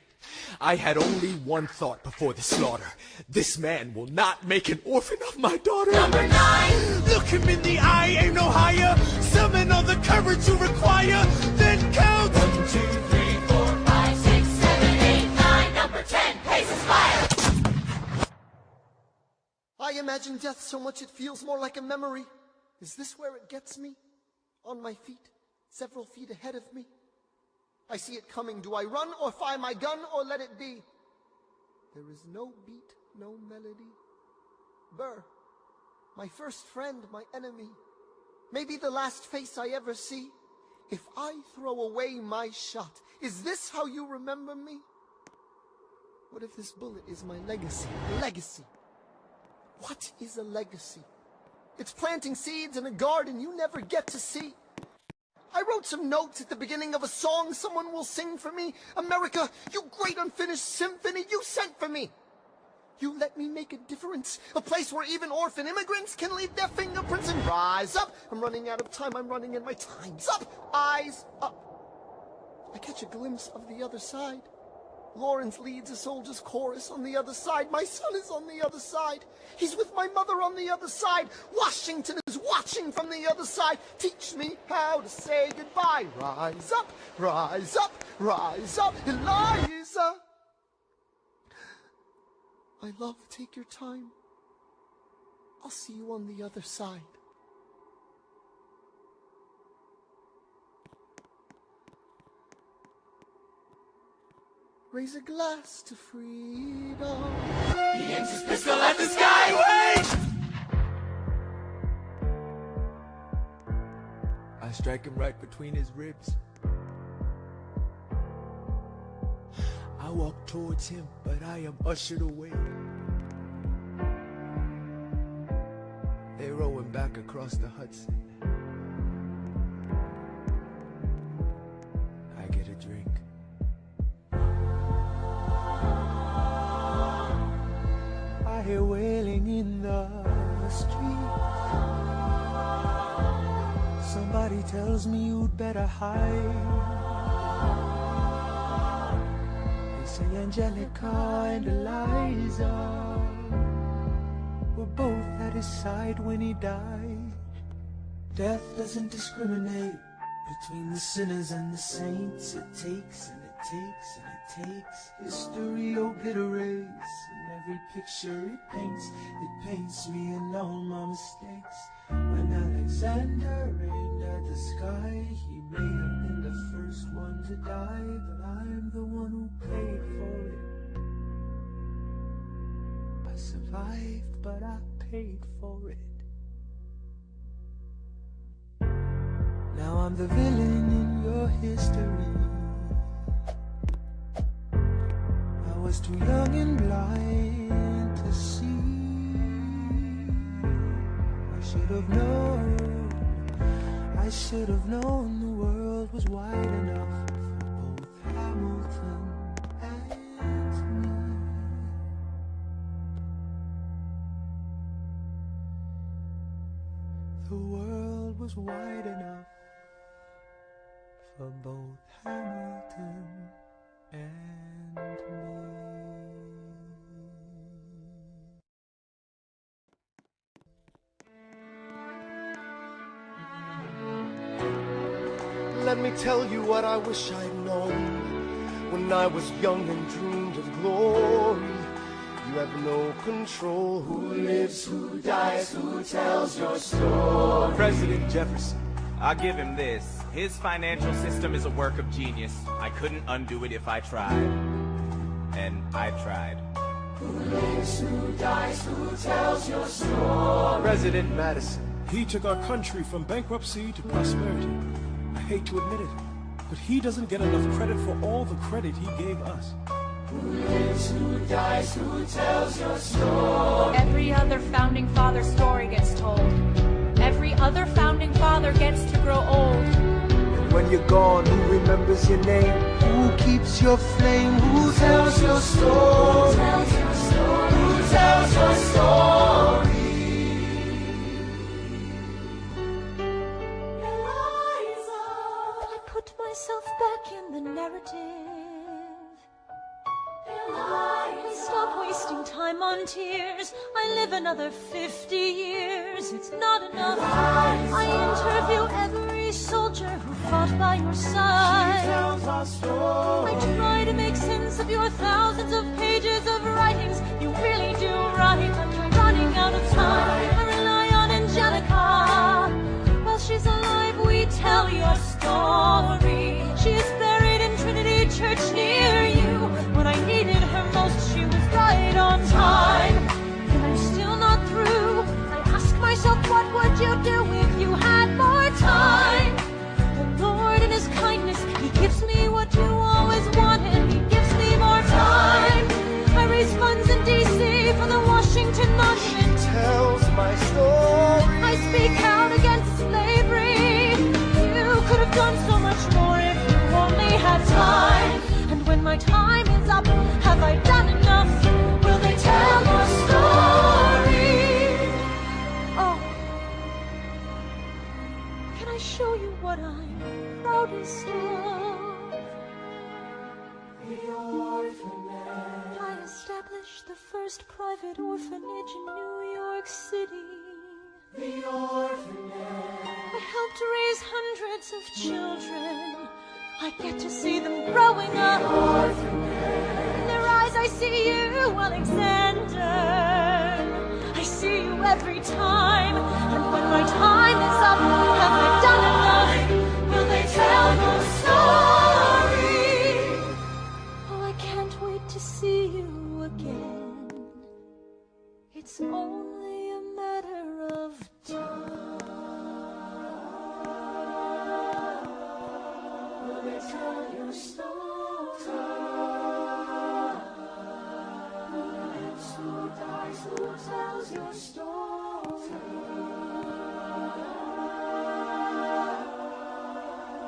I had only one thought before the slaughter. This man will not make an orphan of my daughter. Number 9. Look him in the eye, aim no higher. Summon all the courage you require. Then count. 1, 2, 3, 4, 5, 6, 7, 8, 9. Number 10. Paces fire. I imagine death so much it feels more like a memory. Is this where it gets me? On my feet, several feet ahead of me. I see it coming. Do I run or fire my gun or let it be? There is no beat, no melody. Burr, my first friend, my enemy. Maybe the last face I ever see. If I throw away my shot, is this how you remember me? What if this bullet is my legacy? Legacy. What is a legacy? It's planting seeds in a garden you never get to see. I wrote some notes at the beginning of a song someone will sing for me. America, you great unfinished symphony you sent for me. You let me make a difference. A place where even orphan immigrants can leave their fingerprints and rise up. I'm running out of time. I'm running and my time's up. Eyes up. I catch a glimpse of the other side. Lawrence leads a soldier's chorus on the other side. My son is on the other side. He's with my mother on the other side. Washington is watching from the other side. Teach me how to say goodbye. Rise up, rise up, rise up, Eliza. My love, take your time. I'll see you on the other side. Raise a glass to freedom. He aims his pistol at the skyway. I strike him right between his ribs. I walk towards him, but I am ushered away. They row him back across the Hudson. I get a drink. I hear wailing in the street. Somebody tells me you'd better hide. They say Angelica and Eliza were both at his side when he died. Death doesn't discriminate between the sinners and the saints. It takes and it takes and it takes. History obliterates, and every picture it paints me and all my mistakes. When Alexander aimed at the sky, he may have been the first one to die, but I'm the one who paid for it. I survived, but I paid for it. Now I'm the villain in your history. I was too young and blind to see. I should have known the world was wide enough for both Hamilton and me. The world was wide enough for both Hamilton and me. Let me tell you what I wish I'd known when I was young and dreamed of glory. You have no control. Who lives, who dies, who tells your story? President Jefferson, I'll give him this. His financial system is a work of genius. I couldn't undo it if I tried. And I tried. Who lives, who dies, who tells your story? President Madison. He took our country from bankruptcy to prosperity. I hate to admit it, but he doesn't get enough credit for all the credit he gave us. Who lives, who dies, who tells your story? Every other founding father story gets told. Every other founding father gets to grow old. And when you're gone, who remembers your name? Who keeps your flame? Who tells your story? Who tells your story? Who tells your story? I put myself back in the narrative. Stop wasting time on tears. I live another 50 years. It's not enough. I interview every soldier who fought by your side. She tells our story. I try to make sense of your thousands of pages of writings. You really do right, but you're running out of time. I rely on Angelica. While she's alive, we tell your story. She is buried in Trinity Church near you. When I needed her most, she was right on time. And I'm still not through. I ask myself, what would you do if you had more time? The Lord in His kindness, He gives me what you always wanted. He gives me more time. I raise funds in D.C. for the Washington Monument. Tells my story. I speak out against slavery. You could have done so much more if you only had time. And when my time is up, have I done enough? Will they tell your story? Oh, can I show you what I'm proudest of? The orphanage. I established the first private orphanage in New York City. The orphanage. I helped raise hundreds of children. I get to see them growing up. In their eyes I see you, Alexander. I see you every time. And when my time is up, have I done enough? Will they tell your story? Oh, I can't they tell your story? Who lives, who dies, who tells your story?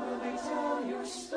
Will they tell your story?